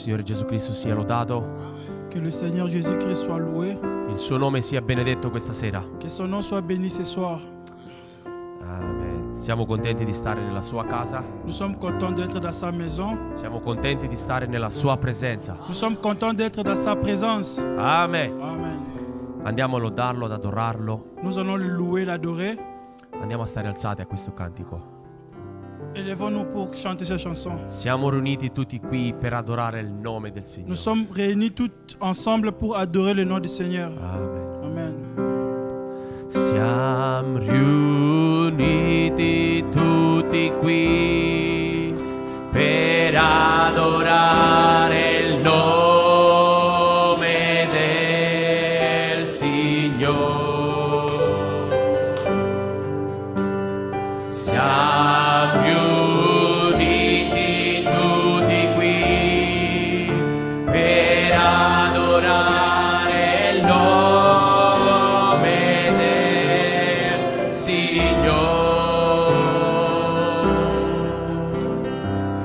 Signore Gesù Cristo sia lodato, Que le Seigneur Jésus-Christ soit loué. il suo nome sia benedetto questa sera. Que son nom soit béni ce soir. Amen. Siamo contenti di stare nella sua casa, Nous sommes contents d'être dans sa maison. siamo contenti di stare nella sua presenza. Nous sommes contents d'être dans sa présence. Amen. Amen. Andiamo a lodarlo, ad adorarlo. Nous allons le louer, l'adorer. Andiamo a stare alzati a questo cantico. Élevons-nous pour chanter ces chansons. Siamo riuniti tutti qui per adorare il nome del Nous Signore. sommes réunis tous ensemble pour adorer le nom du Seigneur. Amen. Amen. Siamo riuniti tutti qui per adorare il nome del Signore. Siamo riuniti tutti qui per adorare il nome del Signore.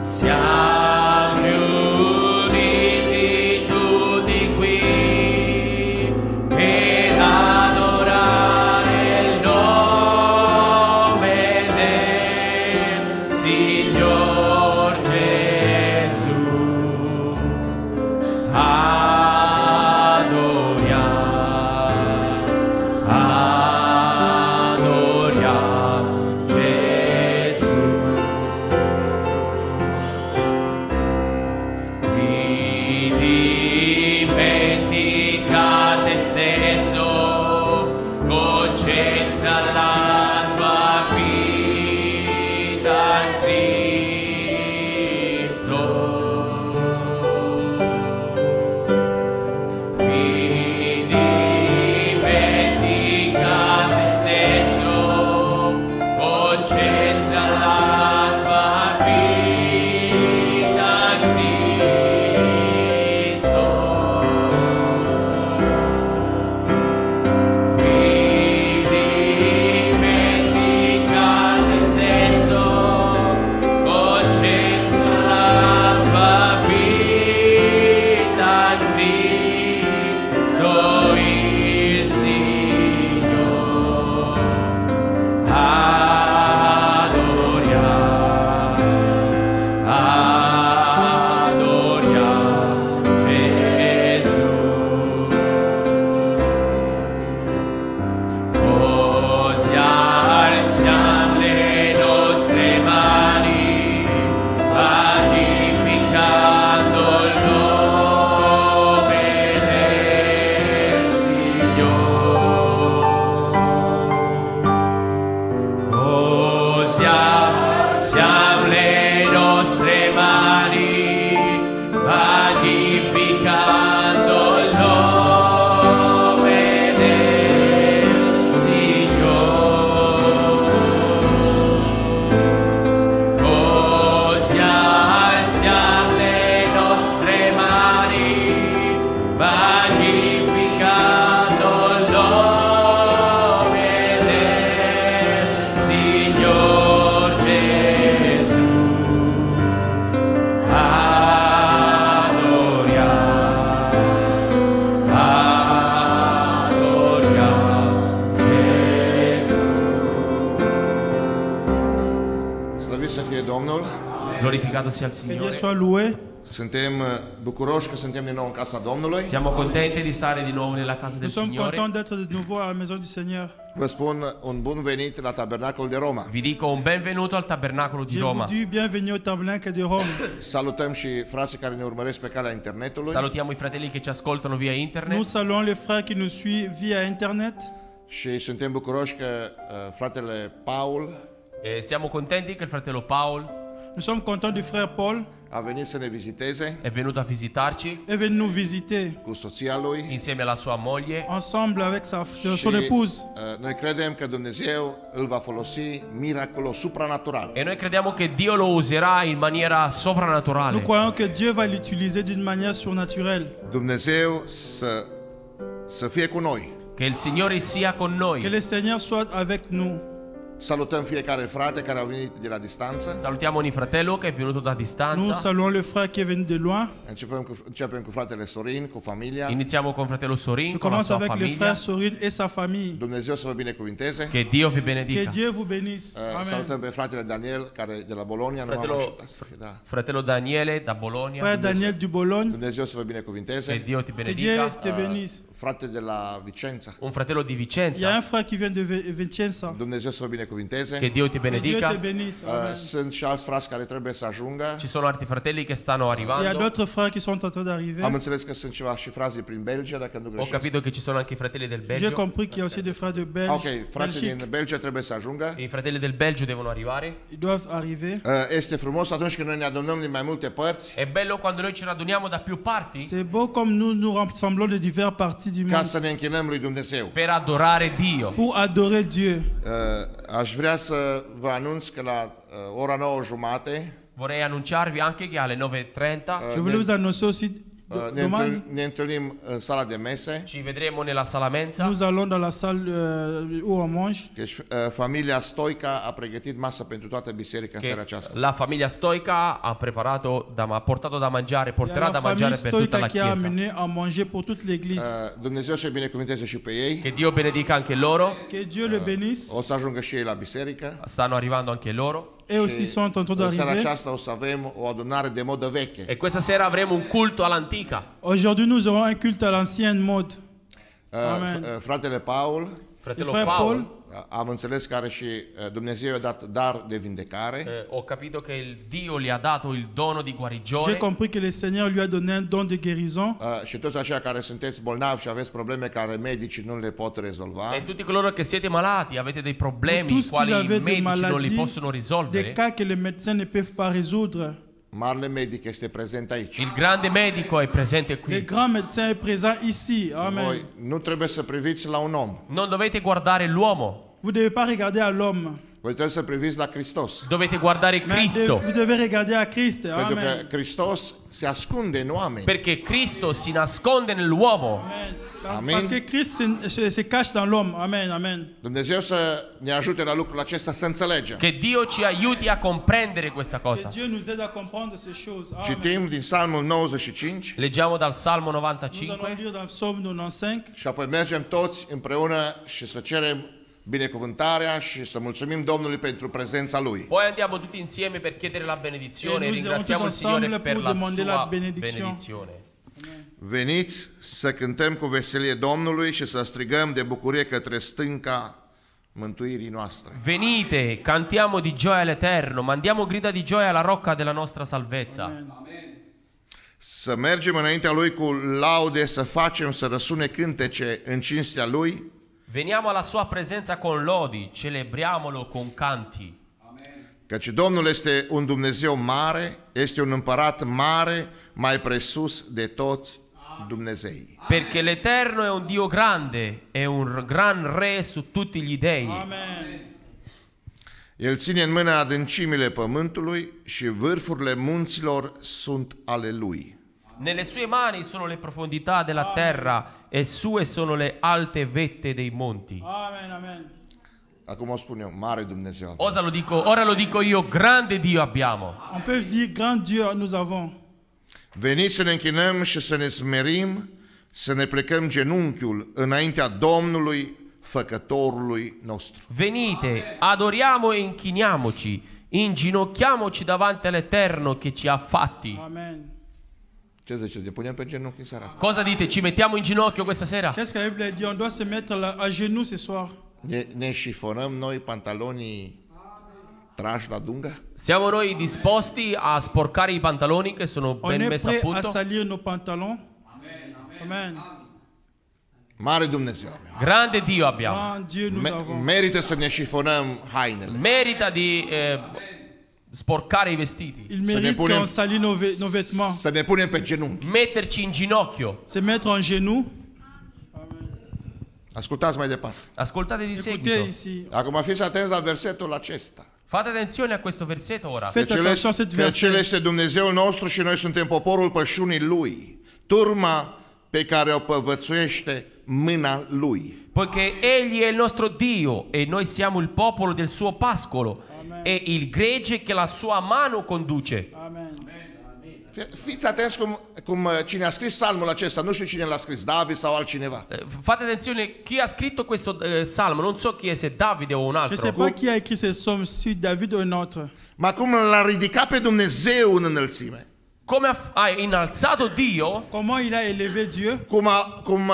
Siamo riuniti tutti qui per adorare il nome del Signor Gesù. Adoriamo Gesù. Dimentica te stesso, concentra la tua vita in Cristo. Dimentica te stesso, concentra la tua vita in Cristo. Dimentica te stesso, concentra la tua vita in Cristo il Signore. Adoriamo Gesù. Così alziamo le nostre mani, magnificando il nome del Signore. Così alziamo le nostre mani, magnificando il nome del Signore. Così alziamo le nostre mani, magnificando il nome del Signor Gesù. Adoriamo Gesù. Slăvit să fie Domnul! Glorificato sia il Que Dieu Signore. soit loué. Suntem bucuroși că suntem din nou în casa Domnului. Siamo contenti di stare di nuovo nella casa del Nous sommes Signore. contents d'être de nouveau à la maison du Seigneur. Vă spun un bun venit la Tabernacolul de Roma. Vi dico un benvenuto al Tabernacolo di Je vous Roma. dis bienvenue au tabernacle de Rome. Salutăm și frații care ne urmăresc pe calea internetului. Salutiamo i fratelli che ci ascoltano via Nous internet. saluons les frères qui nous suivent via Internet. Și suntem bucuroși că fratele Paul E siamo contenti che il fratello Paul Nous sommes contents du frère Paul. a venit să ne viziteze è venuto a visitarci Est venu nous visiter cu soția lui. insieme alla sua moglie. ensemble avec son épouse. Noi credem că Dumnezeu îl va folosi miraculos supranatural. E noi crediamo che Dio lo userà in maniera Nous sovrannaturale. croyons que Dieu va l'utiliser d'une manière surnaturelle. Dumnezeu să fie cu noi. Che il Signore sia con Que noi. le Seigneur soit avec nous. Salutăm fiecare frate care au venit de la distanță. Salutiamo ogni fratello che è venuto da Nous distanza. saluons le frère qui est venu de loin. Începem cu fratele Sorin, cu familia. Iniziamo con fratello Sorin, Je con la commence sua avec le famiglia. frère Sorin et sa famille. Dumnezeu să vă binecuvinteze. Che Dio vi Que benedica. Dieu vous bénisse. Amen. Salutăm pe fratele Daniel, care de la Bologna. Nu Fratello- am așteptat. Da. Fratello Daniele da Bologna. Frère Daniel du Bologne. Dumnezeu să vă Che binecuvinteze. Dio ti Que Dieu benedica. te bénisse. Frate de la Vicența. Un fratello di Il y a Vicenza. un frère qui vient de Vicenza. Dumnezeu să vă binecuvinteze. Che Dio ti Que Dieu te benedica. bénisse. Amen. Sunt și alți frați care trebuie să ajungă. Ci sono altri fratelli che stanno Il y a arrivando. d'autres frères qui sont en train Am d'arriver. înțeles că sunt ceva și frații prin Belgia, dacă nu Ho greșesc. capito che ci sono anche i fratelli del J'ai Belgio. compris qu'il y a aussi des frères de Ok, Belgique. frații din Belgique. Belgia trebuie să ajungă. I fratelli del Belgio devono arrivare. Ils doivent arriver. Este frumos atunci când noi ne adunăm din mai multe părți È bello quando noi ci raduniamo da più parti C'est beau comme nous nous rassemblons de diverses parties du ca monde să ne închinăm lui Dumnezeu. per adorare Dio. pour adorer Dieu. Aș vrea să vă anunț că la ora 9:30 Vorrei annunciarvi anche che alle 9:30 Je voulais vous annoncer aussi, demain, ne întâlnim în sala de mese. ci vedremo nella sala mensa. nous allons dans la salle où on mange. Deci familia Stoica a pregătit masă pentru toată biserica în seara Che aceasta. la famiglia Stoica ha portato da mangiare, Il y a porterà da la famille mangiare per tutta la Stoica qui a chiesa. amené à manger pour toute l'église. Dumnezeu să-i binecuvânteze și pe ei. Che Dio benedica anche loro. Que Dieu le bénisse. O să ajungă și ei la biserică. Stanno arrivando anche loro. Et aussi sont en train În seara d'arriver. aceasta o să avem o adunare de modă veche. E questa sera avremo un culto all'antica. Aujourd'hui, nous aurons un culte à l'ancienne mode. Amen. Fratele Paul, Fratello frère Paul, Paul. am înțeles că are și Dumnezeu i-a dat dar de vindecare. ho capito che il Dio gli ha dato il dono di J'ai guarigione. compris que le Seigneur lui a donné un don de guérison. Și toți aceia care sunteți bolnavi și aveți probleme care medicii nu le pot rezolva. E tutti coloro che siete malati, avete dei problemi Tous i qui quali avaient i des medici non li maladies, possono des risolvere. cas que les médecins ne peuvent pas résoudre. Marele medic este prezent aici. Il grande medico è presente Le qui. grand médecin est présent ici. Amen. Voi nu trebuie să priviți la un om. Non dovete guardare l'uomo, Vous ne devez pas regarder à l'homme, Voi trebuie să priviți la Hristos. dovete guardare mais Cristo. vous devez regarder à Christ. Pentru Amen. că Hristos se ascunde în oameni. Perché Cristo si nasconde nell'uomo. Amen. Amen. Parce que Christ se cache dans l'homme. Amen. Amen. Dumnezeu să ne ajute la lucrul acesta să înțelegem. Che Dio ci aiuti a comprendere questa Que cosa. Dieu nous aide à comprendre ces choses. Amen. Citim din Psalmul 95 Leggiamo dal Salmo Nous allons 95 lire dans Psaume 95. și apoi mergem toți împreună și să cerem binecuvântarea și să mulțumim Domnului pentru prezența Lui. Poi andiamo tutti insieme per chiedere la benedizione E e noi siamo ringraziamo il tutti Signore ensemble per pour la demander la sua benedizione. benedizione. Veniți să cântăm cu veselie Domnului și să strigăm de bucurie către stânca mântuirii noastre. Venite, cantiamo di gioia all'Eterno, mandiamo grida di gioia alla rocca della nostra salvezza. Să mergem înaintea Lui cu laude, să facem să răsune cântece în cinstea Lui. Veniamo alla sua presenza con lodi, celebriamolo con canti. Căci Domnul este un Dumnezeu mare, este un împărat mare, mai presus de toți Dumnezei. Perché l'Eterno è un Dio grande, è un gran re su tutti gli dei. Amen. El ține în mână adâncimile pământului și vârfurile munților sunt ale Lui. Nelle sue mani sono le profondità della terra e sue sono le alte vette dei monti. Amen. Amen. Acum o spun eu, mare Dumnezeu avem. Ora lo dico io, grande Dio abbiamo. On peut dire grand Dieu nous avons. Veniți să ne închinăm și să ne smerim, să ne plecăm genunchiul înaintea Domnului, Făcătorului nostru. Venite, adoriamo e inchiniamoci, inginocchiamoci davanti all'Eterno che ci ha fatti. Amen. Ce ziceți? Ne punem pe genunchi în seara asta? Cosa dite? Ci mettiamo in ginocchio questa sera? Qu'est-ce que la Bible dit? On doit se mettre à genoux ce soir. Ne șifonăm noi pantalonii trași la dungă? Siamo noi disposti a sporcare i pantaloni che sono On ben est messi a prêt à punto? salir nos pantalons. Amen. Mare Dumnezeu avem. Grande Dio abbiamo. Grand Dieu nous avons. Merită să ne șifonăm hainele. Merita di sporcare i vestiti, Il mérite punem- qu'on salit nos vêtements. Să ne punem pe genunchi. metterci in ginocchio. Se mettre en genoux. Ascultați mai departe. Ascoltate di Écoutez seguito. ici. Acum fiți atenți la versetul acesta. Fate attenzione a questo versetto ora. Faites attention à cette Căci El verset. este Dumnezeul nostru și noi suntem poporul pășunii Lui, turma pe care o păvățuiește mâna Lui. Poiché Egli è il nostro Dio e noi siamo il popolo del suo pascolo Amen. e il gregge che la sua mano conduce. Amen. Fiți atenți cum cine a scris psalmul acesta, nu știu cine l-a scris, David sau altcineva. Fate attenzione, chi ha scritto questo salmo, non so chi è, se Davide o un Je ne sais altro. pas qui a écrit ces psaumes, si David ou un autre. Ma cum l-a ridicat pe Dumnezeu în înălțime. Come ha innalzato Dio, Comment il a élevé Dieu, Cum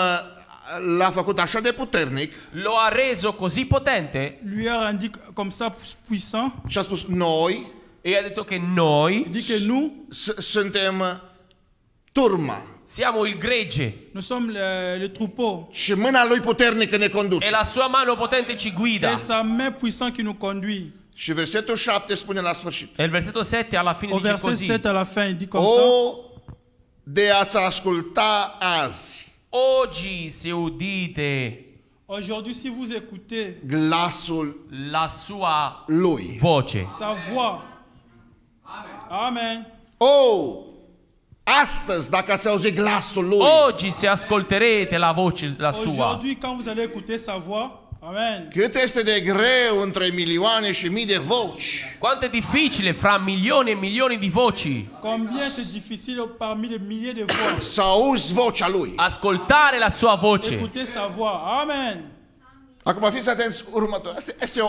l-a făcut așa de puternic lo ha reso così potente lui a rendu comme ça puissant. și a spus noi e ha detto che noi Il dit que nous, suntem turma siamo il gregge nous sommes le troupeau. și mâna lui puternică ne e conduce. la sua mano potente ci guida. Et sa main puissante qui nous conduit. Și versetul 7 spune la sfârșit: E il versetto 7 alla fine Au dice verset così: 7 à la fin, il dit comme ça. O, de a-ți asculta azi Oggi se udite Aujourd'hui, si vous écoutez glasul la sua lui. voce. sa voix. Amen. O, astăzi dacă ați auzit glasul lui, Oggi se ascolterete la voce la sua. Aujourd'hui, quand vous allez écouter sa voix, Amen. cât este de greu între milioane și mii de voci Quanto è difficile fra milioni e milioni di voci Combien c'est difficile parmi les milliers de voix. să auzi vocea lui. ascoltare la sua voce. Écoutez sa voix. Amen. Acum fiți atenți următor. Asta este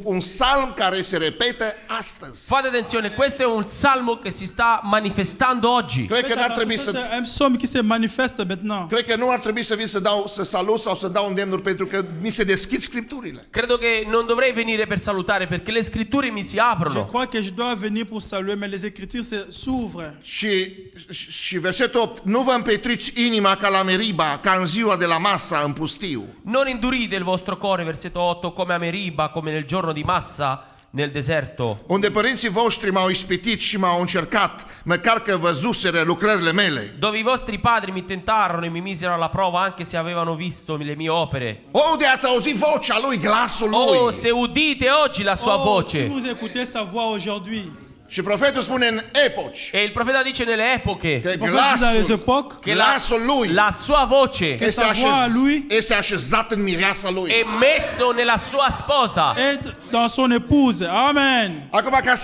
un psalm care se repetă astăzi. Fate attenzione, questo è un salmo che si sta manifestando oggi. Cred că n-ar trebui C'est să un psaume qui se manifeste maintenant. Cred că nu ar trebui să vin să salut sau să dau îndemnuri pentru că mi se deschid scripturile. Credo che non dovrei venire per salutare perché le scritture mi si Je aprono. crois que je dois venir pour saluer, mais les Écritures s'ouvrent. Și versetul 8, nu vă împetriți inima ca la Meriba, ca în ziua de la Massa în pustiu. Non indurite il vostro cuore, versetto 8, come a Meriba, come nel giorno di Massa nel deserto, Unde părinții voștri m-au ispitit și m-au încercat, măcar că văzuseră lucrările mele. dove i vostri padri mi tentarono e mi misero alla prova anche se avevano visto le mie opere. O, de ați auzit vocea lui, glasul lui. Oh, se udite oggi la sua Si voce. vous écoutez sa voix aujourd'hui, Și profetul spune în epoci E il profeta dice nelle epoche că le prophète dit dans les glasul, époques, che glasul lui la sua voce che sa voix à lui este așezat în mireasa lui. è messo nella sua sposa. est dans son épouse. Amen. Acum ca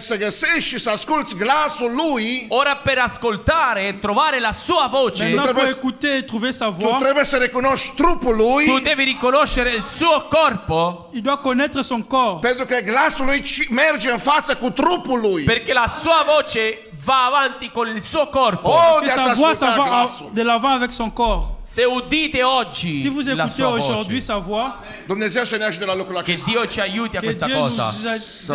să găsești și să asculți glasul lui, Ora per ascoltare e trovare la sua voce, Maintenant, pour trebuie- écouter et trouver sa tu voix, trebuie să recunoști trupul lui, tu devi riconoscere il suo corpo il doit connaître son corps. pentru că glasul lui merge în față cu trupul lui. perché la sua voce va avanti con il suo corpo. Oh, Et de sa a-ți voix, ça asculta va glasul. de l'avant avec son corps. Se udite oggi Si vous la écoutez sua aujourd'hui voce, sa voix, Dumnezeu să ne ajute la lucrul che acesta. Dio ci aiuti a que questa Dieu nous cosa,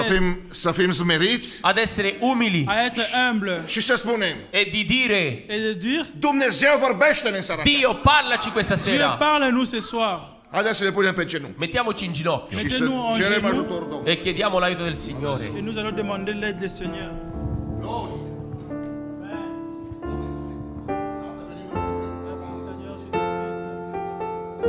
aide Să fim smeriți ad essere umili à être humble și să spunem: e di dire: et de dire, Dumnezeu vorbește în seara aceasta. Dio, parlaci questa Dieu sera. parle-nous ce soir. Haideți să ne punem pe genunchi Mettiamoci in ginocchio și să Mettez-nous en cerem genoux ajutorul Domnului. e chiediamo l'aiuto del Signore. et nous allons demander l'aide du Seigneur. Seigneur Jésus-Christ.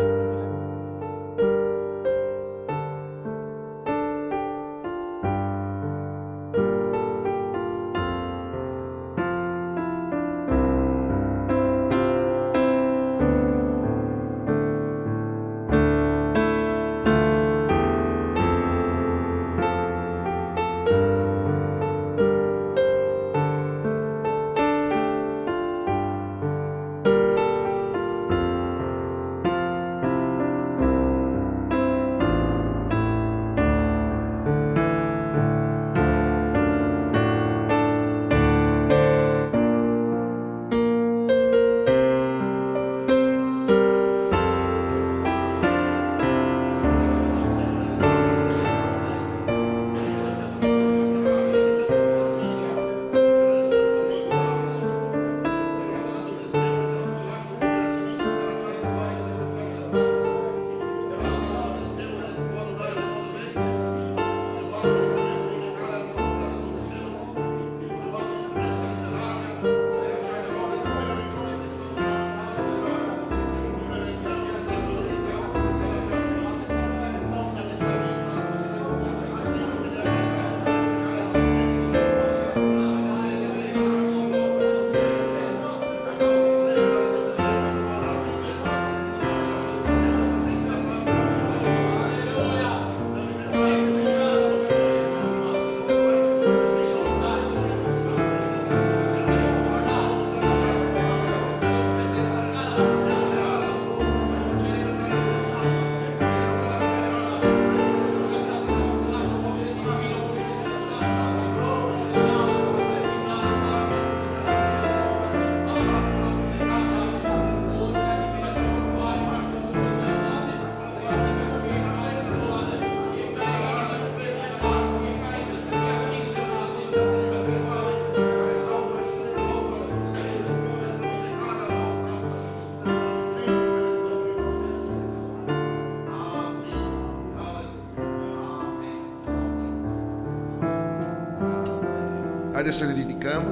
Haideți să ne ridicăm.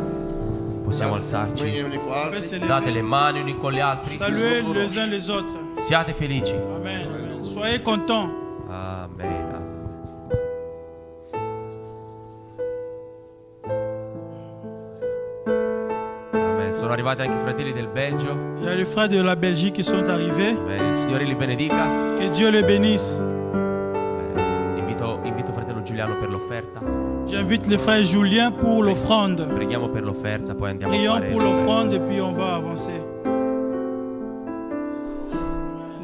Possiamo alzarci. Mâinile unii cu On peut alții. se lever. Date le mani uni con gli altri. Saluez les uns les autres. Siate felici. Amen. Amen. Soyez contents. Amen. Amen. Sono arrivati anche i fratelli del Belgio. Il y a les frères de la Belgique qui sont arrivés. Amen. Il Signore li benedica. Que Dieu les bénisse. Amen. Invito fratello Giuliano per l'offerta. J'invite le frère Julien pour l'offrande. Preghiamo per l'offerta, poi andiamo a Prions fare. pour l'offrande et puis on va avancer.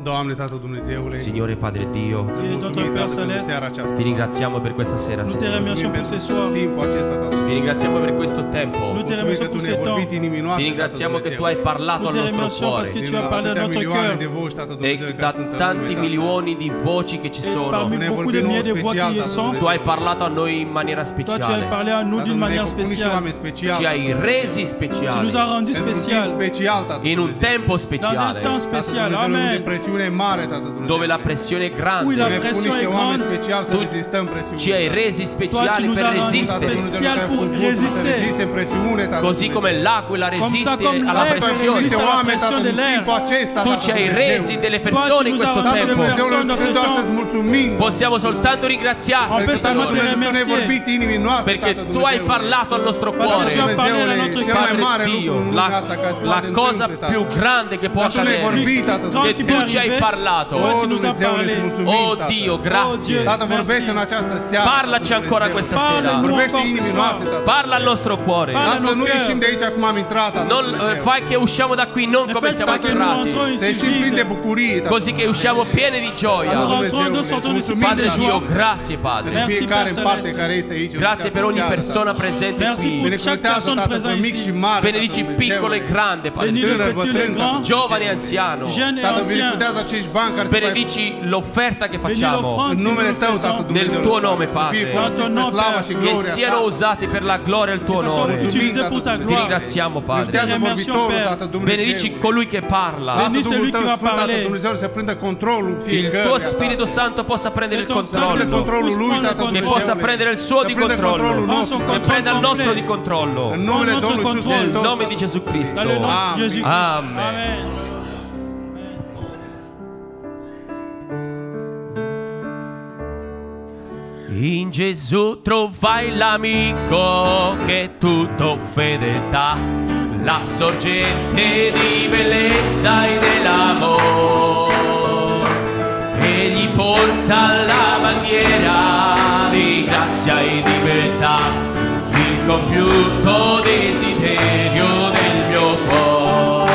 Doamne, Tată Dumnezeule, Signore Padre Dio, Dieu, notre mulțumim, Père Tată, pentru Céleste, seara aceasta. ti ringraziamo per questa sera, nous te Signore. remercions pour ce soir. Timpul acesta, Tată. Ti ringraziamo per questo tempo. Nous te Mulțumim remercions că pour tu ce ne-ai temps. vorbit inimii Ti noastre, ringraziamo Tată che tu hai Dumnezeu. parlato Nous al te nostro remercions parce cuore. que tu as parlé à Atâtea notre milioane cœur. de voci, Tată E Dumnezeu, da care sunt în tanti lume, Tată. milioni di voci che ci Et sono, parmi Ne beaucoup vorbim de nouă milliers de voix special, qui y Tată sont, tu hai parlato a noi in maniera toi tu as speciale. parlé à nous Tată, d'une ne-ai manière făcut niște spéciale. oameni speciali, Ci hai Tată. resi Tu nous as speciali rendus Pentru un timp spécial. special, Tată in un Dumnezeu. tempo Dans un speciale temps Tată spécial. Dumnezeu, unde Amen. presiune e mare, Tată Dumnezeu. dove la pressione è Oui, la grande. Ne-ai făcut pression niște est oameni grande. speciali să Tu rezistăm presiunea. Ci hai resi Toi tu speciali nous per as rendus resistere, spécial pour résister. Resiste în presiune, Tată così Dumnezeu. come l'acqua Comme ça, resiste comme alla l'air pressione. résiste à la oameni, pression Tată, de în l'air. timpul acesta, Tu Tată ci hai Dumnezeu. resi delle Toi, persone tu in nous as questo rendu Tată delle tempo. Dumnezeu, personnes dans ce noi doar temps. să-ți mulțumim. Possiamo soltanto On ringraziarti, peut Tată seulement te Signore, Dumnezeu, tu ne-ai remercier. vorbit inimii noastre, perché Tată tu hai Dumnezeu. parlato al nostro Parce que tu cuore. as parlé à notre Cel mai cœur. mare Padre lucru Dio, în lumea asta care se la poate cosa întâmple, più Tată. grande che può Dar tu ne-ai accadere, vorbit, Tată Quand che tu Dumnezeu. tu peux ci hai arriver, parlato. toi, Oh, tu nous as Dumnezeule, parlé. îți mulțumim, Oh Tată. Dio, Oh grazie. Dieu, Tată, vorbește în merci. această seară, Parlaci Tată ancora Dumnezeu. questa Parle sera. nous Vorbește encore ce inimii soir. noastre, Tată. Parla al nostro cuore. Parla Lasă nos nu cœurs. ieșim de aici cum am intrat, Tată Non Dumnezeu. fai che usciamo da qui non Ne come faites siamo pas que nous entrati, rentrons Să ici ieșim plini de vides. bucurie, Tată così che Dumnezeu. usciamo pieni di gioia. Nous Dumnezeu, rentrons, nous îți sortons d'ici mulțumim, Padre Tată. Dio, grazie Padre. Merci, Fiecare Père în parte Céleste. care este aici. în Grazie per această ogni seară, persona Tată. presente Merci qui. pour chaque Binecuvântează, personne Tată, présente pe mic ici. și mare, Benedici Tată piccolo e Dumnezeu. grande, Padre Bénis Dio. le Tânăr, petit et le bătrân, grand, Giovane e anziano. jeune et Tată, ancien. binecuvântează acești bani care se fac Benedici l'offerta che Bénis facciamo. l'offrande în que nous numele Tău, faisons. Tată Dumnezeu. Nel tuo nome, Să fie Padre. folosit În pe numele slava Tău. și Che gloria siano Ta. usati per la gloria e il tuo Que ça soit onore. utilisé pour ta Ti gloire. ringraziamo, Padre. Binecuvântează remercions, vorbitorul, Père. Tată Dumnezeu. Benedici colui che parla. Lasă Bénis Duhul celui Tău qui va Sfânt, Tată parler. Dumnezeu, să prindă controlul Il fiecăruia, tuo Tată. Spirito Santo possa prendere il Che ton Santo Prende controllo. controlul lui, Prende Tată controlul. Che Dumnezeu. possa prendere il suo di Să prindă controllo. controlul Prends nostru, son Tată. Che prenda il nostro complet. di controllo. În numele Prends notre Domnului Iisus contrôle. Nel Hristos. nome di Gesù Cristo. Dans le nom Amen. de Jésus-Christ. Amen. Amen. In Gesù trovai l'amico che è tutto fedeltà, la sorgente di bellezza e dell'amore. Egli porta la bandiera di grazia e di beltà, il compiuto desiderio del mio cuore.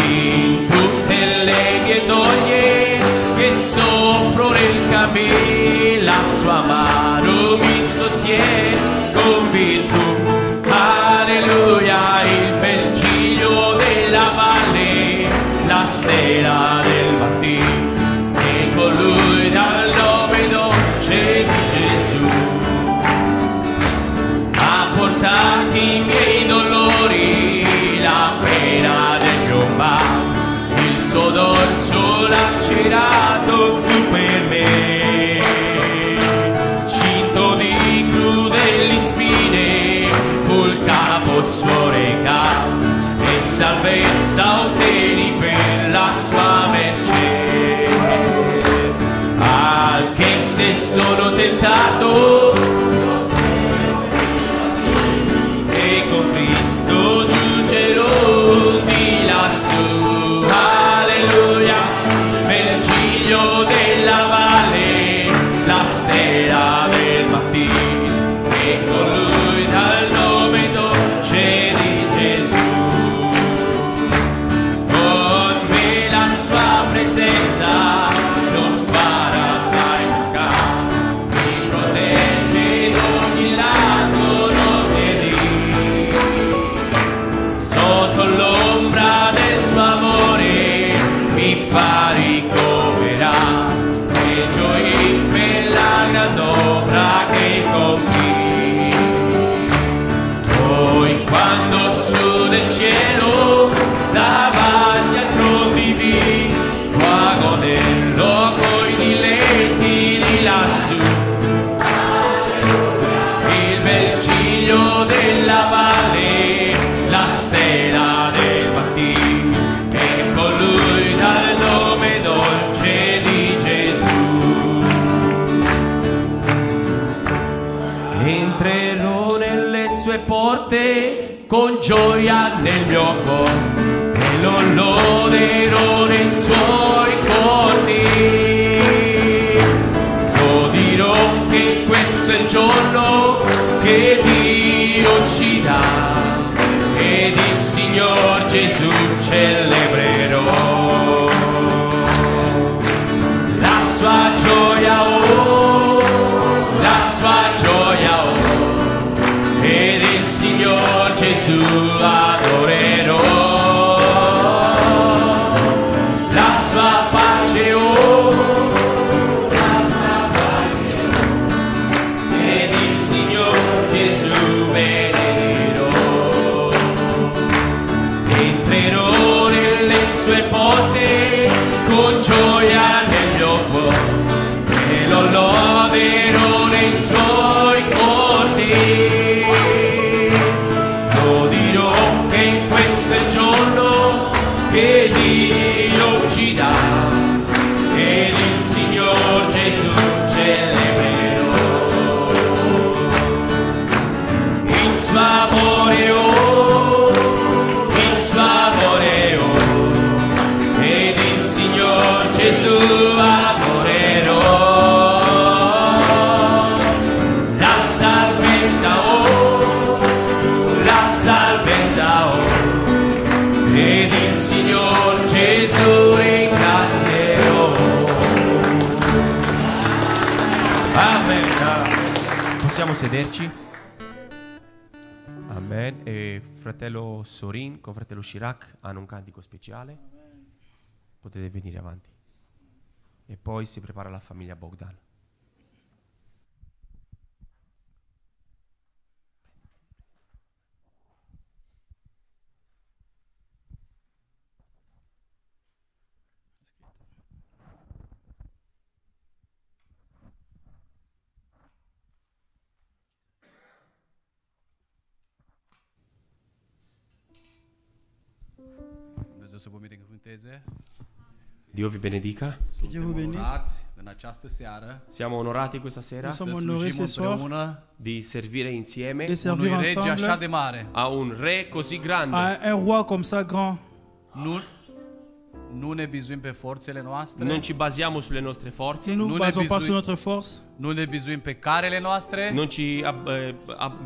In tutte le mie doglie che soffro nel cammino, la sua mano mi sostiene con virtù. Alleluia, il bel ciglio della valle, la stella del mattino, e con lui dal nome dolce di Gesù ha portato i miei dolori, la pena del mio male, il suo dorso lacerato fu per me, cinto di crudeli spine fu il capo suo recato, e salvezza otteni per la sua mercé. Anche se sono tentato e con Cristo giungerò di lassù. Alleluia, bel ciglio della valle, la stella del mattino, e con lui dal nome dolce di Gesù. Con me la sua presenza non farà mai mancare, mi protegge da ogni lato, non vedi. Sotto l'ombra del suo amore mi fa ricoverare, e gioì per la grand'opera che compì. Poi quando su del cielo davanti al trono divino, vago nel loco i diletti di lassù, il bel ciglio sue porte con gioia nel mio cuore e lo loderò nei suoi corti. Lo dirò che questo è il giorno che Dio ci dà ed il Signor Gesù celebrerò. La sua gioia, oh, la sua gioia, oh, ed il Signor Gesù adorerò. La sua pace, oh, la sua pace, ed il Signor Gesù benederò. Entrerò nelle sue porte con gioia nel mio cuore e lo loderò nei suoi corti. Lo dirò che questo è il giorno che Dio ci dà ed il Signor Gesù celebrerò. Il suo amore, oh, il suo amore, oh, ed il Signor Gesù adorerò. La salvezza, oh, la salvezza, oh, ed il Signor Gesù ringrazierò. Amen. Possiamo sederci? Amen. E fratello Sorin con fratello Chirac hanno un cantico speciale. Potete venire avanti. E poi si prepara la famiglia Bogdan. Dumnezeu să vă binecuvânteze. Dio vi benedica. Que Dieu vous bénisse. Onorați în această seară Siamo onorati questa sera Nous să sommes honorés slujim ce soir împreună di servire insieme de servir unui rege așa ensemble de mare. a un re così grande. à un roi comme ça grand. Nu ne bizuim pe forțele noastre, Non ci basiamo sulle nostre forze, Nous ne Nous nous basons les pas sur bisous- notre force. nu ne bizuim pe carele noastre, non ci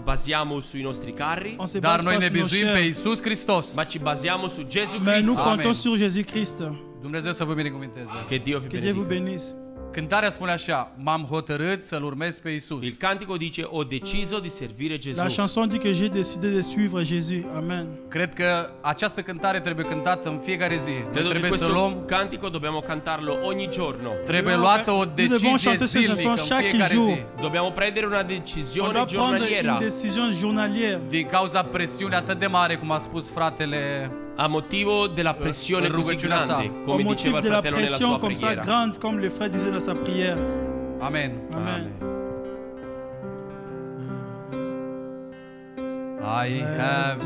basiamo sui nostri carri, On se dar base noi pas ne sur nos bizuim pe chairs. Iisus Hristos. ma ci basiamo su Gesù Mais nous Cristo. Amen. comptons sur Jésus-Christ. Dumnezeu să vă binecuvânteze. Che Dio vi Que Dieu vous benedica. bénisse. Cântarea spune așa: m-am hotărât să-L urmez pe Iisus. Il cantico dice ho deciso di servire Gesù. La chanson dit que j'ai décidé de suivre Jésus. Amen. Cred că această cântare trebuie cântată în fiecare zi. Noi Credo che trebuie să questo luăm, cantico dobbiamo cantarlo ogni giorno. trebuie Nous luată o devons decizie chanter ces zilnică chansons în chaque fiecare jour. zi. Dobbiamo prendere una On decisione doit prendre giornaliera une décision journalière. Din cauza presiunii atât de mare, cum a spus fratele, a motivo della pressione così rugăciunea sa. grande, Au come motif diceva il de la fratello nella pression sua comme ça preghiera. grande, comme le frère disait dans sa prière. amen. Amen. I have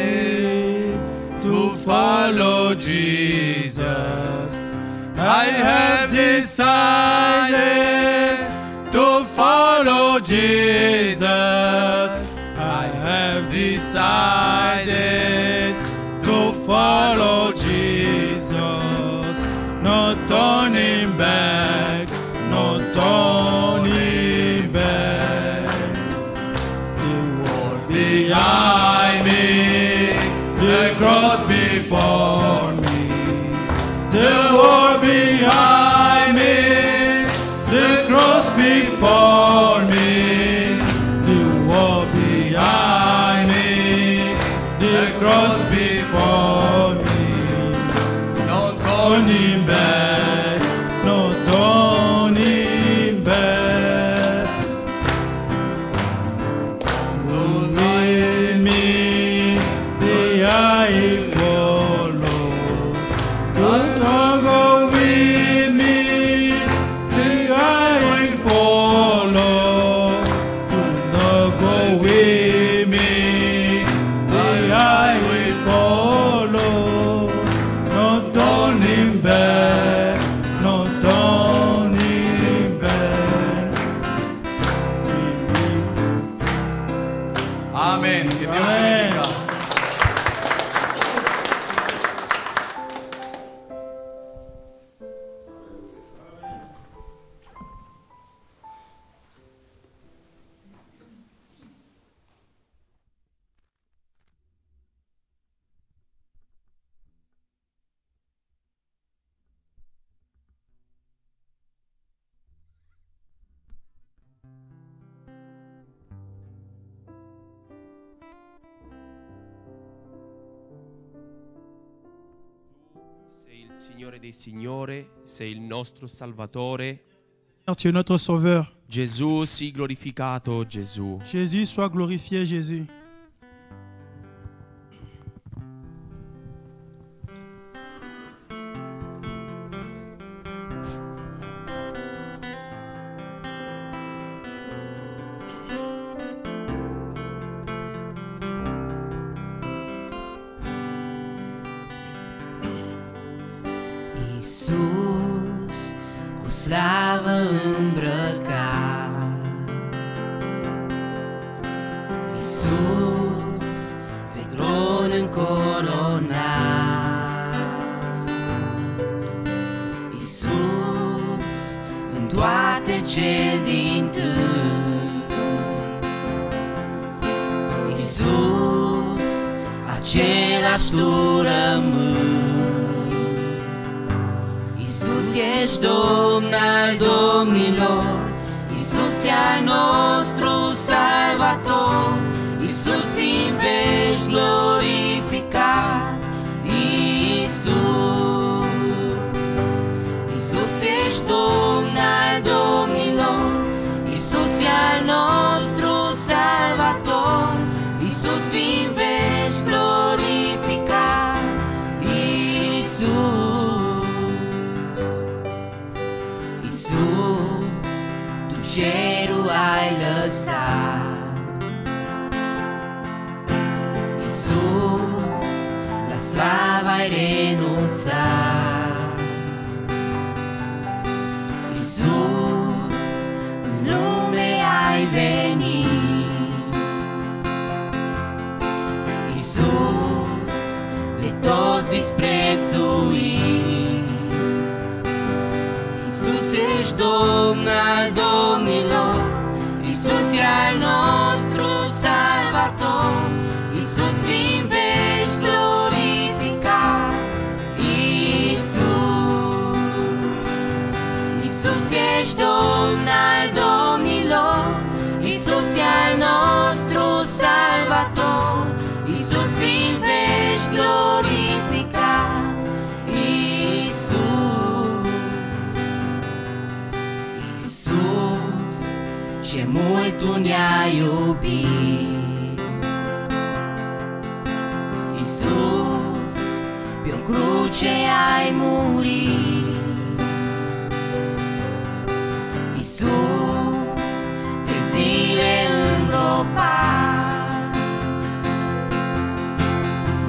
decided to follow Jesus. I have decided to follow Jesus. I have decided to follow Jesus. No turning back, no turning back. The world behind me, the cross before me. The world behind me, the cross before me. The world behind me, the cross before me. No Turning back, no turning back. With me, the I follow. Don't go with me, the I follow. Signore dei Signori, sei il nostro Salvatore. Tu es notre Sauveur. Gesù, sii glorificato, Gesù. Jésus, sois glorifié, Jésus. Iisus, cu slavă îmbrăcat, Iisus, pe tron încoronat, Iisus, în toate cel dintâi, Iisus, același tu rămâi. Iisus, ești Domn al domnilor, Iisus e al nostru Salvator, Iisus, fii în veci glorificat, Iisus. Iisus, ești Domn al domnilor, Iisus e al nostru Salvator, Iisus, fii în veci glorificat, Iisus. Iisus, tu cerul ai lăsat, Iisus, la slavă ai renunțat, Iisus, în lume ai venit, Iisus, de toți disprețuit. Iisus, ești Domn al domnilor, Iisus e al nostru Salvator, Iisus, fii în veci glorificat, Iisus. Iisus, ești Domn al domnilor, Iisus e al nostru Salvator, Iisus, fii în veci glorificat, Iisus. Iisus, ce mult tu ne-ai iubit, Iisus, pe-o cruce ai murit, Iisus, 3 zile îngropat,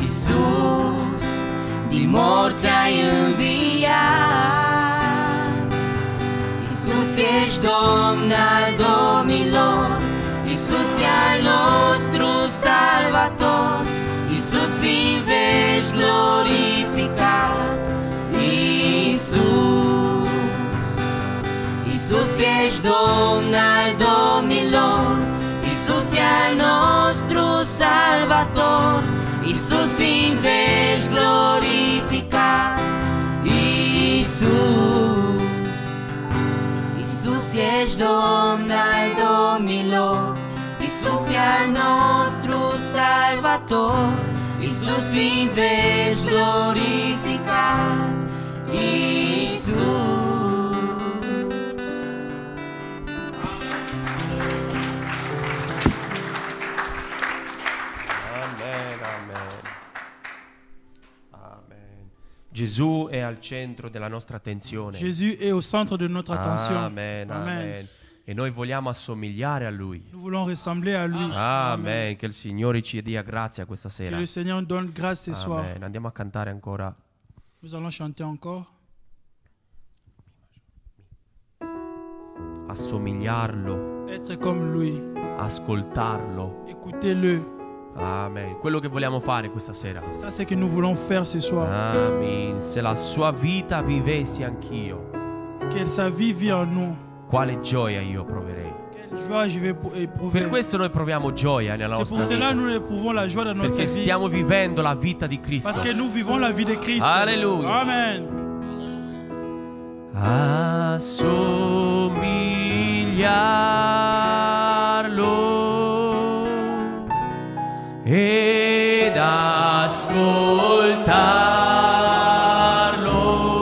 Iisus, din morți ai înviat, Iisus, ești Domn al domnilor, Iisus e al nostru Salvator, Iisus, fii în veci glorificat, Iisus. Iisus, ești Domn al domnilor, Iisus e al nostru Salvator, Iisus, fii în veci glorificat, Iisus. Iisus, ești Domn al domnilor, Iisus e al nostru Salvator, Iisus, fii în veci glorificat, Iisus. Amen, amen. Amen. Gesù è al centro della nostra attenzione. Jésus est au centre de notre attention. Amen, amen. E noi vogliamo assomigliare a Lui. Nous voulons ressembler à lui. Amen. Che il Signore ci dia grazia questa Que sera. le Seigneur nous donne grâce ce soir. Amen. Andiamo a cantare ancora. Nous allons chanter encore. Assomigliarlo, Être comme lui. ascoltarlo. Écoutez-le. Amen. Quello che vogliamo fare questa sera. Ça, c'est que nous voulons faire ce soir. Amen. Se la sua vita vivessi anch'io, Que sa vie vit en nous. quale gioia io proverei. Quelle joie je vais éprouver. Per questo noi proviamo gioia nella C'est pour nostra cela que vita. nous éprouvons la joie dans notre Perché vie. stiamo vivendo la vita di Cristo. Parce que nous vivons la vie de Christ. Alléluia. Amen. Assomigliarlo ed ascoltarlo.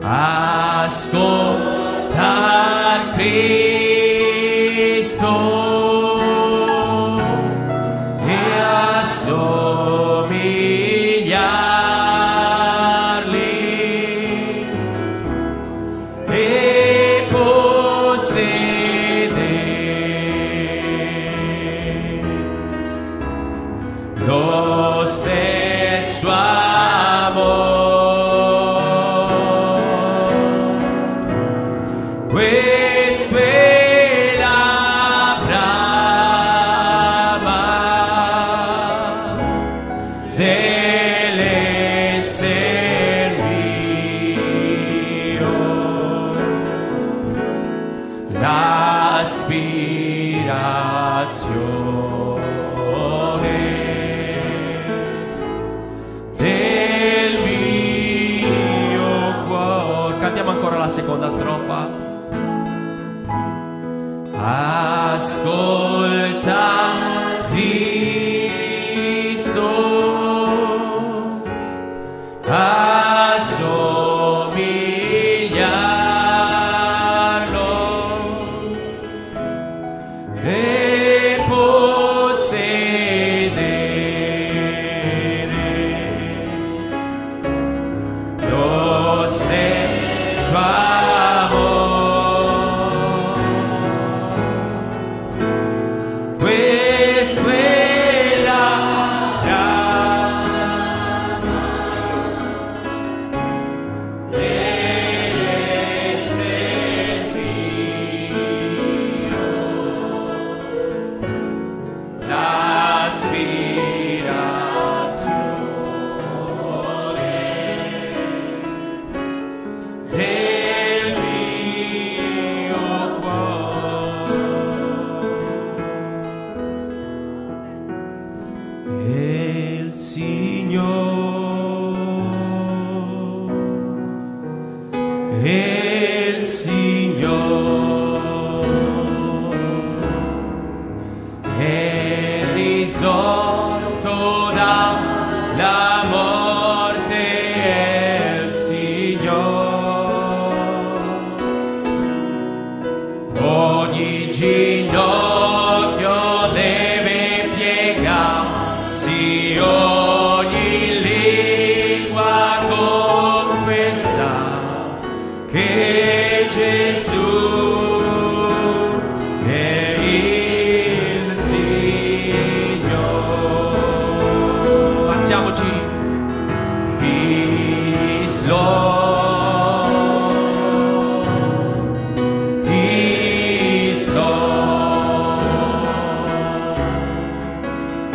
ascoltar Cristo e assomigliargli e possedere lo stesso amore. Questo è la brama dell'essere mio, l'aspirazione del mio cuore. Cantiamo ancora la seconda strofa. Ascolta Cristo, assomigliarlo e possedere lo stesso amore. Questo è la brama dell'essere mio, l'aspirazione del mio cuore. E il Signore è risorto dalla morte, è il Signore. Ogni ginocchio deve piegarsi, ogni lingua confessa che Gesù è il Signore. Alziamoci. He is Lord. He is Lord.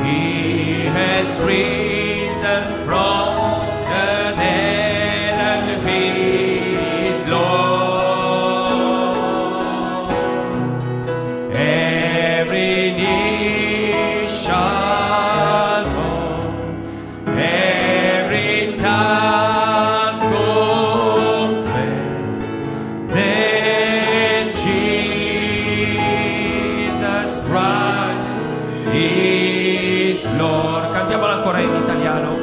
He has risen from the dead and He is Lord. Every knee shall bow, every tongue confess that Jesus Christ is Lord. Cantiamola ancora in italiano.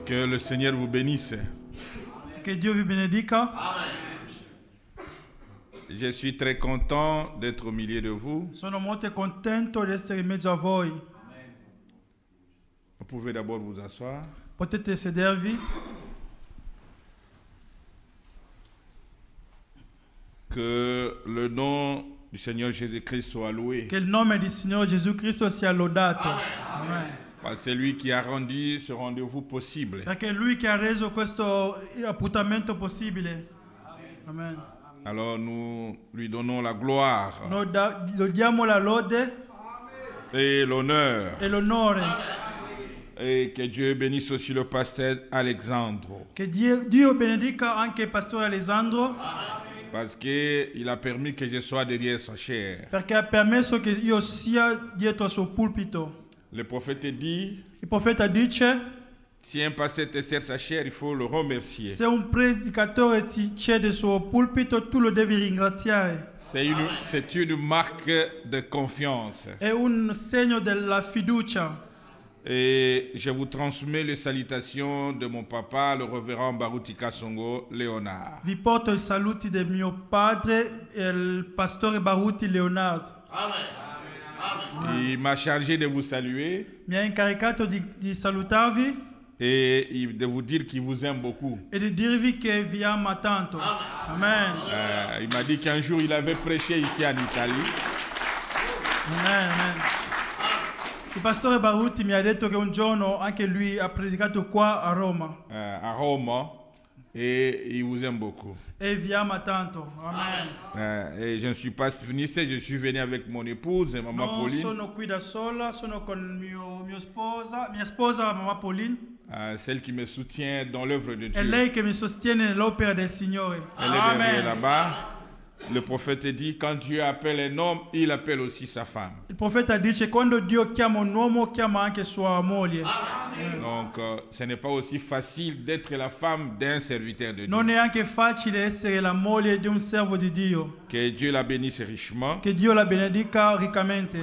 Que le Seigneur vous bénisse. Que Dieu vous bénédica. Je suis très content d'être au milieu de vous. Sono molto contento di essere in mezzo a voi. Vous pouvez d'abord vous asseoir. Potete sedervi. Que le nom du Seigneur Jésus-Christ soit loué. Che il nome del Signore Gesù Cristo sia lodato. Amen. C'est lui qui a rendu ce rendez-vous possible. Perché è Lui che ha reso questo appuntamento possibile. Amen. Alors nous lui donnons la gloire Noi lo diamo la lode et l'honneur. e l'onore. Et que Dieu bénisse aussi le pasteur Alexandre. Che Dio benedica anche il pastore Alessandro, Parce qu'il a permis que je sois derrière sa chair. perché ha permesso che io sia dietro al suo pulpito. Le prophète dit, Il profeta dice: si un pasteur te sert sa chair, il faut le remercier. se un predicatore ti cede il suo pulpito, tu lo devi ringraziare. C'est une marque de confiance. È un segno della fiducia. Et je vous transmets les salutations de mon papa, le révérend Baruti Kasongo Léonard. Vi porto i saluti del mio padre, il pastore Baruti Leonardo. Il m'a chargé de vous saluer Mi ha incaricato di salutarvi et de vous dire qu'il vous aime beaucoup. e di dirvi che vi ama tanto. Amen. Il m'a dit qu'un jour il avait prêché ici en Italie. Amen. Amen. Il pastore Baruti mi ha detto che un giorno anche lui ha predicato qua a Roma À Rome, et il vous aime beaucoup. e vi ama tanto. Amen. Et je ne suis pas venu ici, je suis venu avec mon épouse et maman Non Pauline, sono qui da sola, sono con mia sposa, mamma Pauline. celle qui me soutient dans l'œuvre de È Dieu. lei che mi sostiene nell'opera del Signore. Elle est derrière Amen. là-bas. Le prophète dit, quand Dieu appelle un homme, il appelle aussi sa femme. Il profeta dice: quando Dio chiama un uomo, chiama anche sua moglie. Donc, ce n'est pas aussi facile d'être la femme d'un serviteur de Dieu. Non è anche facile essere la moglie di un servo di Dio. Que Dieu la bénisse richement. Che Dio la benedica riccamente.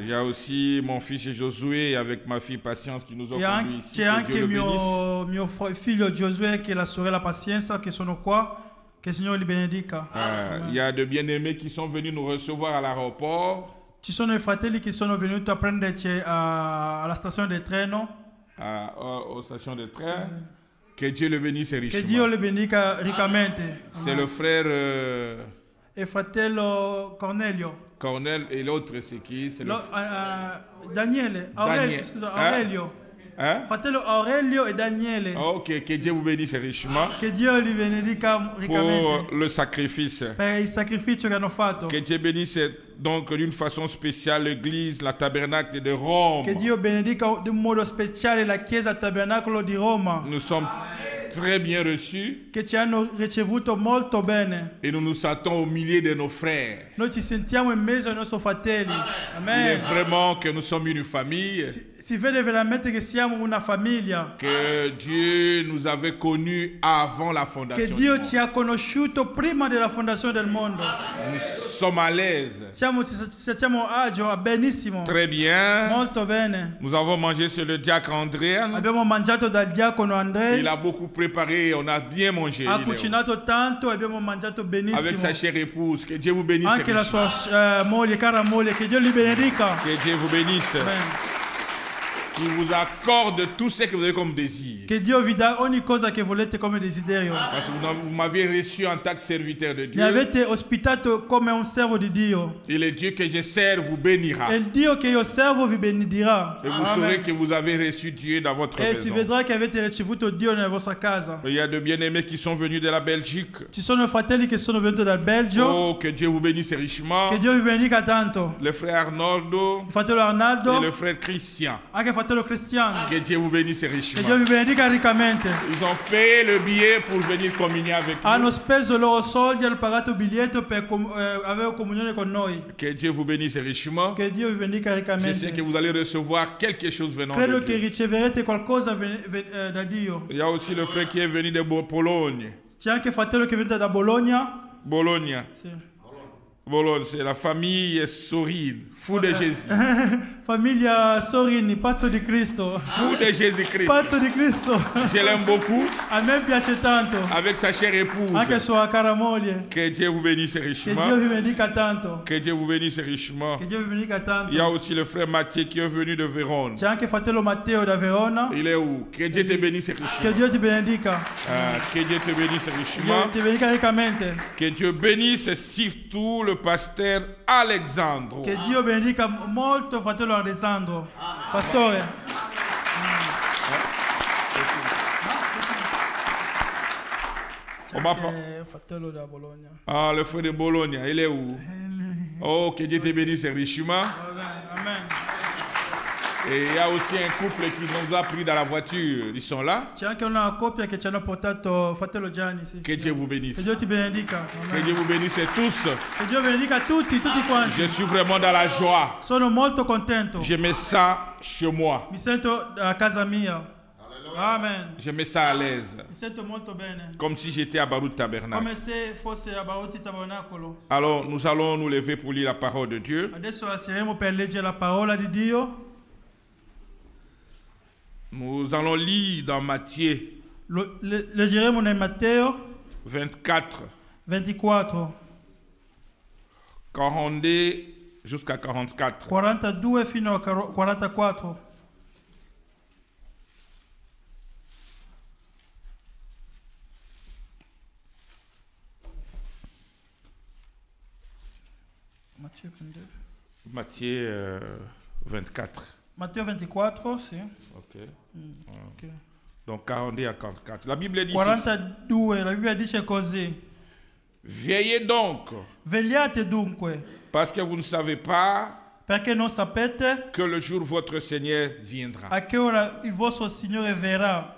Il y a aussi mon fils Josué avec ma fille Patience qui nous ont conduits ici. C'è Que anche Dieu le bénisse. mio figlio Giosuè e la sorella Pazienza che sono qua. Che il Signore li benedica. Il y a de bien-aimés qui sont venus nous recevoir à l'aéroport. Ci sono i fratelli che sono venuti a prenderci alla stazione del treno. Aux stations de train. Que Dieu le bénisse Che Dio richement. le benedica riccamente. C'est le frère E fratello Cornelio. Cornel et l'autre c'est qui? C'est le Daniele. Aurelio. Scusa, Aurelio. Hein? Fratello Aurelio e Daniele. Ok, que Dieu vous bénisse richement Che Dio li benedica riccamente pour le sacrifice. per il sacrificio che hanno fatto. Que Dieu bénisse donc d'une façon spéciale l'église, la tabernacle de Rome. Che Dio benedica in un modo speciale la chiesa tabernacolo di Roma. Nous sommes très bien reçus Che ci hanno ricevuto molto bene. et nous nous sentons au milieu de nos frères. Noi ci sentiamo in mezzo ai nostri fratelli. Il est Amen. vraiment que nous sommes une famille, Si vede veramente che siamo una famiglia. que Dieu nous avait connus avant la Che fondation du Dio monde. ci ha conosciuto prima della fondazione del mondo. Nous sommes à l'aise. Ci sentiamo a agio, benissimo. Très bien. Molto bene. Nous avons mangé sur le diacre Andréan. Abbiamo mangiato dal diacono Andrea. Il a beaucoup préparé, on a bien mangé. Ha Il est- cucinato tanto e abbiamo mangiato Avec benissimo. sa chère épouse, que Dieu vous bénisse. Anche la richement. sua moglie, cara moglie, che Dio li benedica. Que Dieu vous bénisse. Amen. Qu'il vous accorde tout ce que vous avez comme désir. Che Dio vi dà ogni cosa che volete come desiderio. Parce que vous m'avez reçu en tant que serviteur de Mi Dieu. avete ospitato come un servo di Dio. Et le Dieu que je sers vous bénira. E il Dio che io servo vi benedirà. Et vous saurez que vous avez reçu Dieu dans votre E si maison. vedrà che avete ricevuto Dio nella vostra casa. Il y a de bien-aimés qui sont venus de la Belgique. Ci sono fratelli che sono venuti dal Belgio. Oh, que Dieu vous bénisse richement. Che Dio vi benedica tanto. Le frère Arnoldo Il fratello et Arnaldo, le frère Christian. anche il fratello Cristiano. Que Dieu vous bénisse Che Dio richement. vi benedica riccamente. Ils ont payé le billet pour venir communier avec nous. Hanno speso i loro soldi, hanno pagato il biglietto per avere comunione con noi. Que Dieu vous bénisse richement. Che Dio vi benedica Je sais que riccamente. vous allez recevoir quelque chose venant Credo de che Dieu. riceverete qualcosa da Dio. Il y a aussi le frère qui est venu de Pologne. C'è anche il fratello che è venuto da Bologna. Bologna. Sì. Bologne, c'est la famille Sorine, fou de Jésus. Famiglia Sorini, pazzo di Cristo. Fou de Jésus-Christ. Pazzo di Cristo. Je l'aime beaucoup A me piace tanto. avec sa chère Anche épouse. sua cara moglie. Que Dieu vous bénisse Che Dio richement. vi benedica tanto. Que Dieu vous bénisse richement. Che Dio vi benedica Il y a tanto. aussi le frère Mathieu qui est venu de Vérone. C'è anche il fratello Matteo da Verona. Il est où? Que Dieu te bénisse Che richement. Dio ti benedica. Que Dieu te bénisse Dio richement. ti benedica riccamente. Que Dieu bénisse surtout le le pasteur Alexandre. Che Dio benedica molto fratello Alessandro. Pastore. On va Fratello da Bologna. Ah, le frère de Bologne, il est où? Oh, que Dieu te bénisse richement. Amen. Et il y a aussi un couple qui nous a pris dans la voiture. Ils sont là. C'è anche una coppia che ci hanno portato fratello Gianni. Sì, Que sì. Dieu vous bénisse. Che Dio ti benedica. Que Amen. Dieu vous bénisse tous. Che Dio benedica tutti quanti. Je suis vraiment dans la joie. Sono molto contento. Je me sens chez moi. Mi sento a casa mia. Amen. Je me sens à l'aise. Mi sento molto bene. Comme si j'étais à Baruch Tabernacle. Come se fosse a Baruti Tabernacolo. Alors, nous allons nous lever pour lire la parole de Dieu. Adesso alzeremo per leggere la parola di Dio. Nous allons lire dans Matthieu Leggeremo nel Matteo 24, 24, 42 jusqu'à 44. 42 fino a 44. Matthieu 24. Matteo 24, sì. Ok. Ok. Donc 42 à 44. La Bible dit ceci. 42, la Bibbia dice così. Veillez donc, Vegliate dunque, parce que vous ne savez pas perché non sapete que le jour votre Seigneur viendra. a che ora il vostro Signore verrà.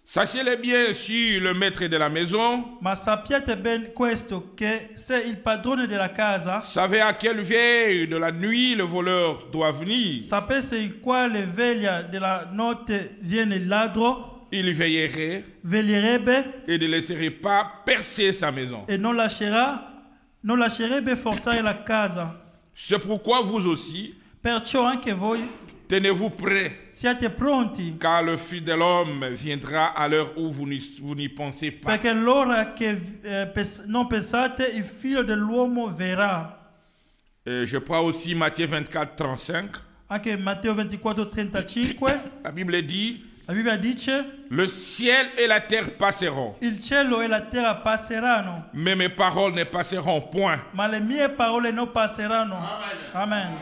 Sachez-le bien, si le maître de la maison Ma sappiate ben questo, che se il padrone della casa savait à quelle veille de la nuit le voleur doit venir, sapesse in quale veglia della notte viene il ladro, il veillerait veglierebbe et ne laisserait pas percer sa maison. e non lascerebbe forzare la casa. C'est pourquoi vous aussi, Perciò anche voi tenez-vous prêts, siate pronti, car le Fils de l'homme viendra à l'heure où vous n'y pensez pas. perché l'ora che non pensate il figlio dell'uomo verrà. Je prends aussi Matthieu 24, 35. Anche Matteo 24, 35, La Bible dit, la Bibbia dice: le ciel et la terre passeront, il cielo e la terra passeranno, mais mes paroles ne passeront point. ma le mie parole non passeranno. Amen.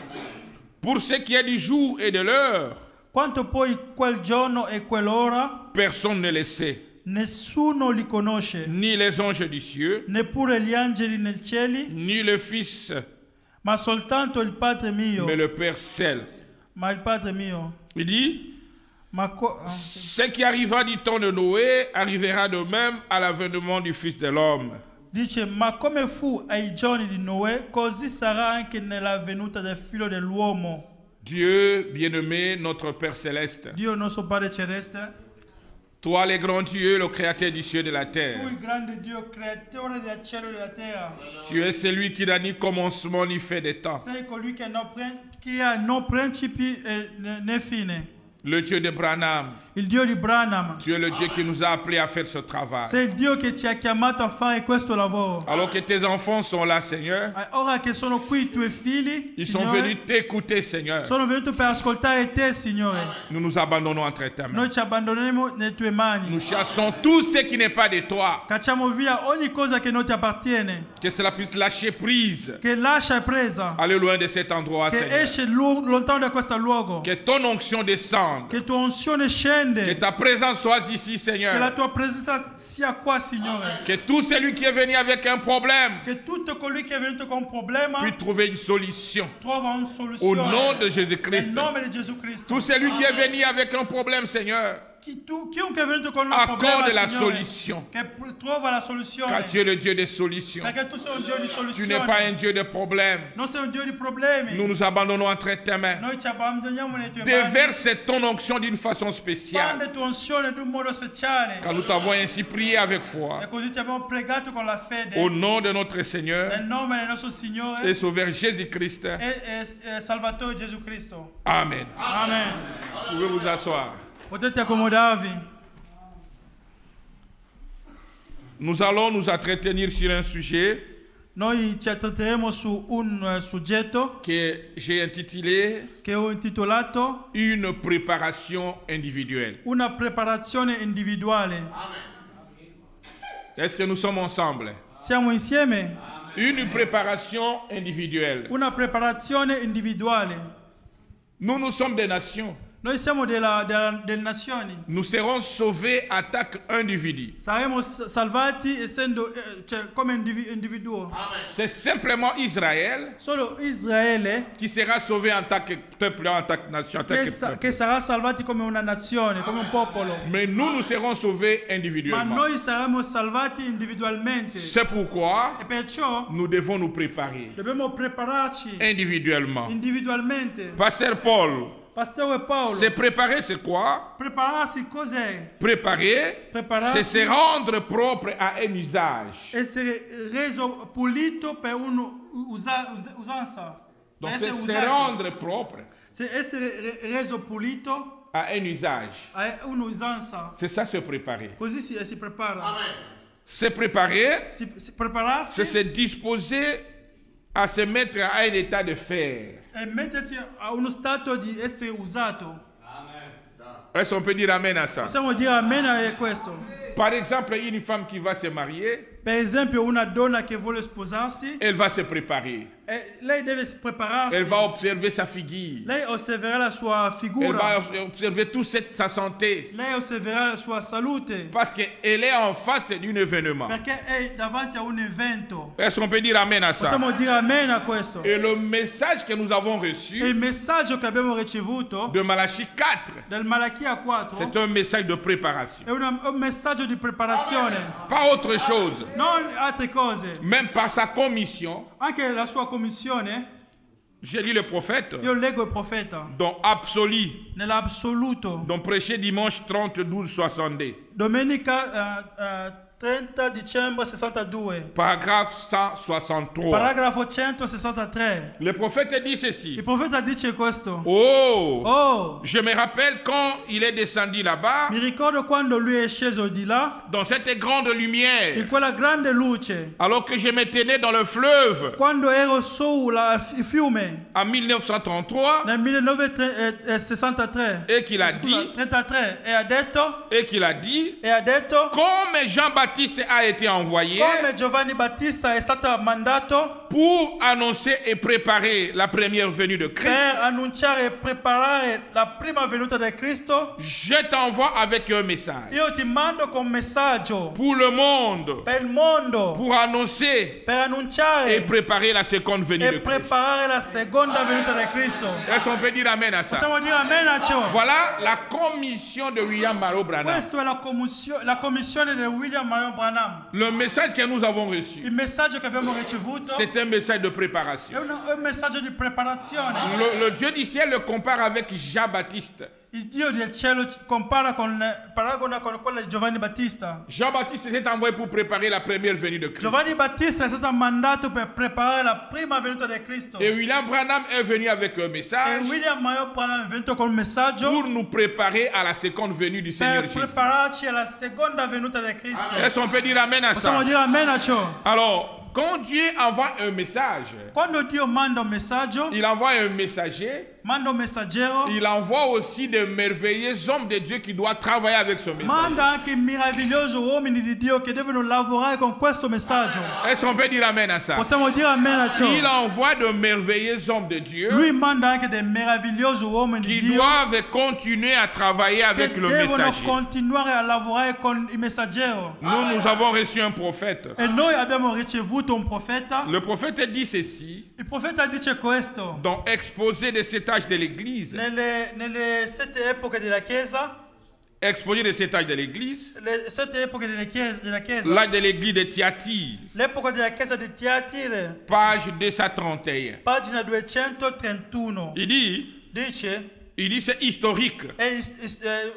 Pour ce qui est du jour et de l'heure, Quanto poi quel giorno e quell'ora, personne ne le sait, nessuno li conosce, ni les anges du ciel, neppure gli angeli nei cieli, ni le Fils, ma soltanto il Padre mio. mais le Père seul. Ma il Padre mio. Il dit, Ma ce qui arriva du temps de Noé arrivera de même à l'avènement du Fils de l'homme. dice, ma come fu ai giorni di Noè, così sarà anche nella venuta del figlio dell'uomo. Dieu bien-aimé, notre Père céleste, Dio nostro Padre celeste, toi le grand Dieu, le créateur du ciel et de la terre, tu il grande Dio, creatore del cielo e della terra. tu es celui qui n'a ni commencement ni fin de temps, Sei colui che ha no principi né fine. le Dieu de Branham, Il Dio di Branham. tu es le Dieu qui nous a appelés à faire ce travail. Sei il Dio che ci ha chiamato a fare questo lavoro. Alors que tes enfants sont là, Seigneur, Ora che sono qui i tuoi figli, ils sont Signore, venus t'écouter, Seigneur. sono venuti per ascoltare te, Signore. Nous nous abandonnons entre tes mains. Noi ci abbandoniamo nelle tue mani. Nous chassons tout ce qui n'est pas de toi. Cacciamo via ogni cosa che non ti appartiene. Que cela puisse lâcher prise. Che lascia è presa. Aller loin de cet endroit, Che Seigneur. esce lontano da questo luogo. Que ton onction descende. Che tua unzione Que scende. ta présence soit ici, Che la Seigneur. tua presenza sia qua, Signore. Que tout celui qui est venu avec un problème Che tutto colui che è venuto con un problema puisse trouver une solution. trova una soluzione. Au nom de Nel Jésus-Christ. nome di Gesù Cristo. Tout celui qui est venu avec un problème, Seigneur, Chiunque è venuto con un accorde problema, la Signore, solution. che trova la soluzione. Car tu es le Dieu des solutions. Perché tu sei un Dio di Tu soluzioni. n'es pas un Dieu de problèmes. Non sei un Dio di problemi. Nous nous abandonnons entre tes mains. Noi ci abbandoniamo nei tuoi mani. Déverse ton onction d'une façon spéciale. Spande tua unzione in un modo speciale. Car nous t'avons ainsi prié avec foi. E così ti abbiamo pregato con la fede. Au nom de notre Seigneur Nel nome del nostro Signore et Sauveur Jésus-Christ. e Salvatore Gesù Cristo. Amen. Amen. Vous pouvez vous asseoir. Potete accomodarvi. Nous allons nous entretenir sur un sujet Noi ci tratteremo su un soggetto que j'ai intitulé che ho intitolato Une préparation individuelle. Una preparazione individuale. Est-ce que nous sommes ensemble? Siamo insieme? Une préparation individuelle. Una preparazione individuale. Nous sommes des nations. Noi siamo delle nazioni. Nous serons sauvés attaque individu. Saremo salvati essendo come individuo. C'est simplement Israël Solo Israele qui sera sauvé en tant que peuple, en tant que nation, en tant que peuple. che sarà salvati come una nazione, come un popolo. Mais nous serons sauvés Ma individuellement. noi saremo salvati individualmente. C'est pourquoi E perciò nous devons nous préparer dobbiamo prepararci individuellement. individualmente. Pasteur Paul, Pastore Paolo, se préparer, c'est quoi? prepararsi cos'è? Préparer, c'est se rendre propre à un usage. Essere reso pulito per un'usanza. Donc Essere c'est se usato. rendre propre Se essere reso pulito à un usage. è un'usanza. C'est ça se préparer. Così si prepara. Se préparer, Si prepararsi c'est se disposer à se mettre à un état de faire. e mettersi a uno stato di essere usato. Est-ce qu'on peut dire amen à ça? Possiamo dire amen a questo. Par exemple, une femme qui va se marier, Per esempio una donna che vuole sposarsi, elle va se préparer. lei deve prepararsi. Elle va observer sa figure. Lei osserverà la sua Elle figura. va observer toute sa santé. Lei osserverà la sua salute. Parce qu'elle est en face d'un événement. Perché è davanti a un evento. Est-ce qu'on peut dire amen à ça? Possiamo dire amen a questo. Et le message que nous avons E reçu il messaggio che abbiamo ricevuto de Malachie 4, del Malachia 4 c'est un message de préparation. è un messaggio di preparazione. Pas autre chose. Non altre cose. Même par sa commission, Anche la sua commissione, je lis le prophète, io leggo il profeta, dont absolu, nell'assoluto. dont prêché dimanche 30, 12, 62. Domenica 30 dicembre 62. Paragraphe 163. Paragrafo 163. Le prophète dit ceci. Il profeta dice questo. Oh, Oh, je me rappelle quand il est descendu là-bas, mi ricordo quando lui è sceso di là, dans cette grande in lumière, quella grande luce, alors que je me tenais dans le fleuve quando ero il fiume en 1933, nel 1963 et qu'il a dit, 33 e ha detto comme Jean-Baptiste a été envoyé come Giovanni Battista è stato mandato pour annoncer et préparer la première venue de Christ, per annunciare e preparare la prima venuta di Cristo, je t'envoie avec un message io ti mando con un messaggio pour le monde, per il mondo, pour annoncer per et annunciare préparer la seconde venue e de Christ. preparare la seconda venuta di Cristo. Est-ce qu'on peut dire amen à ça? Possiamo dire amen a ciò? Voilà la commission de William Marlowe Branham. Questa è la commissione di William Marion Branham. Le message que nous avons reçu, Il messaggio che abbiamo ricevuto c'est un message de è préparation. un messaggio di preparazione. Le Dieu du ciel le compare avec Jean-Baptiste. Il Dio del cielo paragona con quello di Giovanni Battista. Jean-Baptiste était envoyé pour préparer la première venue de Christ. Giovanni Battista è stato mandato per preparare la prima venuta di Cristo. Et William Branham est venu avec un E message William Marion Branham è venuto con un messaggio pour nous préparer à la seconde venue du Seigneur per Jésus. prepararci alla seconda venuta di Cristo. Est-ce qu'on peut dire amen à Possiamo ça? dire amen a ciò? Alors, quand Dieu envoie un message, Quando Dio manda un messaggio, il envoie un messager, manda un messaggero, il envoie aussi de merveilleux hommes de Dieu qui doivent travailler avec ce message. manda anche meravigliosi uomini di Dio che devono lavorare con questo messaggio. Est-ce qu'on peut dire amen à ça? Possiamo dire amen a ciò? Il envoie de merveilleux hommes de Dieu Lui manda anche dei meravigliosi uomini di qui Dio doivent continuer à travailler che avec le devono messager. continuare a lavorare con il messaggero. Nous avons reçu un prophète. E noi abbiamo ricevuto un profeta. Le prophète dit ceci Il profeta dice questo. dans Exposé de cet âge de l'Église. Nelle 7 epoche della Chiesa, Exposé de cet âge de l'Église. le 7 epoche della Chiesa, L'âge de l'Église de Thyatire. l'epoca della Chiesa di Tiatire, Page 231. pagina 231, Il dit c'est historique. è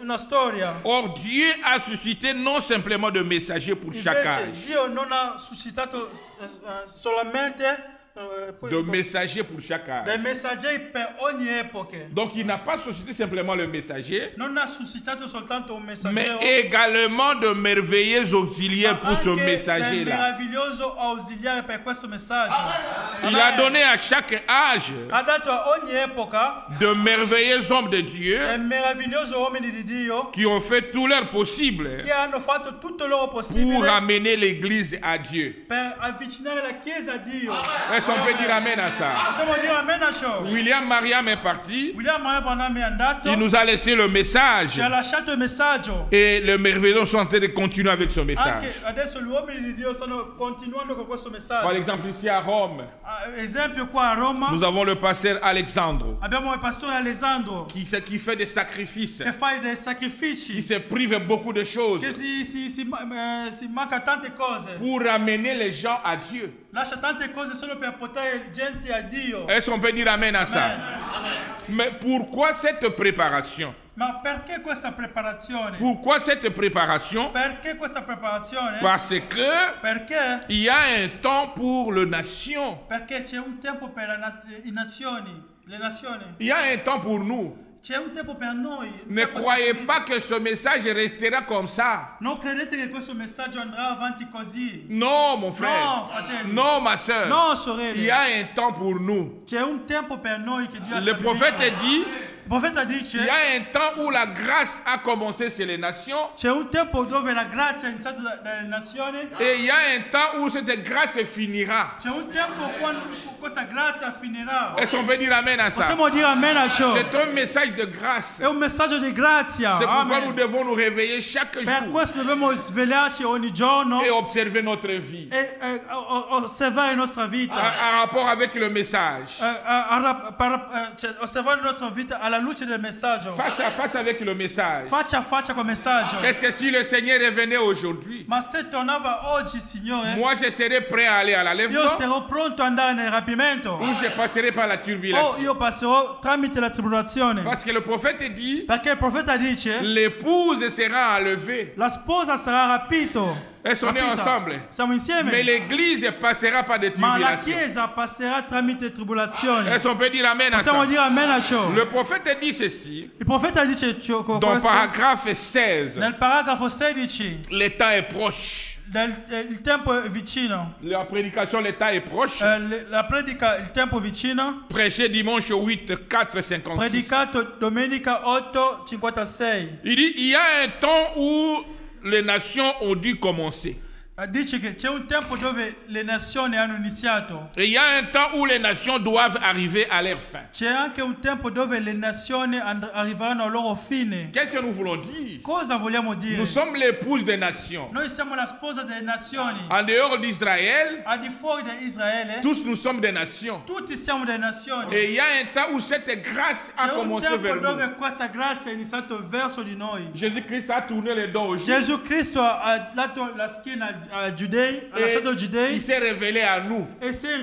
una storia. Or Dieu a suscité non simplement de messagers pour chaque Invece âge, Dio non ha suscitato solamente de messagers pour chaque âge. dei messaggeri per ogni epoca. Donc il n'a pas suscité simplement le messager, Non ha suscitato soltanto un mais messaggero, également de merveilleux auxiliaires pour ce anche dei messager-là. meraviglioso ausiliare per questo messaggio. Il a donné à chaque âge Ha dato a ogni epoca de merveilleux hommes de Dieu dei meravigliosi uomini di Dio qui ont fait tout leur possible che hanno fatto tutto il loro pour possibile amener l'Église à Dieu. per avvicinare la Chiesa a Dio. Est-ce qu'on peut dire amen à ça? Possiamo dire amen a ciò. William Mariam est parti, William Maria Branham è andato, il nous a laissé le message ci ha lasciato il messaggio. et les merveilleux sont en train de continuer avec ce Anche message. adesso gli uomini di Dio stanno continuando con questo Par messaggio. exemple, ici à Rome, Esempio qua a Roma nous avons le pasteur Alexandre abbiamo il pastore Alessandro qui fait des sacrifices, che fa dei qui sacrifici, se prive beaucoup de choses che si manca tante cose, pour amener les gens à Dieu. lascia tante cose solo per portare gente a Dio. Est-ce qu'on peut dire amen à ça? Amen. Mais pourquoi cette préparation? Ma perché questa preparazione? Pourquoi cette préparation? Perché questa preparazione? Parce que Perché? il y a un temps pour les nations. Perché c'è un tempo per i nazioni, le nazioni. Il y a un temps pour nous. C'è un tempo per noi. Ne croyez pas que ce message restera comme ça. Non credete che questo messaggio andrà avanti così. Non, mon frère. No, fratelli. Non, ma soeur. No, sorelle. Il y a un temps pour nous. C'è un tempo per noi che Dio ha Le stabilito. prophète dit, Il profeta dice il y a un temps où la grâce a commencé sur les nations c'è un tempo dove la grazia è iniziata dalle nazioni. et il y a un temps où cette grâce finira. C'è un tempo quando questa grazia finirà. Est-ce qu'on peut dire amen à ça? Possiamo dire amen a ciò. C'est un message de grâce. È un messaggio di grazia. C'est pourquoi Amen. nous devons nous réveiller chaque Per jour questo dobbiamo svegliarci ogni giorno et observer notre vie e osservare la nostra vita. en rapport avec le message. Cioè, osservare la nostra vita alla luce del messaggio. Face à face avec le message. Faccia a faccia col messaggio. Est-ce que si le Seigneur revenait aujourd'hui, Ma se tornava oggi, Signore, moi je serais prêt à aller à io l'enlèvement sarò pronto ad andare nel rapimento. ou je passerai par la O turbulation? io passerò tramite la tribolazione. Parce que le prophète dit, Perché il profeta dice l'épouse sera enlevée. la sposa sarà rapito. Elles sont nées Rapita. ensemble. Siamo insieme. Mais l'église passera par des Ma la tribulations. Chiesa passerà tramite tribolazioni. Est-ce qu'on peut dire amen à Possiamo ça? dire amen a ciò. Le prophète dit ceci Il profeta dice dans questo paragraphe 16. nel paragrafo 16. Le temps est proche. Il tempo è vicino. La prédication, le temps est proche. La predica, il tempo è vicino. Prêché dimanche 8, 4, 56. Predicato domenica 8:56. Il dit, il y a un temps où les nations ont dû commencer. Dice che c'è un tempo dove le nazioni hanno iniziato. Et il y a un temps où les nations doivent arriver à leur fin. C'è anche un tempo dove le nazioni arriveranno al loro fine. Qu'est-ce que nous voulons dire? Cosa vogliamo dire? Nous sommes l'épouse des nations. Noi siamo la sposa delle nazioni. En dehors d'Israël, Al di fuori di Israele, tous nous sommes des nations. tutti siamo delle nazioni. Et il y a un temps où cette grâce a C'è un commencé tempo vers nous. dove questa grazia è iniziata verso di noi. Jésus-Christ a tourné les dents aux Juifs Gesù Cristo ha dato la schiena a Giudei, ha et lasciato il Giudei s'est révélé à nous. e si è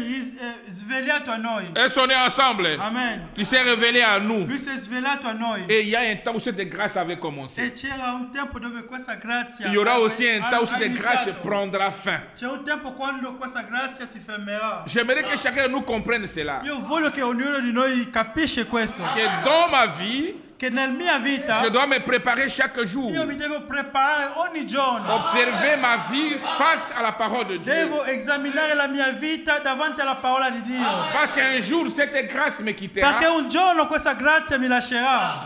svegliato a noi. Elles sont nées ensemble. Amen. Il s'est révélé à nous. Lui si è svegliato a noi. Et il y a un temps où cette grâce avait commencé. E c'era un tempo dove questa grazia Il y aura aussi un temps où ha cette grâce iniziato. prendra fin. C'è un tempo quando questa grazia si fermerà. J'aimerais que chacun de nous comprenne cela. Io voglio che ognuno di noi capisce questo. Que dans ma vie, Che nella mia vita je dois me préparer chaque jour. io mi devo preparare ogni giorno. Observer ma vie face à la parole de Dieu. Devo esaminare la mia vita davanti alla parola di Dio. Parce qu'un jour, cette grâce me quittera. Perché un giorno questa grazia mi lascerà.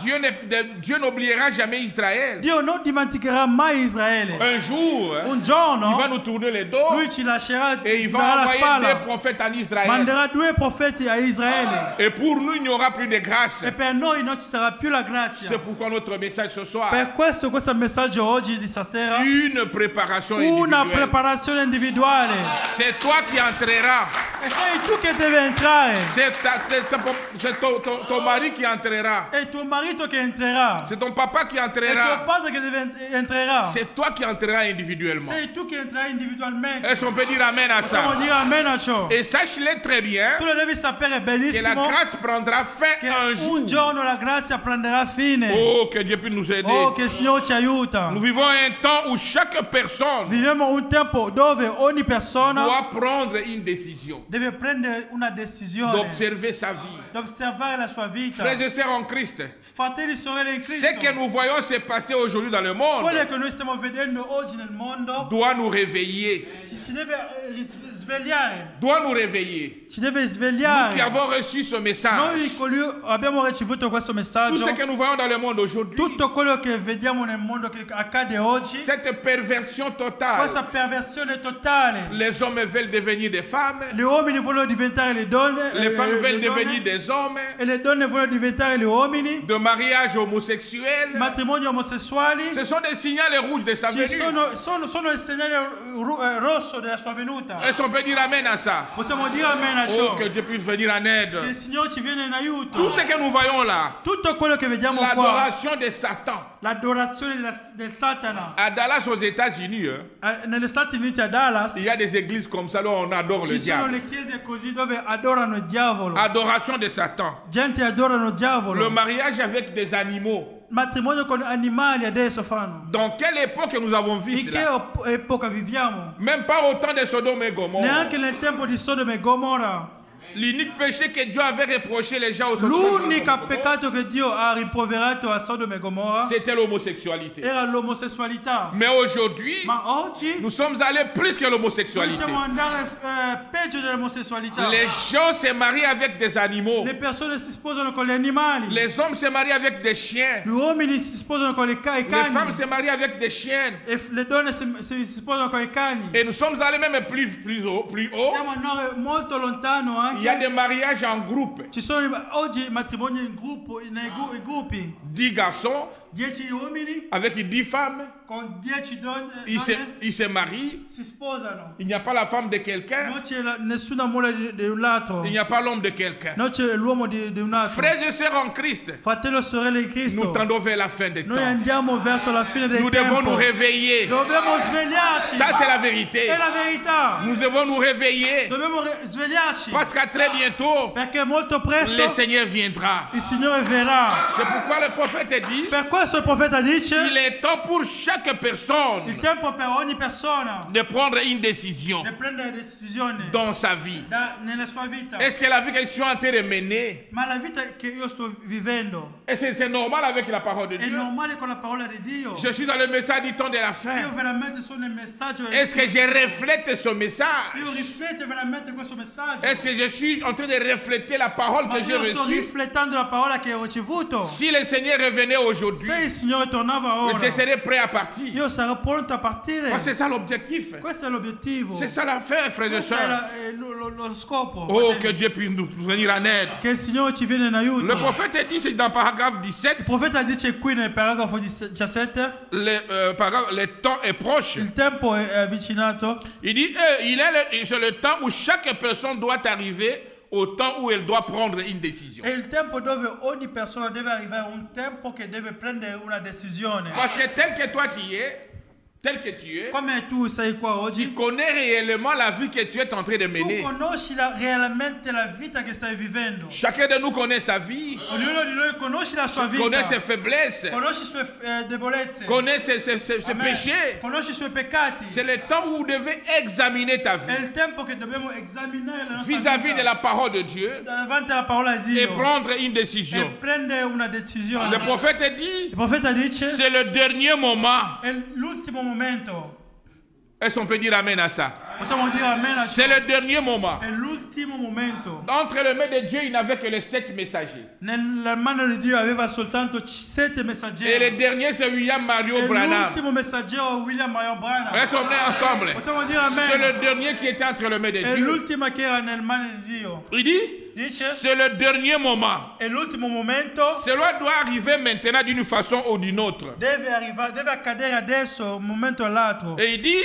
Dieu n'oubliera jamais Israël. Dio non dimenticherà mai Israele. Un jour, Un il giorno va nous tourner les dos lui ci lascerà, et il ci darà va la envoyer spalla. des prophètes en Israël. Manderà 2 profeti a Israele. Et pour nous, il n'y aura plus de grâce. E per noi non ci sarà più la grazia. C'est pourquoi notre message ce soir, Per questo messaggio oggi di stasera, une préparation una individuelle. preparazione individuale. C'est toi qui entreras. E sei tu che devi entrare. C'est ton mari qui entrera. È tuo marito che entrerà. C'est ton papa qui È tuo entrera. padre che entrerà. C'est toi qui entreras individuellement. Sei tu che entrerai individualmente. Est-ce qu'on peut dire amen à Possiamo ça? dire amen a ciò. Et sache-le très bien Tu lo devi sapere que la benissimo grâce prendra fin che un jour. un giorno la grazia prenderà sarà fine. Oh, que Dieu puisse nous aider. Oh, che il Signore ci aiuta. Nous vivons un temps où chaque personne Viviamo un tempo dove ogni persona doit prendre une décision, deve prendere una decisione, d'observer sa vie. d'osservare la sua vita. Frères et sœurs en Christ, Fratelli e sorelle in Cristo, ce que nous voyons se passer aujourd'hui dans le monde quello che noi stiamo vedendo oggi nel mondo doit nous réveiller. ci deve svegliare. Doit nous réveiller. Ci deve Nous svegliare. qui avons reçu ce message, Noi abbiamo ricevuto questo tout messaggio. ce que nous voyons dans le monde aujourd'hui, Tutto quello che vediamo nel mondo che accade oggi, cette perversion totale, questa perversione totale. les hommes veulent devenir des femmes, Gli uomini vogliono diventare le donne, les femmes veulent donne, devenir des hommes, e le donne vogliono diventare gli uomini. de mariage homosexuel. Matrimoni omosessuali. Ce sont des signaux rouges de sa Ci venue. sono il segnale rosso della sua venuta. Est-ce qu'on peut dire amen à ça? Possiamo dire amen a ciò. Oh, que Dieu puisse venir en Che aide. il Signore ci viene in aiuto. Tout ce que nous voyons là, Tutto quello che vediamo qua, l'adoration de Satan. l'adorazione del Satana. À Dallas, aux États-Unis, Negli Stati Uniti, a Dallas, il y a des églises comme ça où on adore le ci sono diable. le chiese così dove adorano il diavolo. Adoration de Satan. Gente adorano il Le diavolo. mariage avec des animaux. Matrimonio con animali adesso fanno. Dans quelle époque nous avons vu In che cela? epoca viviamo? Même pas au temps de Sodome et Gomorrhe. Neanche nel tempo di Sodoma e Gomorra. L'unique péché que Dieu avait reproché les gens aux autres, L'unica peccato che Dio ha rimproverato a Sodoma e Gomorra c'était l'homosexualité. era l'omosessualità. Mais aujourd'hui, Ma oggi nous sommes allés plus que noi l'homosexualité. siamo andati peggio dell'omosessualità. Les gens se marient avec des animaux. Le persone si sposano con gli animali. Les hommes se marient avec des chiens. Gli uomini si sposano con i Les femmes cani. se marient avec des chiennes. E le donne si sposano con i cani. Et nous sommes allés même plus haut. Siamo andati molto lontano Il y a anche. des mariages en groupe. Ci sono oggi matrimoni in gruppo, nei gruppi. 10 garçons 10 uomini avec 10 femmes. con 10 donne. Ils se marient. Si sposano. Il n'y a pas la femme de quelqu'un. Non c'è nessuna moglie di un altro. Il n'y a pas l'homme de quelqu'un. Non c'è l'uomo di un altro. Frères et sœurs en Christ, Fratello e sorelle in nous Cristo, tendons vers la fin des noi temps. andiamo verso la fine del Nous devons tempo. nous réveiller. Dobbiamo svegliarci. Ça, c'est la vérité. È la verità. Nous devons nous réveiller. Dobbiamo svegliarci. Parce qu'à très bientôt, Perché molto presto le Seigneur viendra. il Signore verrà. C'est pourquoi le prophète dit, Per questo il profeta dice: il est temps pour chaque personne il tempo per ogni persona de prendre une décision di prendere decisioni dans sa vie. nella sua vita. Est-ce que la vie que je suis en train de mener, Ma la vita che io sto vivendo est-ce que c'est normal avec la parole de è Dieu? normale con la parola di Dio? Je suis dans le message du temps de la Io fin. veramente sono nel messaggio. Est-ce que je reflète ce message? Io rifletto veramente questo messaggio. Est-ce que je suis en train de refléter la parole Ma que j'ai io sto reçue? riflettendo la parola che ho ricevuto. Si le Seigneur revenait aujourd'hui, Se il Signore tornava ora, je serais prêt à partir. io sarò pronto a partire. Parce que c'est ça l'objectif. Questo è l'obiettivo. C'est ça la fin, frères et Questo è sœurs. lo scopo. Oh, fratelli. que Dieu puisse nous venir en aide. Che il Signore ci viene in aiuto. Le prophète dit, c'est dans paragraphe 17, Il profeta dice qui nel paragrafo 17: le temps est proche. il tempo è avvicinato. Il dit, c'est le temps où chaque personne doit arriver au temps où elle doit prendre une décision. È il tempo dove ogni persona deve arrivare a un tempo che deve prendere una decisione. Parce que tel que toi tu es, tel que tu es, Come tu sei qua oggi, tu connais réellement la vie que tu es en train de tu mener. conosci realmente la vita che stai vivendo. Chacun de nous connaît sa vie, Ognuno di noi conosce la sua vita. connaît ses faiblesses, Conosci le sue debolezze. connaît ses Amen. péchés. Conosci i suoi peccati. C'est le temps où vous devez examiner ta È vie il tempo che dobbiamo esaminare la nostra vis-à-vis vita de la parole de Dieu davanti alla parola di et Dio prendre une e décision. prendere una decisione. Le prophète dit, Il profeta dice: c'est le dernier moment. è l'ultimo momento. Est-ce qu'on peut dire amen à ça? Possiamo dire amen a ciò. C'est le dernier moment. È l'ultimo momento. Entre les mains de Dieu, il n'avait que les 7 messagers. Nella mano di Dio aveva soltanto 7 Et le messaggeri. dernier, c'est William Mario E Branham. l'ultimo messaggero William Marion Branham. Est-ce qu'on est ensemble? Possiamo dire C'est amen. le dernier qui était entre les mains de È Dieu. l'ultima che era nel mano di Dio. Il dit, Dice: c'est le dernier moment. è l'ultimo momento. Cela doit arriver maintenant d'une façon ou d'une autre. Deve accadere adesso, un momento all'altro. Et il dit,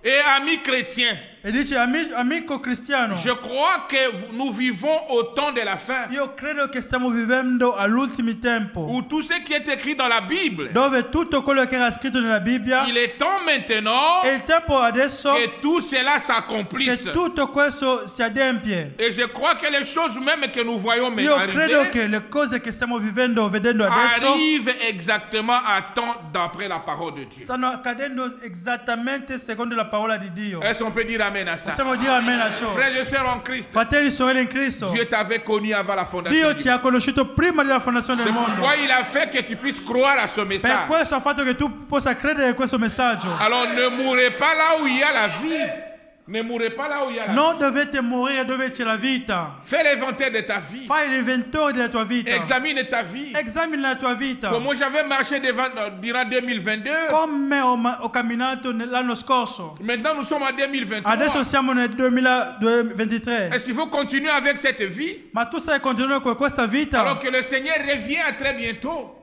et amis chrétiens, E dice, amico cristiano, je crois que nous vivons au temps de la fin, io credo che stiamo vivendo all'ultimo tempo, où tout ce qui est écrit dans la Bible, dove tutto quello che era scritto nella Bibbia, il est temps maintenant è il tempo adesso que tout cela s'accomplisse. che tutto questo si adempie. Et je crois que les choses même que nous voyons Io maintenant credo arriver che le cose che stiamo vedendo adesso arrivent exactement à temps d'après la parole de Dieu. stanno accadendo esattamente secondo la parola di Dio. Est-ce qu'on peut dire amen à ça? Possiamo dire amen a ciò. Frères et sœurs en Christ, Fratelli e sorelle in Cristo, Dieu t'avait connu avant la fondation Dio du ci ha monde. conosciuto prima della fondazione C'est del mondo. pourquoi il a fait que tu puisses croire à ce Per message. questo ha fatto che tu possa credere in questo messaggio. Alors ne mourrez pas là où il y a la vie. Ne mourrez pas là où il y a la Non vie. dovete morire dove c'è la vita. Fais l'inventaire de ta vie. Fai l'inventario della tua vita. Examine ta vie. Esamina la tua vita. Comment j'avais marché durant 2022. Come ho camminato l'anno scorso. Maintenant nous sommes en 2023. Adesso siamo nel 2023. Est-ce qu'il faut continuer avec cette vie Ma tu sai continuare con questa vita? alors que le Seigneur revient très bientôt?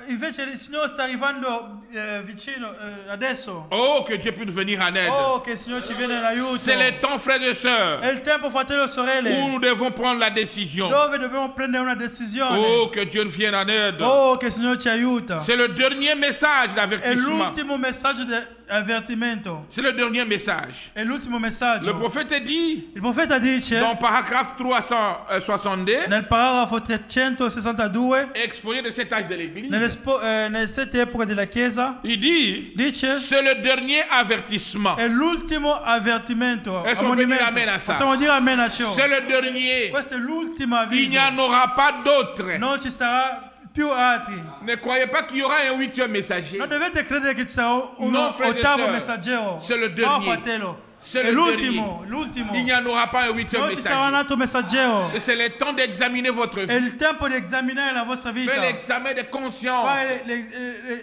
Invece il Signore sta arrivando vicino adesso. Oh, que Dieu puisse venir en aide. Oh, che il Signore ci viene in aiuto. C'est le temps, frères et sœurs, È il tempo, fratello e où sorelle, nous devons prendre la décision. dove dobbiamo prendere una decisione. Oh, que Dieu nous vienne en aide. Oh, che il Signore ci aiuta. C'est le dernier message È d'avertissement. l'ultimo messaggio di avvertimento. C'est le dernier message. È l'ultimo Le messaggio. prophète dit, Il profeta dice, dans paragraphe 362, nel paragrafo 362, exposé de cet âge de l'Église, nelle 7 epoche della Chiesa, il dit, dice, c'est le dernier avertissement. è l'ultimo avvertimento. Est-ce qu'on peut dire amen à ça? Possiamo dire amen a ciò. C'est le dernier. Questo è l'ultimo Il n'y avviso. en aura pas d'autre. Non ci sarà più altri. Ne croyez pas qu'il y aura un 8e messager. Non dovete credere che ci sarà un No, frère et ottavo sœur. messaggero. C'est le No, dernier. fratello. C'est È le l'ultimo, dernier. l'ultimo. Il n'y en aura pas un 8e Non ci sarà un messager. altro messaggero. Et c'est le temps d'examiner votre È vie. il tempo di esaminare la vostra vita. Fais l'examen de conscience. Fare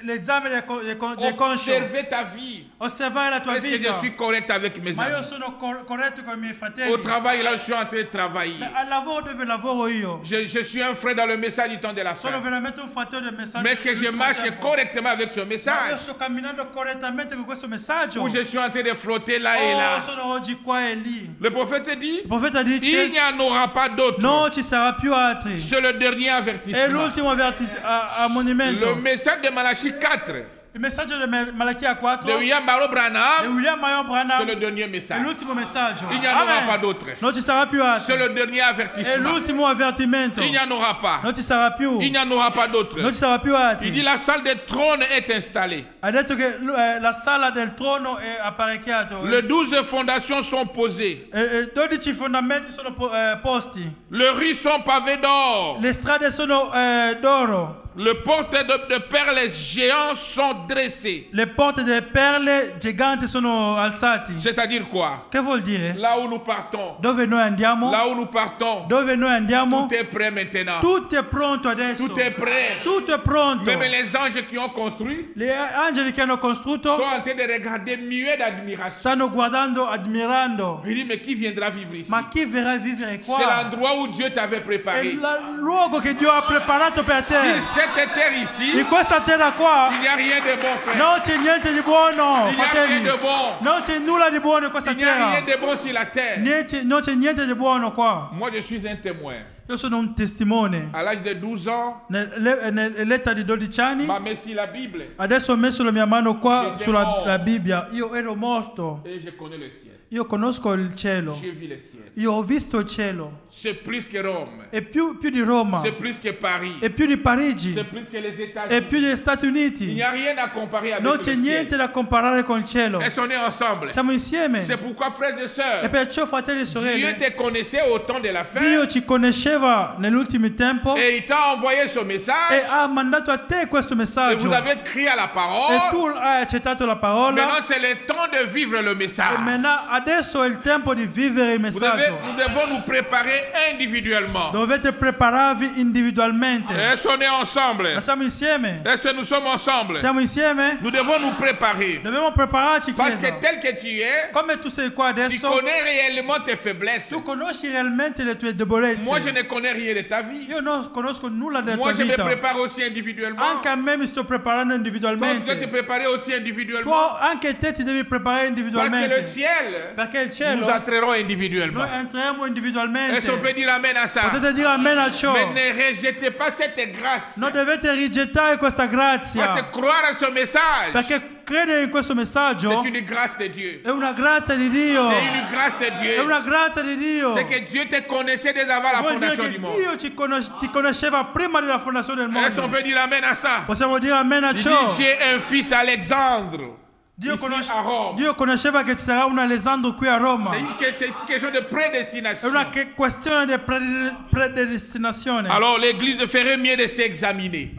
l'esame del conscio. Observez ta vie. Osservare la tua Est-ce que vita. je suis correct avec mes Ma io amis? sono corretto con i miei fratelli. Au travail, là, je suis en train de travailler. Al lavoro dove lavoro io. Je suis un frère dans le message du temps de la fin. Sono veramente un fratello del messaggio. Mais est-ce que je dell'ultimo marche tempo. correctement avec ce Ma io message? sto camminando correttamente con questo messaggio. Ou je suis en train de flotter là et là? Oh, sono oggi qua e lì. Le prophète dit, Il profeta il dice, n'y en aura pas d'autre. non ci sarà più altri. C'est le dernier È avertissement. l'ultimo Le ammonimento. message de Malachie 4 Il messaggio di Malachia 4 de William Barrow di Branham, William Marion c'est Branham le dernier è message. l'ultimo messaggio. Il n'y en aura Amen. pas d'autre. Non ci sarà più altri. C'est le dernier È avertissement. l'ultimo avvertimento. Il n'y en aura pas. Non ci sarà più. Il n'y en aura pas d'autre. Non ci sarà più Il dit altri. la salle des trônes est installée. Ha detto che la sala del trono è apparecchiato. Les 12 fondations sont posées. 12 fondamenti sono posti. Les rues sont pavées d'or. Le strade sono d'oro. Les portes de perles géants sont dressées. Le porte delle perle giganti sono alzati. C'est-à-dire quoi? Che vuol dire? Là où nous partons. Dove noi andiamo? Là où nous partons. Dove noi andiamo? Tout est prêt maintenant. Tutto è pronto adesso. Tout est prêt. Tutto è pronto. Même les anges qui ont construit Gli angeli che hanno sont costruito en train de regarder muets d'admiration. stanno guardando, admirando. Il dit, mais qui viendra vivre ici? Ma chi verrà a vivere C'est qua? l'endroit où Dieu t'avait È préparé. il luogo che Dio ha preparato per te. Sur cette terre ici, In questa terra qua il n'y a rien de bon, frère. non c'è niente di buono, Il n'y a rien fratelli. de bon. Non c'è nulla di buono in questa Il n'y a rien terra. de bon sur la terre. Non c'è niente di buono qua. Moi, je suis un témoin. Io sono un testimone. À l'âge de 12 ans, Nell'età di 12 anni, m'a mis sur la Bible adesso ho messo la mia mano qua J'étais sulla mort. la Bibbia. Io ero morto. et je connais le ciel. Io conosco il cielo. J'ai vu le ciel. Io ho visto il cielo. C'est plus que Rome. È più di Roma. C'est plus que Paris. È più di Parigi. C'est plus que les È États-Unis. più degli Stati Il Uniti. n'y a rien à comparer avec Non le c'è ciel. niente da comparare con il cielo. Elles sont nées ensemble. Siamo insieme. C'est pourquoi, frères et E sœurs, perciò, fratelli e Dieu sorelle, te connaissait au temps de la fin Dio ci conosceva nell'ultimo tempo et il t'a envoyé ce e message ha mandato a te questo et messaggio. vous avez crié à la E parole. tu hai accettato la parola. Maintenant, c'est le temps de vivre le E message. adesso è il tempo di vivere il Vous devez nous devons nous préparer individuellement. Dovete prepararvi individualmente. Est-ce qu'on est ensemble? Ma siamo insieme? Est-ce que nous sommes ensemble? Siamo insieme? Nous devons nous préparer. Dobbiamo prepararci, Parce Chiesa. que tel que tu es, Come tu sei qua tu adesso, connais réellement tes faiblesses. tu conosci realmente le tue debolezze. Moi, je ne connais rien de ta vie. Io non conosco nulla della Moi, tua je me vita. prépare aussi individuellement. Anche a me mi sto preparando Toi, tu dois te individualmente. préparer aussi individuellement. Tu, anche te ti devi preparare Parce que le individualmente. ciel, Perché il cielo, nous entrerons individuellement. noi entriamo individualmente. Est-ce qu'on peut dire amen à ça? Potete dire amen a ciò. Mais ne rejetez pas cette grâce. Non dovete rigettare questa grazia. Parce que croire à ce message, Perché credere in questo messaggio c'est une grâce de Dieu. è una grazia di Dio. C'est une grâce de È Dieu. una grazia di Dio. C'est que Dieu te connaissait dès avant la Vuol dire fondation che du monde. Dio ti conosceva prima della fondazione del Est-ce qu'on mondo. peut dire amen à ça? Possiamo dire amen a Il ciò. dit, j'ai un fils Alexandre. Dio, ici à Rome. Dio conosceva che ci sarà un Alessandro qui a Roma. C'est une question de È prédestination. una questione di predestinazione. Alors l'église ferait mieux de s'examiner.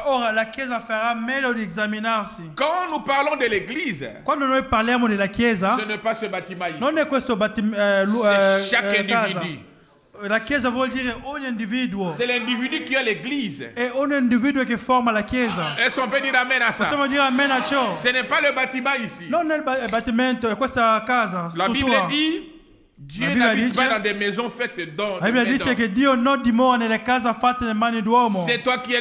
Ora la Chiesa farà meglio di esaminarsi. Quand nous parlons de l'église, Quando noi parliamo della Chiesa, ce n'est pas ce bâtiment ici. non è questo C'est chaque casa. individu. La Chiesa vuol dire ogni individuo. C'est l'individu qui a l'église. È ogni individuo che forma la Chiesa. Est-ce qu'on peut dire amen à ça? Possiamo dire amen a ciò. Ce n'est pas le bâtiment ici. Non è il battimento, è questa casa. La Bible struttura. dit, Dieu La Bible n'habite dice- pas dans des maisons faites d'or. La Bibbia dice che Dio non dimora nelle case fatte nelle mani d'uomo. C'est toi qui es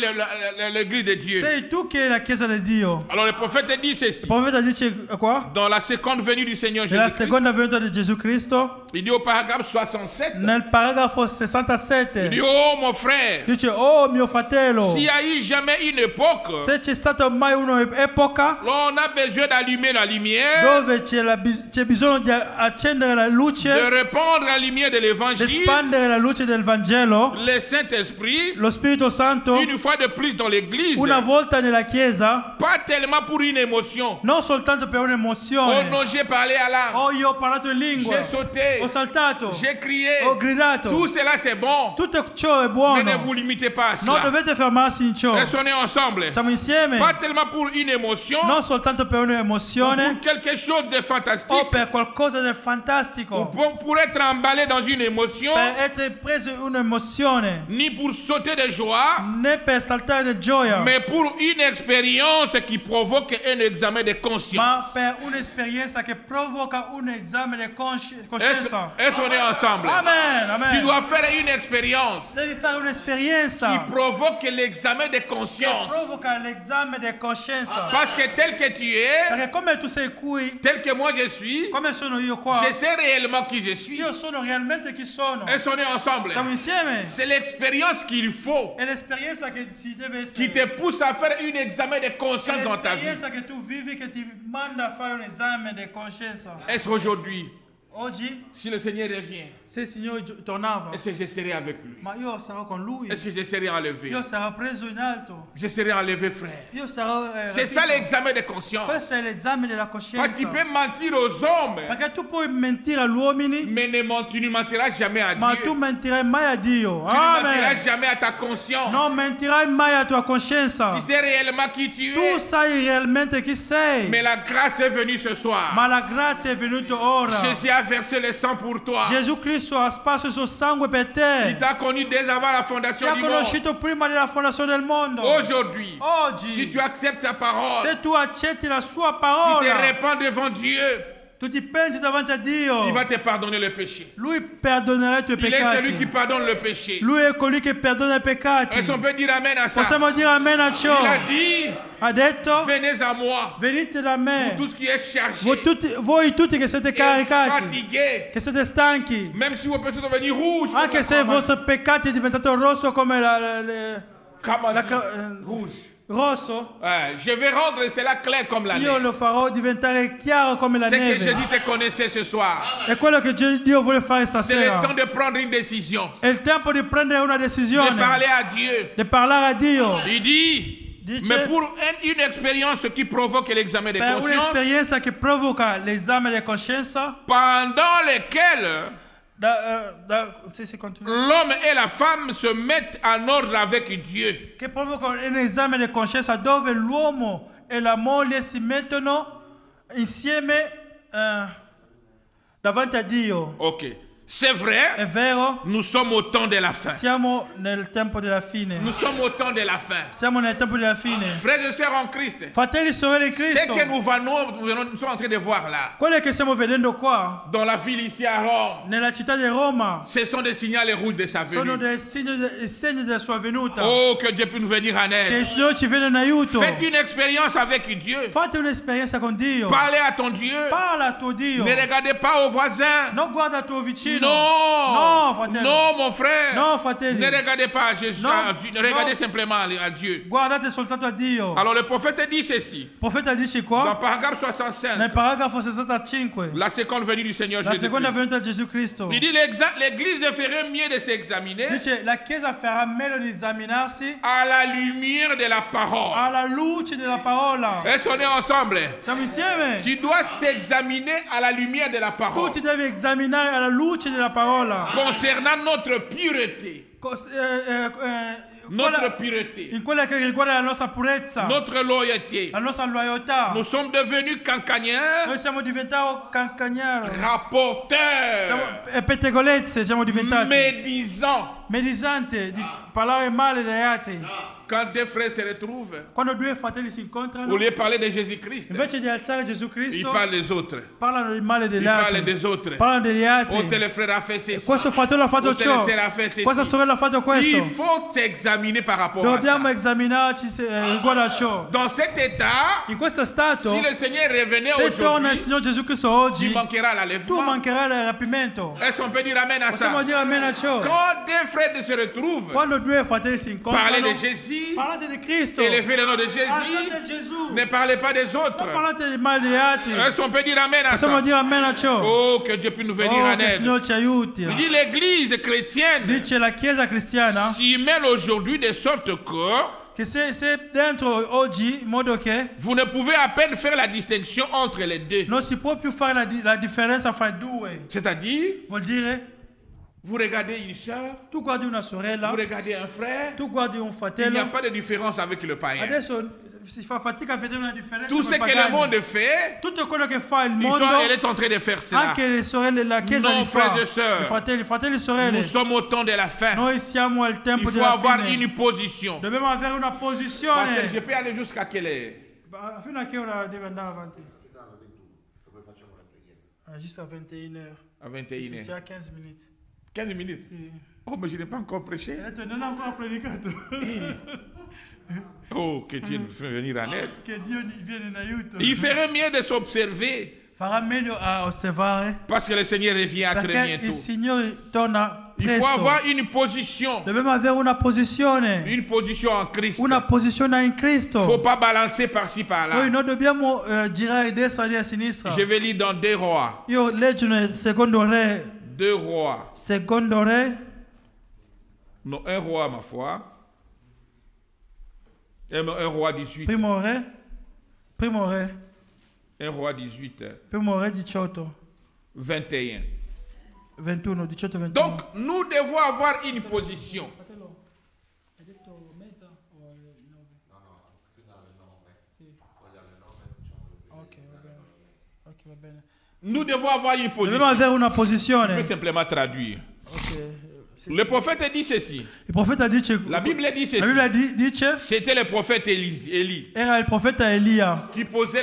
l'église de Dieu. Sei tu che è la Chiesa di Dio. Alors le prophète dit Il ceci. profeta dice qua, Dans la seconde venue du Seigneur nella Jésus-Christ, seconda venuta di Gesù Cristo, il dit au paragraphe 67, nel paragrafo il 67, dit, oh mon frère, dice, oh mio fratello, s'il y a eu jamais une époque, se c'è stata mai un'epoca on a besoin d'allumer la lumière, dove c'è bisogno di accendere la luce, de répandre la lumière de di l'évangile, espandere la luce del Vangelo, le Saint-Esprit, lo Spirito Santo, une fois de plus dans l'église, una volta nella Chiesa, pas tellement pour une émotion. non soltanto per Oh un'emozione. non, j'ai parlé à l'âme, Oh, io ho parlato in lingua, j'ai sauté, ho saltato, j'ai crié, ho gridato. tout cela c'est bon, Tutto ciò è mais buono. ne vous limitez pas à Non cela. dovete fermarsi in ciò. Est-ce qu'on est ensemble? Siamo insieme. Pas tellement pour une émotion, Non soltanto per pour un'emozione quelque chose de fantastique, o per qualcosa del fantastico. pour être emballé dans une émotion, Per essere preso un'emozione. ni pour sauter de joie, Né per saltare di gioia. mais pour une expérience qui provoque un examen de conscience. Ma per un'esperienza che provoca un esame di coscienza. Est-ce qu'on est ensemble? Amen, Tu amen. dois faire une expérience Devi fare qui un'esperienza provoque l'examen de che conscience. provoca l'esame di coscienza. Parce que tel que tu es, Perché come tu sei qui, tel que moi je suis, come sono io qua, je sais réellement qui je suis. io sono realmente chi sono. Est-ce qu'on est ensemble? Siamo insieme. C'est l'expérience qu'il faut È l'esperienza che ci deve qui essere. te pousse à faire un examen de È conscience dans ta vie. l'esperienza che tu vivi che ti manda a fare un esame di coscienza. Est-ce qu'aujourd'hui, Oggi, si le Seigneur revient, se il Signore tornava, est-ce que je serai avec lui? ma io sarò con Lui. Est-ce que je serai enlevé? Io sarò preso in alto. Je serai enlevé, frère. Io sarò C'est ça rapito. l'examen de conscience. Questo è l'esame della Quand tu coscienza. peux mentir aux hommes, Perché tu puoi mentire agli uomini, mais tu ne mentiras jamais à ma Dieu. tu mentirai mai a Dio. Tu ne mentiras Amen. jamais à ta conscience. Non mentirai mai a tua coscienza. Tu sais réellement qui tu Tu es. sai realmente chi sei. Mais la grâce est venue ce soir. Ma la grazia è venuta ora. Jésus a versé le sang pour toi. Gesù Cristo ha sparso il suo sangue per Il te. t'a connu dès avant la Ti fondation ha du monde. conosciuto prima della fondazione del mondo. Aujourd'hui, si Oggi, tu acceptes sa parole, se tu accetti la sua tu te parola, répands devant Dieu, tu ti penti davanti a Dio, il va te pardonner le péché. Lui perdonerà i tuoi Il est celui qui peccati. pardonne le péché. Lui è colui che perdona i peccati. Est-ce qu'on peut dire amen à ça? Possiamo dire amen a ciò. Il a dit, Ha detto, venez à moi, venite da me, tout ce qui est chargé, voi tutti che siete et caricati, fatigué, che siete stanchi, même si vos péchés sont devenus rouges, comme anche la se il cravate. vostro peccato è diventato rosso come Rouge. rosso, Je vais rendre cela clair comme la io neige. lo farò diventare chiaro come la C'est que neve. Jésus te connaissait ce soir. È quello che Dio vuole fare C'est le stasera. temps de prendre une décision, È il tempo di prendere una de decisione, parler à Dieu. di parlare a Dio. Il dit, Dice, mais pour une expérience qui provoque l'examen de per conscience, un'esperienza che provoca l'esame di coscienza, pendant lequel sì, sì, continua. l'homme et la femme se mettent en ordre avec Dieu. Che provoca un esame di coscienza dove l'uomo e la moglie si mettono insieme davanti a Dio. Ok. C'est vrai, È vero, nous sommes au temps de la fin. siamo nel tempo della fine. Nous sommes au temps de la fin. Siamo nel tempo della fine. Frères et sœurs en Christ, Fratelli e sorelle in ce Cristo, que nous sommes en train de voir là, quello che stiamo vedendo qua, dans la ville ici à Rome, nella città di Roma, ce sont des signaux rouges de sa sono venue. dei segni della sua venuta. Oh, que Dieu puisse nous venir en Che il aide. Signore ci viene in aiuto. Faites une expérience avec Dieu. Fate un'esperienza con Dio. Parlez à ton Dieu. Parla a tuo Dio. Ne regardez pas aux voisins. Non guarda il tuo vicino. Non, No, fratello. non, mon frère. No, fratelli. Ne regardez pas à Jésus, Non, à Dieu. Regardez non. simplement à Dieu. Guardate soltanto a Dio. Alors le prophète dit ceci, Il profeta dice dans qua, paragraphe nel 65, paragrafo 65, la seconde venue du Seigneur la seconda Jésus. venuta di Gesù Cristo, Il dit l'Église ferait mieux de s'examiner dice la Chiesa farà meglio di esaminarsi à la lumière de la parole. alla luce della parola. Est-ce qu'on est ensemble? Siamo insieme? Tu dois s'examiner à la lumière de la Tu parole ti devi esaminare alla luce della parola. concernant notre pureté. Notre pureté, In quella che riguarda la nostra purezza, notre loyauté. la nostra loyalità. Nous sommes devenus cancagneurs, Noi siamo diventati cancagnari. rapporteurs, Pettegolezze siamo diventati. médisants. Medizzante di parlare male degli altri. Quand deux frères se retrouvent, Quando due fratelli si au incontrano, lieu de parler de Jésus-Christ, invece di alzare Gesù ils Cristo, parlent des autres. parlano del male Ils degli parlent altri. des autres. Parlano degli altri. Oh, tel frère a fait ceci. Questo fratello ha fatto Oh, telle ciò. sœur a fait ceci. Questa sorella ha fatto Il questo. faut s'examiner par rapport à Dobbiamo ça. esaminarci riguardo a ciò. Dans cet état, In questo stato, si le Seigneur revenait se torna il aujourd'hui, Signore Gesù Cristo tu oggi, manqueras tu l'enlèvement. mancherai il rapimento. Est-ce qu'on peut dire amen à Possiamo ça? dire amen a ciò. Quand deux frères se retrouvent, Quando due fratelli si parlez incontrano, de Jésus, parlate di Cristo. élevez le nom de Jésus, Alzate Gesù. ne parlez pas des Non autres. parlate del male degli altri. Est-ce qu'on peut dire amen à Possiamo ça? dire amen a ciò. Oh, que Dieu puisse nous venir Oh, en che il aide. Signore ci aiuti. Il dit l'église chrétienne Dice la Chiesa cristiana s'y mêle aujourd'hui de sorte que che se dentro oggi, in modo che vous ne pouvez à peine faire la distinction entre les deux. non si può più fare la differenza fra i due. C'est-à-dire, Vuol dire, vous regardez une sœur, tu guardi una sorella, vous regardez un frère, tu guardi un il n'y a fratello, pas de différence avec le païen. adesso si fa fatica a vedere una differenza Tout con ce i que le pagani. monde fait, Tutto quello che fa il mondo, elle est en train de faire cela. anche le sorelle, la Chiesa Non, li fa. frères et sœurs. I fratelli e Nous sorelle, sommes au temps de la fin. noi siamo al Il tempo faut della avoir fine. une position. Dobbiamo avere una Parce que je posizione. peux aller jusqu'à quelle heure? Fino a che ora deve andare avanti? Giusto a 21h. À 21 Già heures. 15 minuti. 15 minutes. Sì. Oh, mais je n'ai pas encore prêché. Ha detto non ha ancora predicato. Oh, que Dieu nous fait venir en aide. Che Dio gli viene in aiuto. Il ferait mieux de s'observer Farà meglio a osservare parce que le Seigneur revient très perché il bientôt. Signore torna Il faut presto. avoir une position Dobbiamo avere una posizione en Christ. una posizione in Il ne Cristo. faut pas balancer par-ci par-là. Noi non dobbiamo girare a destra e a sinistra. Je vais lire dans 2 rois. Io leggo nel secondo re, 2 rois. secondo re, Non, 1 roi, ma foi. 1 roi 18. primo re, 1 roi 18. primo re 18, 21. 21, 18, 21. Donc, nous devons avoir une position. Nous devons avoir une Dobbiamo position. avere una Je peux posizione. simplement traduire. Ok. Le prophète dit ceci. Il profeta dice, La Bible dit ceci. la Bibbia dice, C'était le prophète Élie era il profeta Elia qui posait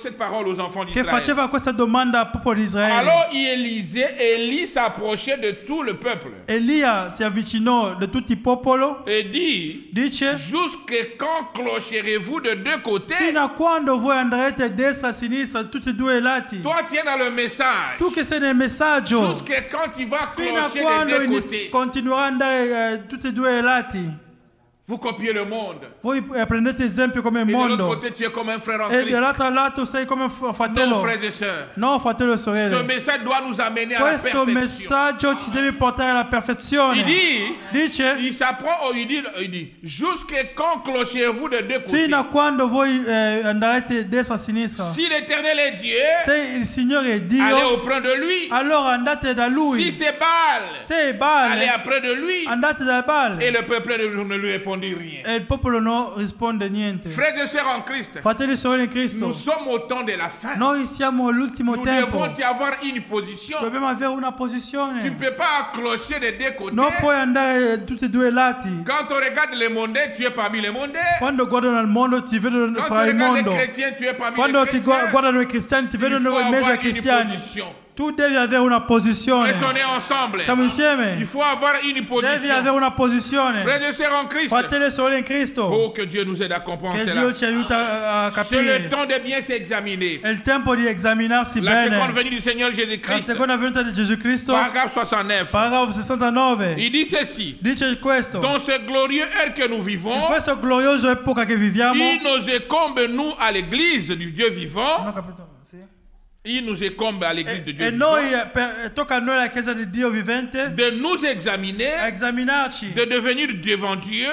cette parole aux enfants che d'Israël. faceva questa domanda al popolo di Israele. Alors Élie s'approchait de tout le peuple Elia si avvicinò di tutto il popolo, et dit, dice, jusque quand clocherez-vous de deux côtés? fino a quando voi andrete a destra e a sinistra, tutti e due i lati. Toi, tu es dans le message. Tu che sei nel messaggio, Jusque quand tu vas fino a clocher quando des deux côtés? continuerà ad andare tutti e due i lati. Vous copiez le monde. Voi prendete esempio come il Et de l'autre mondo côté, tu es comme un frère en e Christ. dall'altro lato sei come un Non, fratello. frères et sœurs. No, fratello e Ce sorelle. messaggio doit nous amener à la Questo perfection. messaggio ci deve portare alla perfezione. Il dit, Dice, il s'apprend, il dit, jusque quand clocherez-vous de deux côtés? fino a quando voi andrete destra e a sinistra. Si l'Éternel est Dieu, Se il Signore è allez Dio, auprès de lui. allora andate da Si Lui. c'est Baal, Se è allez Baal, après de lui. andate da Baal. Et le peuple ne lui répondait répondu rien. e il popolo non risponde niente. Frères et sœurs en Christ, Fratelli e sorelle in Cristo, nous sommes au temps de la fin. noi siamo all'ultimo Nous tempo. devons y avoir une position. Dobbiamo avere una Tu ne posizione. peux pas accrocher des deux côtés. Non puoi andare tutti e due i lati. Quand on regarde les mondains, tu es parmi les mondains. Quando guardano al mondo ti vedono Quand fra tu il regardes les mondo. chrétiens, tu es parmi Quando les ti chrétiens. guardano i cristiani ti Il vedono faut in mezzo ai avoir une cristiani. position. Tu devi avere una posizione. Laissons ensemble. Siamo Il insieme. faut avoir une Devi position. avere una posizione. Frères et sœurs en Christ, Fratelli e sorelle in Cristo, oh que Dieu nous aide à comprendre che cela. Dio ci aiuta a C'est le capire. temps de bien s'examiner. È il tempo di esaminarsi La seconde bene. venue du Seigneur La Jésus-Christ, seconda venuta di Gesù Cristo, paragraphe 69. paragrafo 69, Il dit ceci. dice questo. Dans ce glorieux heure que nous In vivons, questa gloriosa epoca che viviamo, il nous incombe, nous, à l'église du Dieu vivant. non ho capito, sì. Il nous incombe à l'église de Dieu E vivant. noi, tocca a noi la Chiesa di Dio vivente, De nous examiner, a esaminarci, de devenir devant Dieu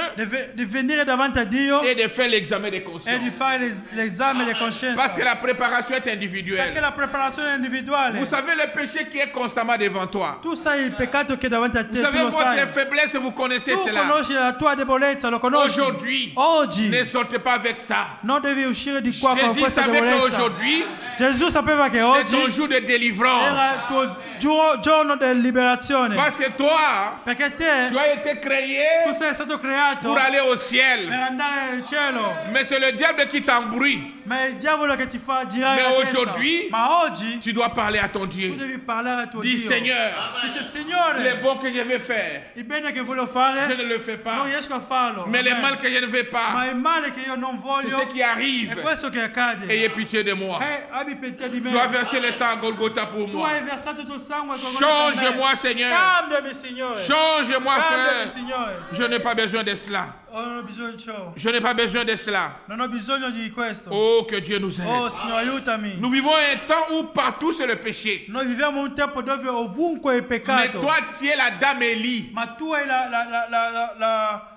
di venire davanti a Dio et de faire l'examen des e di consciences. fare l'esame di coscienza. Parce que la préparation est Perché individuelle. la preparazione è individuale. Vous savez le péché qui est constamment devant toi. Tu sai il peccato che è davanti a te, Vous savez tu lo sai. votre faiblesse, vous connaissez Tu cela. conosci la tua debolezza, lo conosci. Aujourd'hui, Oggi ne sortez pas avec ça. non devi uscire di qua con Jésus questa savait debolezza. qu'aujourd'hui, Gesù sapeva che c'est oggi ton jour de délivrance. era il tuo giorno di liberazione. Parce que toi, Perché te, tu as été créé tu sei stato creato pour aller au per ciel. andare al cielo. Mais c'est le diable qui t'embrouille. Ma è il diavolo che ti fa girare Mais la testa. aujourd'hui, Ma oggi Tu dois parler à ton tu Dieu. devi parlare al tuo Dis Dio. Seigneur, Dice le Signore, bon que je vais faire, il bene che voglio je fare ne le fais non pas. riesco a farlo. Mais le Amen. mal que je ne veux Ma pas, il male che io non c'est voglio ce qui arrive. è questo che accade. Ayez pitié de moi. Abbi pietà di me. Tu as versé le sang à Golgotha pour Tu moi. hai versato il tuo sangue a Change-moi, Seigneur. Cambiami, Signore. Change-moi, Cambiami, frère. Signore. Je n'ai pas besoin de cela. Non ho bisogno di ciò. Je n'ai pas besoin de cela. Non ho bisogno di questo. Oh, que Dieu nous Oh, aide. Signore, aiutami. Nous vivons un temps où partout c'est le péché. Noi viviamo un tempo dove ovunque è il Mais peccato. toi, tu es la dame Élie. Ma tu hai la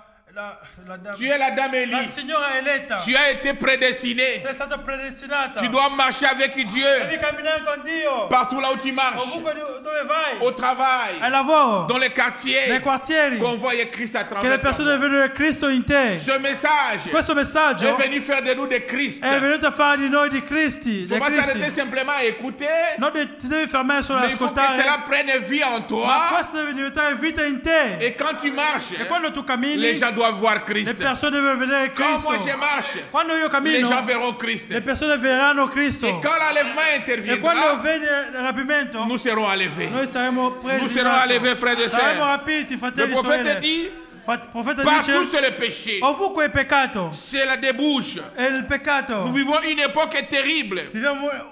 Tu es la dame la Élie. signora eletta. Tu as été prédestiné. Sei stata predestinata. Tu dois marcher avec Dieu. Devi camminare con Dio. Partout là où tu marches. Ovunque dove vai. Au travail. Al lavoro. Dans les quartiers. Nei quartieri. Qu'on voit Christ à Che le travers persone toi. vedono Cristo in te. Ce message Questo messaggio est venu faire de nous des Christ. è venuto a fare di noi di Cristi. Il ne faut Dei pas s'arrêter Cristi. simplement à écouter. Non ti devi fermare solo ad Mais il faut que ascoltare. cela prenne vie en Ma toi. questo deve diventare vita in te. Et quand tu marches, E quando tu cammini, les gens doivent voir le Christ. persone devono vedere Quand Cristo. moi je marche, Quando io les cammino, gens verront Christ. le persone vedranno Cristo. Et quand l'enlèvement E quando interviendra, viene il rapimento, nous serons enlevés. noi saremo presi. Nous in serons atto. enlevés, frères et Saremo sœurs. rapiti, Le fratelli e prophète sorelle. dit, Il profeta partout dice, c'est le péché. ovunque è peccato. C'est la débouche. È il peccato. Nous vivons une époque terrible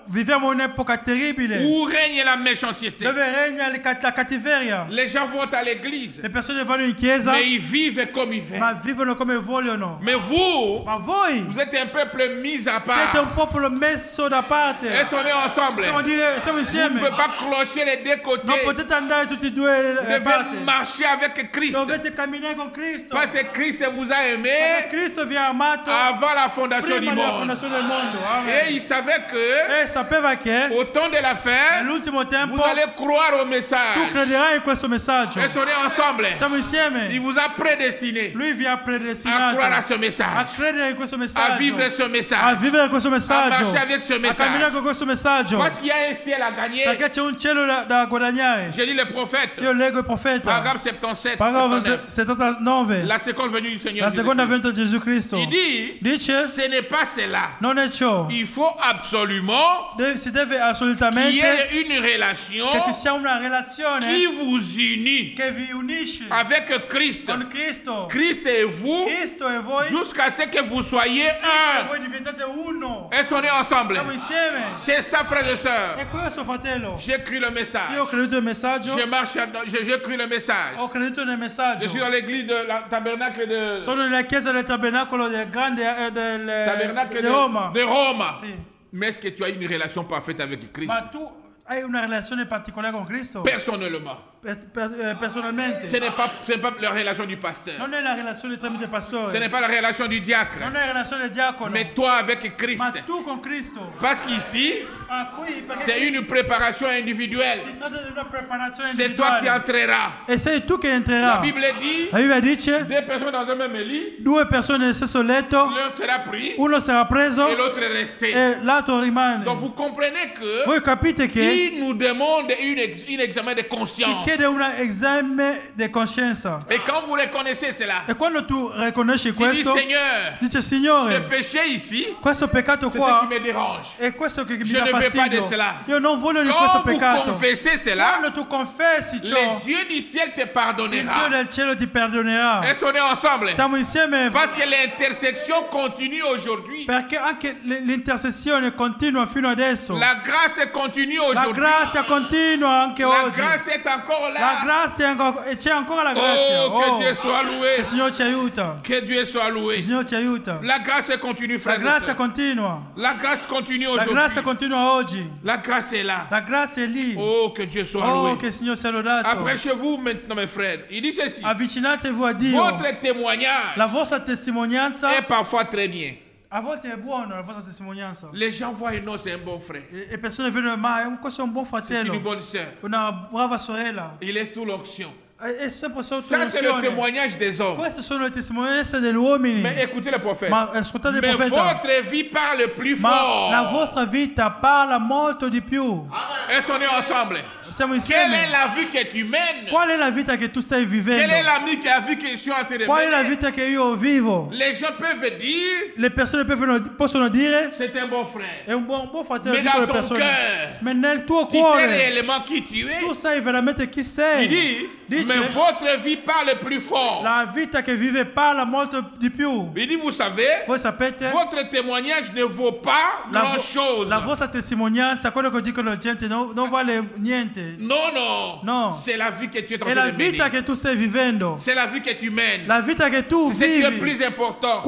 Viviamo un'epoca terribile où règne la méchanceté. dove regna la cattiveria. Les gens vont à l'église, Le persone vanno in chiesa, mais ils vivent comme ils ma veulent. vivono come vogliono. Mais vous, Ma voi vous êtes un peuple mis à siete un part. popolo messo da parte. Est-ce qu'on est ensemble? Siamo Vous ne insieme. pouvez pas clocher les deux côtés. Non potete andare tutti e due Vous devez parti. marcher avec Christ. Dovete camminare con Cristo. Parce que Christ vous a Perché aimé Cristo vi ha amato avant la fondation du prima della monde. fondazione del mondo. Et Amen. il savait que E sapeva che au temps de la fin, nell'ultimo tempo vous allez croire au tu message. crederai in questo messaggio. Est-ce qu'on est ensemble? Siamo Il insieme. vous a prédestiné Lui vi ha à predestinato croire à ce a message, credere in questo à messaggio, vivre ce a message, vivere questo à messaggio, marcher avec ce a camminare message. con questo messaggio. Parce qu'il y a un ciel à gagner. Perché c'è un cielo da guadagnare. J'ai lu le prophète, Io leggo il profeta, paragraphe 77, paragrafo 79. 79, La seconde venue du Seigneur. la seconda Jésus-Christ. venuta di Gesù Cristo. Il dit, Dice, ce n'est pas cela. non è ciò. Il faut absolument Si deve qu'il y assolutamente ait une relation che ci sia una qui relazione vous unit che vi unisce avec Christ. con Cristo. Christ et vous, Cristo e voi, jusqu'à ce que vous soyez e un. voi diventate uno. Est-ce qu'on est ensemble? Siamo insieme. C'est ça, frères et sœurs. E questo, fratello, J'écris le message. io ho creduto nel messaggio, J'écris le message. ho creduto nel Je messaggio. suis dans l'église de la tabernacle de Sono nella chiesa del tabernacolo del grande tabernacle di Roma. de Rome. Sì. Mais est-ce que tu as une relation parfaite avec Christ? Ma tu hai una relazione particolare con Cristo? Personnellement. personalmente. Ce n'est pas la relation du pasteur. Non è la relazione tramite pastore. Ce n'est pas la relation du diacre. Non è la relazione del diacono. Mais toi avec Christ. Ma tu con Cristo. Parce qu'ici, c'est une préparation individuelle. Si tratta di una preparazione C'est toi qui entreras. E sei tu che entrerà. La Bible dit, La Bibbia dice, deux personnes dans un même lit, due persone nel stesso letto, l'un sera pris uno sarà preso et l'autre est resté. e l'altro rimane. Donc vous comprenez que Voi capite che il nous demande un examen de ci conscience. chiede un esame di coscienza. Et quand vous reconnaissez cela, E quando tu riconosci tu dis questo, Seigneur, dice ce Signore, péché ici, questo peccato c'est ce qua qui me dérange. è questo che mi Je dà ne veux pas fastidio. de cela. Io non voglio di Quand questo vous peccato. confessez cela, Quando tu confessi ciò, le Dieu du ciel te il Dio pardonnera. del cielo ti perdonerà. Est-ce qu'on est ensemble? Siamo insieme Parce que l'intersection continue aujourd'hui. perché anche l'intercessione continua fino adesso. La grâce continue La aujourd'hui. grazia continua anche La oggi. grâce est encore La là. grazia è ancora, e c'è ancora la grazia. Oh, que Oh, Dieu soit che loué. il Signore ci aiuta. Que Dieu soit loué. Il Signore ci aiuta. La grâce continue, La frère. grazia continua. La grâce continue La grazia aujourd'hui. continua oggi. La grâce est là. La grazia è lì. Oh, que Dieu soit Oh, loué. che il Signore sia lodato. Approchez-vous maintenant, mes frères. Il dit ceci. Avvicinatevi a Dio. Votre témoignage La vostra testimonianza est parfois très bien. a volte è buona, la vostra testimonianza. Les gens voient et non, c'est un bon frère. Le persone vedono, ma questo è un buon C'est une fratello, bonne sœur. una brava sorella. Il est tout l'onction. È sempre sotto Ça, c'est le l'unzione. témoignage des hommes. Queste sono le testimonianze degli uomini. Mais écoutez le prophète. Ma ascoltate il Mais profeta. votre vie parle plus Ma la fort. vostra vita parla molto di più. Est-ce qu'on est ensemble? Siamo Quelle insieme. est la vie que tu mènes? Qual è la vita che tu stai vivendo? Quelle est l'ami qui a vu que je suis en train de Qual è la mener? vita che io vivo? Les gens peuvent dire, Le persone possono dire c'est un bon frère. è un buon fratello. Mais dicono dans le ton persone. cœur, Ma nel tuo Tu sais cuore réellement qui tu es. tu sai veramente chi Il sei. dit, Dice, mais votre vie parle plus fort. la vita che vive parla molto di più. Il dit, vous savez, Voi sapete, votre témoignage ne vaut pas grand-chose. la vostra testimonianza, quello che dicono la gente, non vale niente. Non, non. No. C'est la vie que tu es en È train la de vita mener. che tu stai vivendo. C'est la vie que tu mènes. La vita che tu C'est ce qui est vivi. plus important.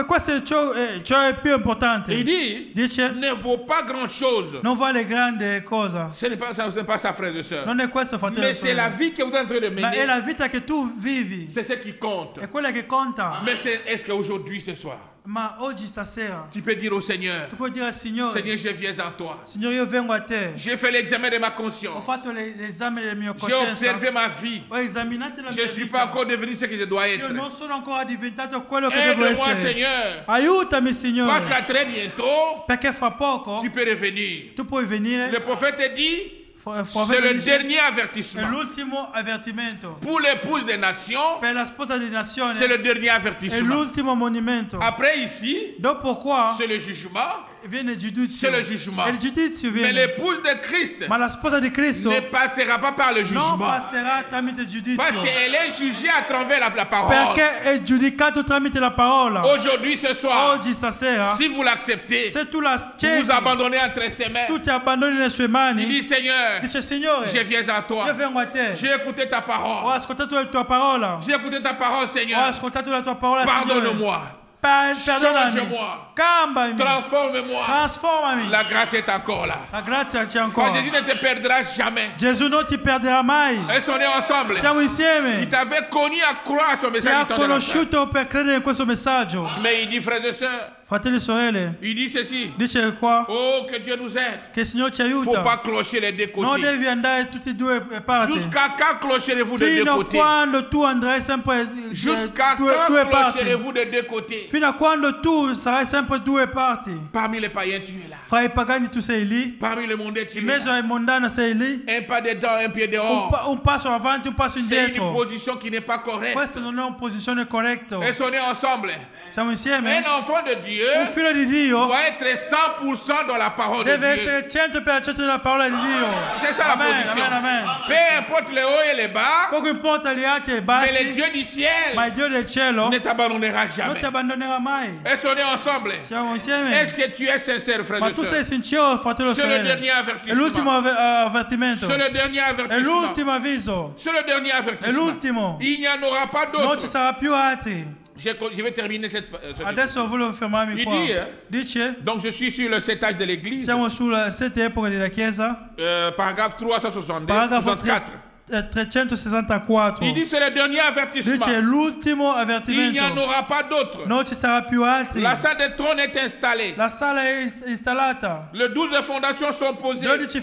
Questo è ciò è più importante. Il dit, Dice, ne vaut pas grand-chose. non vale grande cosa. Ce n'est pas ça, frères et sœurs. Non è questo, fratello. Mais c'est la vie que vous êtes en train de Ma è la mener. vita che tu vivi. C'est ce qui compte. È quella che conta. Mais est-ce qu'aujourd'hui, ce soir, Ma oggi, stasera, tu peux dire au Seigneur, tu puoi dire al Signore, Seigneur, je viens en toi. Signore, io vengo a te. J'ai fait l'examen de ma Ho conscience. fatto l'esame del mio J'ai coscienza. observé ma vie. Ho esaminato la Je mia ne suis vita. pas encore devenu ce que je dois Io être. non sono ancora diventato quello che devo Aide-moi, essere. Seigneur. Aiutami, Parce Signore. qu'à très bientôt, Perché fra poco tu peux revenir. tu puoi venire. Le prophète dit, c'est Profeta le dice, dernier è avertissement. l'ultimo avvertimento. Pour l'épouse des nations, Per la sposa di nazione c'est le dernier è avertissement. l'ultimo monumento. Après ici, Dopo qua c'est le jugement. viene il giudizio. C'est le jugement. E il giudizio Mais viene. l'épouse de Christ Ma la sposa di Cristo ne passera pas par le non jugement. passerà tramite il giudizio. Parce qu'elle est jugée à travers la parole. Perché è giudicato tramite la parola. Aujourd'hui, ce soir, Oggi, stasera, si vous l'acceptez, se tu la vous accetti, vous abandonnez entre ses mains. tu ti abbandoni nelle sue Il mani, dit, Seigneur, dice Signore, je viens à toi. io vengo a te. J'ai écouté ta Ho parole. ascoltato la tua parola. J'ai écouté ta parole, Ho Seigneur. ascoltato la tua parola, Signore. Pardonne-moi. Perdonami. Change-moi. Cambami. Transforme-moi. Trasformami. La grâce est encore là. La grazia c'è Quand ancora. Jésus ne te perdra jamais. Gesù non ti perderà mai. Est-ce qu'on est ensemble? Siamo Il insieme. t'avait connu à croire son Ti message. ha du temps de la fin. conosciuto per credere in questo messaggio. Mais il dit, frères et sœurs, Fratelli e sorelle, il dit ceci. dice qua Oh, que Dieu nous aide. che il Signore ci Il ne faut aiuta. pas clocher les deux Non côtés. devi andare tutti e due parti. Jusqu'à quand clocherez-vous des deux Fino a côtés? quando tu andrai sempre Jusqu'à due quand parti. clocherez-vous des deux côtés? Fino a quando tu sarai sempre due parti. Parmi les païens, tu es là. Fra i pagani tu sei lì, Parmi le mondains, tu in es là. mezzo ai mondani sei lì. Un pas dedans, un pied dehors. Un passo avanti, un passo C'est une indietro. position qui n'est pas correcte. Questa non è una posizione corretta. Est-ce qu'on est ensemble? Siamo insieme. Un enfant de Dieu Un figlio di Dio doit être 100% dans la parole de deve Dieu. essere 100% nella parola di Dio. C'est ça la Amen, position. amen, amen. Peu importe les hauts et les bas, Poco importa gli alti e i mais le bassi, Dieu du ciel ma il Dio del cielo ne t'abandonnera non jamais. ti abbandonerà mai. Est-ce qu'on est ensemble? Siamo insieme. Est-ce que tu es sincère, frère Ma de tu soeur? sei sincero, fratello e C'est le sorella? dernier È avertissement. l'ultimo avvertimento. C'est le dernier È avertissement. l'ultimo avviso. C'est le dernier È avertissement. l'ultimo. Il n'y en aura pas Non ci d'autre. sarà più altri. Je vais terminer cette... Adesso volevo fermarmi Il qua. dit, Dice, Donc je suis sur le 7 âge de l'église. siamo sulla sette epoche della Chiesa. Paragraphe 362, Paragrafo 64. 364. Il dit c'est le dernier avertissement. Dice l'ultimo Il n'y avvertimento. en aura pas d'autre. Non ci sarà più altri. La salle des trônes est installée. La sala è installata. Les 12 fondations sont posées. 12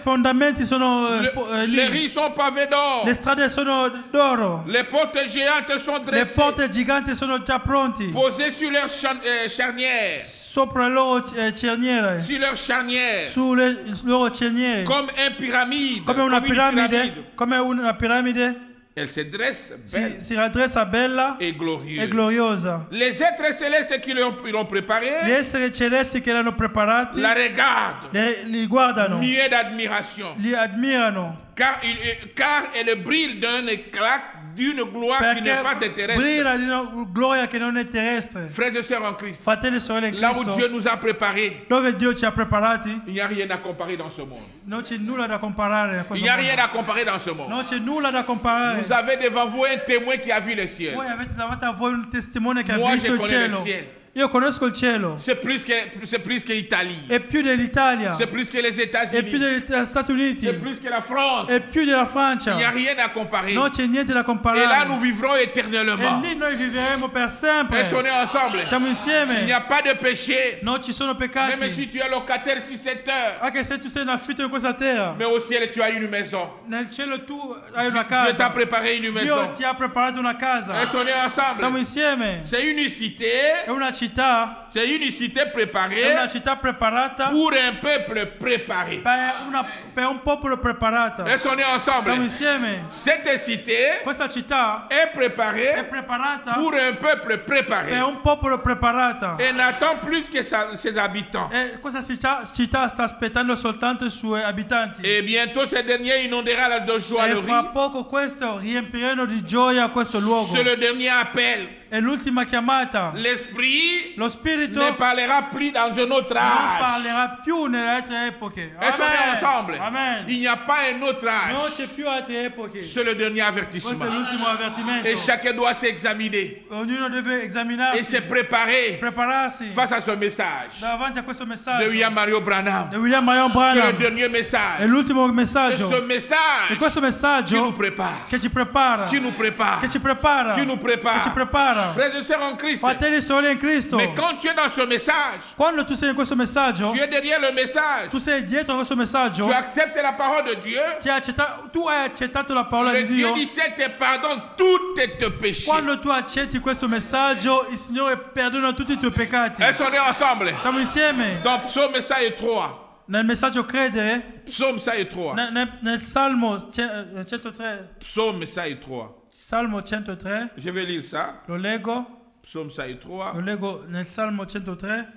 fondamenti sono Les lì. rues sont pavées d'or. Le strade sono d'oro. Les portes géantes sont Le dressées. porte giganti sono già pronti. Posées sur leurs charnières. Sopra le loro cerniere. Sur leurs charnières. Sulle loro cerniere. Comme une pyramide. Come una piramide. Come una piramide. Elle se dresse belle Si raddressa bella et glorieuse. e gloriosa. Les êtres célestes qui l'ont préparé Gli esseri celesti che l'hanno preparati la regardent, li guardano, muets d'admiration, li ammirano. car elle brille d'un éclat, d'une gloire qui n'est pas Perché terrestre. brilla di una gloria che non è terrestre. Frères et sœurs en Christ, Fratelli e sorelle in là où Dieu Cristo, nous a préparés, dove Dio ci ha preparati, il n'y a rien à comparer dans ce monde. non c'è nulla da comparare a Il questo n'y a mondo. rien à comparer dans ce monde. Non c'è nulla da comparare. Vous avez devant vous un témoin qui a vu le ciel. Voi avete davanti a voi un testimone che ha Moi, visto je il connais le cielo. ciel. Io conosco il cielo. C'est plus que l'Italie. È più dell'Italia. C'est plus que les È più États-Unis. degli Stati Uniti. C'est plus que la France. È più della Il Francia. n'y a rien à comparer. Non c'è niente da Et là, comparare. nous vivrons E éternellement. lì noi vivremo per sempre. Et on est ensemble. Siamo Il n'y insieme. a pas de péché. Non ci sono peccati. Même si tu es locataire sur cette terre. Anche se tu sei in affitto in questa terra. Mais au ciel, tu as une maison. Nel cielo tu hai una Dieu t'a casa. préparé une Dio maison. ti ha preparato una Et casa. on est Siamo ensemble. insieme. C'est une cité. È una città. C'est une cité È préparée una città preparata pour un peuple préparé. per un popolo preparato. Et on est Siamo ensemble. insieme. Cette cité Questa città est è préparée preparata pour un peuple préparé. per un popolo preparato. Et n'attend plus que ses habitants. E questa città sta aspettando soltanto i suoi abitanti. Et bientôt, ces derniers inonderà de joie E le fra riz. poco questo riempiranno di gioia questo luogo. C'est le dernier appel. È l'ultima chiamata. L'esprit Lo spirito ne parlera plus dans un autre non âge. parlerà più nelle altre epoche. Elles sont ensemble. Amen. Il n'y a pas un autre Non âge. c'è più altre epoche. C'est le dernier Questo è avertissement. l'ultimo avvertimento. Et chacun doit s'examiner Ognuno deve et esaminarsi, se préparer prepararsi face à ce message davanti a questo de messaggio William Mario Branham. di William Marion C'est le Branham. dernier È message. l'ultimo C'est messaggio. ce E message questo qui nous messaggio prépare. che ci prepara, Qui nous prépare. che ci prepara, Qui nous prépare. che ci prepara. Frères et sœurs en Christ. Fratelli e sorelle in Cristo, Mais quand tu es dans ce message, quando tu sei in questo messaggio, tu es derrière le message. tu sei dietro a questo messaggio, Tu acceptes la parole de Dieu. tu hai accettato la parola Le di Dieu Dio. du ciel te pardonne tous tes péchés. Quando tu accetti questo messaggio, il Signore perdona tutti i tuoi peccati. Elles sont ensemble. Siamo insieme. Dans Psaume 103. Nel messaggio credere, Psaume 103. nel Salmo 103, Psaume 103. Salmo 103, Je vais lire ça. lo leggo, Psaume 103. lo leggo nel Salmo 103.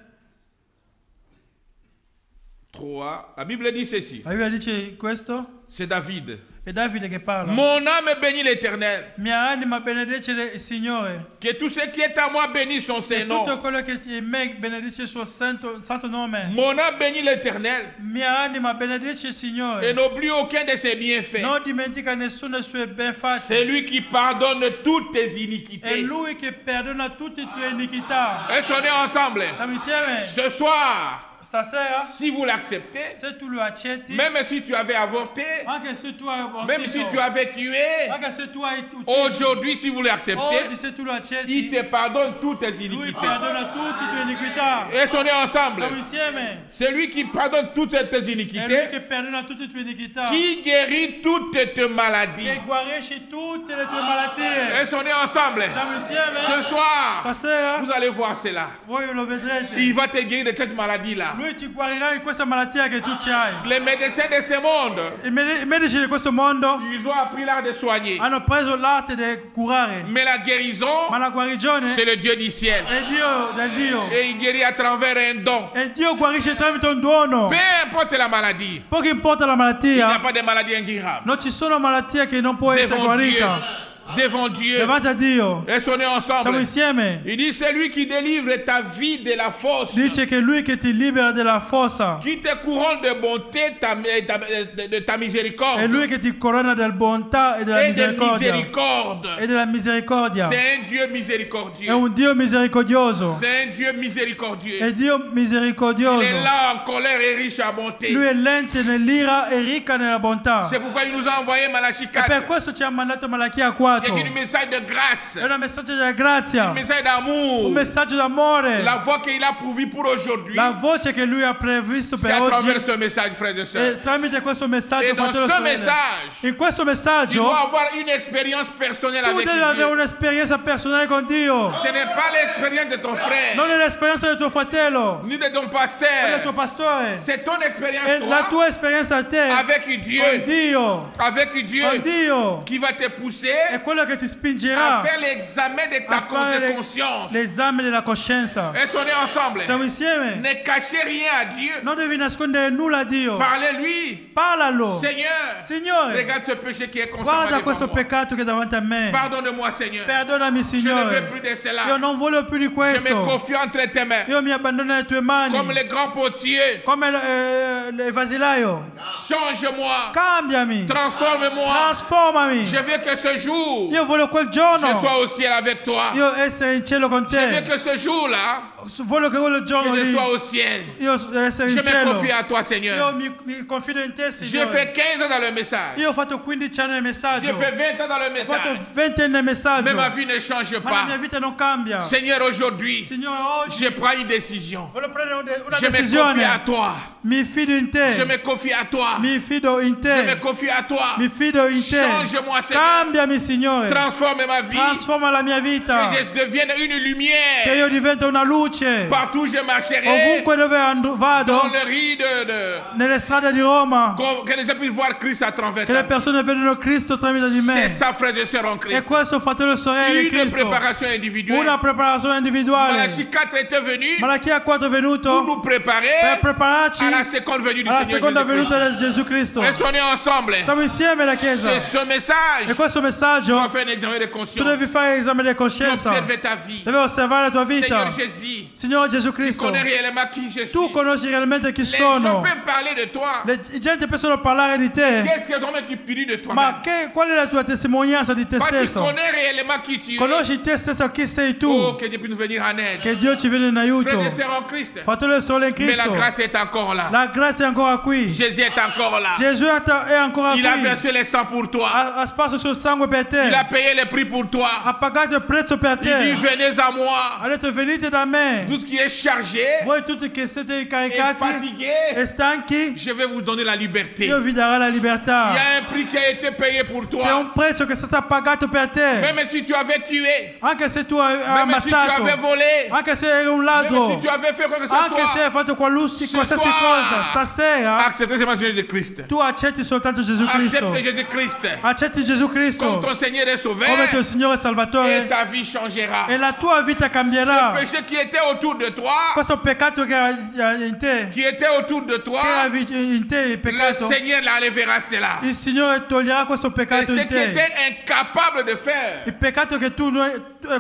3. La Bible dit ceci. La Bibbia dice questo, C'est David. è Davide che parla. Mon âme bénit l'Éternel. Mia anima benedice il Signore, Que tout ce qui est à moi bénisse son e tutto Saint-Nom. quello che è in me benedice il suo santo nome. Mon âme bénit l'Éternel Mia anima benedice il et Signore, n'oublie aucun de ses bienfaits. non dimentica nessuno dei suoi C'est benefatti. lui qui pardonne toutes tes È iniquités. Lui che perdona tutte le tue iniquità. Elles sont ensemble. Siamo insieme. Ce soir, Stasera, si vous l'acceptez, se tu lo accetti, même si tu avais avorté, anche se tu hai même si tu avais tué, anche se tu hai ucciso, aujourd'hui, si vous l'acceptez, oggi se tu lo il accetti, te pardonne toutes tes Lui iniquités. perdona tutte le tue iniquità. Elles sont Siamo ensemble. insieme. C'est lui qui pardonne toutes tes È Lui iniquités, che perdona tutte le tue iniquità, qui guérit toutes tes maladies. che guarisce tutte le tue malattie. Elles sont ensemble. Siamo insieme. Ce soir, Stasera, vous allez voir cela. voi lo vedrete. Il va te guérir de cette maladie-là. Lui ti guarirà di questa malattia che tu hai. Les médecins de ce monde, I medici di questo mondo ils ont appris l'art de soigner. hanno preso l'arte di curare, Mais la guérison, ma la guarigione c'est le Dieu du ciel. è Dio del Dio. Et il guérit à travers un don. E Dio guarisce tramite un dono. Peu importe la maladie, Poco importa la il n'y a malattia, pas de maladie incurable. non ci sono malattie che non può essere Devant Dieu, guarita. devant Dieu. davanti a Dio. Et on est Siamo ensemble. insieme. Il dit, c'est lui qui délivre ta vie de la fosse, Dice che lui che ti libera dalla fossa. qui te couronne de bonté, de ta miséricorde. È lui che ti corona della bontà e della Et de misericordia. miséricorde. E della misericordia. C'est un Dieu È miséricordieux. un Dio misericordioso. C'est un Dieu miséricordieux. È Dio misericordioso. Il est là en colère et riche à bonté. Lui è lento nell'ira e ricca nella bontà. C'est pourquoi il nous a envoyé Malachie E per 4. questo ci ha mandato Malachia Qui 4. est un message de grâce, È un messaggio della grazia. un message d'amour. Un messaggio d'amore. La voie qu'il a pourvue pour aujourd'hui, La voce che lui ha previsto c'est per à oggi. travers ce message, frères et sœurs. E tramite questo messaggio, Et dans fratello e ce sorelle, message, in questo tu messaggio dois avoir une expérience personnelle tu avec devi avere Dieu. un'esperienza personale con Dio. Ce n'est pas l'expérience de ton frère, Non è l'esperienza del tuo fratello, ni de ton o del pasteur. tuo pastore. C'est ton È expérience, la toi, tua esperienza a te avec con Dieu. Dio. Avec Dieu, Con Dio. qui va te pousser È quello che ti à spingerà faire l'examen de ta a fare de conscience. l'esame della coscienza. Et on est ensemble. Siamo insieme. Ne cachez rien à Dieu. Non devi nascondere nulla a Dio. Parlez-lui. Parlalo. Seigneur, Signore, regarde ce péché qui est constamment guarda devant questo moi. peccato che è davanti a me. Pardonne-moi, Seigneur. Perdonami, Je ne veux Signore. plus de Io cela. non voglio più di Je me questo. confie entre tes mains. Io mi abbandono alle tue mani. Comme le grand potier. Come il vasilaio. Change-moi. Cambiami. Transforme-moi. Trasformami. Je veux que ce jour, Io voglio quel je giorno sois au ciel avec toi. io essere in cielo con Je veux te. que ce jour-là, Voglio che quel giorno que je lì sois au ciel. io essere Je in me cielo. confie à toi, Io Seigneur. mi confido in te, J'ai Signore. fait 15 ans dans le message. Io ho fatto 15 anni nel J'ai messaggio. fait 20 ans dans le Ho fatto message. 20 anni nel messaggio. Mais ma vie ne change Ma la mia pas. vita non cambia. Seigneur, aujourd'hui, Signore, oggi je prends une décision. voglio prendere una Je me decisione. confie à toi. Mi fido in te. Je me confie à toi. Mi fido in Je me te. confie à toi. Mi fido in te. Change-moi, Seigneur. Cambiami, Signore. Transforme ma vie. Trasforma la mia vita. Que je devienne une Che lumière. io divento una luce. Partout où je marcherai. Ovunque dove vado, Dans le riz nelle strade di Roma, que les gens puissent voir Christ à travers che le ta vie. persone vedono Cristo tramite di C'est me. ça, frères et sœurs en E Christ. questo, fratello e sorelle di Une Cristo, préparation individuelle. una preparazione individuale. Malachie 4 était venu Malachia 4 è pour venuto nous préparer per prepararci à la seconde venue du alla Seigneur seconda Jésus-Christ. venuta di Gesù Cristo. Et on est ensemble. Siamo insieme la Chiesa. C'est ce message. E questo Tu messaggio dois faire un examen de tu conscience. devi fare l'esame di Tu coscienza. observes ta vie. Devi osservare la tua vita. Seigneur Jésus, Signore Gesù tu Cristo, connais réellement qui je suis. tu conosci realmente chi Les gens sono. peuvent parler de toi. Le gente possono parlare di te. Qu'est-ce que toi-même tu dis de Ma toi-même? qual è la tua testimonianza di te Toi, tu stesso? connais réellement qui tu es. Conosci te stesso chi sei tu. Oh, que Dieu puisse nous venir en aide. Che Dio ci viene in aiuto. Frères et sœurs en Christ. Fratello e sorelle in Mais la Cristo, grâce est encore là. la grazia è ancora qui. Jésus est encore là. Gesù è ancora Il a qui. versé le sang pour toi. Ha sparso il suo sangue per te. Il a payé le prix pour toi. Ha pagato il prezzo per Il dit, te. venez à moi. Ha detto venite da me. Tout ce qui est chargé Voi tutti che siete et incaricati fatigué, e stanchi, je vais vous donner la liberté. io vi darò la Il libertà. y a un prix qui a été payé pour C'è toi. un prezzo che è stato pagato per te. Même si tu avais tué, Anche se tu hai même si tu ammazzato, avais volé, anche se eri un même ladro, si tu avais fait quoi que ce anche se soit, hai fatto qualsiasi Ce qualsiasi soir, cosa, stasera acceptez seulement Jésus-Christ. tu accetti soltanto Gesù Cristo. Accepte Jésus-Christ Accetti Gesù comme Cristo ton Seigneur et Sauveur come tuo Signore e et Salvatore ta vie changera. e la tua vita Le cambierà. péché qui était autour de toi, Questo peccato che era in te, qui était autour de toi, che era in te il le peccato, Seigneur l'enlèvera cela. il Signore toglierà questo Et peccato ce in qui te. était incapable de faire, Il peccato che tu,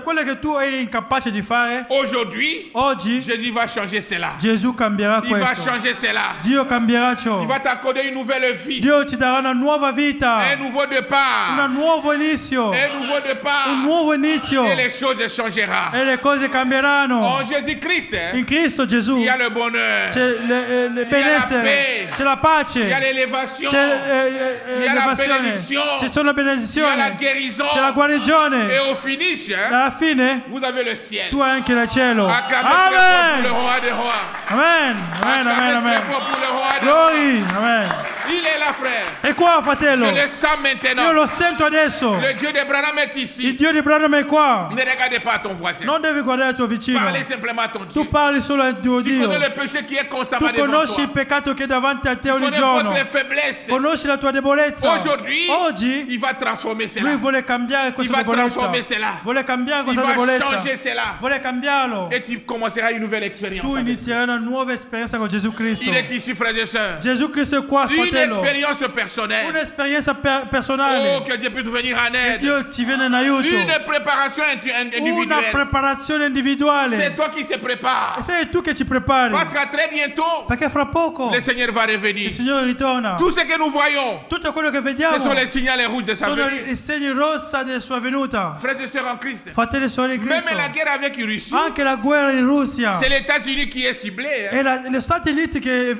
quello che tu eri incapace di fare, aujourd'hui, oggi Jésus va changer cela. Gesù cambierà Il va questo. changer cela. Dio cambierà ciò. Il va t'accorder une nouvelle vie, Dio ti darà una nuova vita, un nouveau départ, un nuovo inizio, un nouveau départ, un nuovo inizio et les choses changeront. e le cose cambieranno. En Jésus-Christ, In Cristo Gesù il y a le bonheur, c'è le benessere, c'è la pace, il y a l'élévation, c'è il y a la l'elevazione, bénédiction, ci sono il y a la benedizioni, guérison, c'è la guarigione. et au finish, Alla fine vous avez le ciel. tu hai anche il cielo. Acclamez très fort pour le Amen. roi des rois. Amen. Amen. Amen. Acclamez Amen. très fort pour le roi des rois. Glory. Amen. Il est là, frère. E qua, fratello, Je le sens io maintenant. lo sento adesso. Le Dieu d'Abraham est Il ici. Dio di Abramo è qua. Ne regardez pas ton voisin. Non devi guardare il tuo vicino. Parlez simplement à ton Dieu. Tu parli solo al tuo Tu Dio. connais le péché qui est constamment Tu devant conosci toi. il peccato che è davanti a te Tu ogni connais giorno. votre faiblesse. Conosci la tua debolezza. Aujourd'hui, Oggi il va transformer cela. lui vuole cambiare Il questa va debolezza. trasformer cela. Vuole cambiare Il questa va debolezza. changer cela. Vuole cambiarlo. Et tu commenceras une nouvelle expérience. Tu avec lui. inizierai una nuova esperienza con Gesù Cristo. Il est ici, frères et sœurs. Gesù Cristo è qua, Une fratello. expérience expérience personnelle. Un'esperienza personale. Oh, que Dieu puisse venir en aide. Dio ti viene in aiuto. Une préparation Una individuelle. preparazione individuale. C'est toi qui se prépare. E sei tu che ti prepari. Parce qu'à très bientôt, Perché fra poco le Seigneur va revenir. il Signore ritorna. Tout ce que nous voyons, Tutto quello che ce vediamo sont les signaux rouges de sa sono venue. i segni rossi della sua venuta. Frères et sœurs en Christ, Fratelli e sorelle in même Cristo. la guerre avec la Russie, Anche la guerra in Russia. c'est les États-Unis qui est ciblé. Hein. E gli Stati Uniti che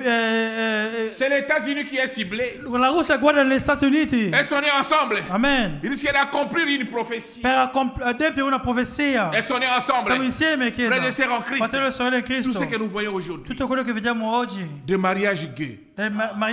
C'est les États-Unis qui est ciblé. la Russia guarda gli Stati Uniti. Elles sont nées ensemble. Amen. Ils risquent d'accomplir une prophétie. Per adempiere una profezia. Elles sont nées ensemble. Siamo insieme, Chiesa. Frères et sœurs en Christ, Fratelli e sorelle in tout Cristo. ce que nous voyons aujourd'hui, Tutto quello che vediamo oggi, de mariage gay, del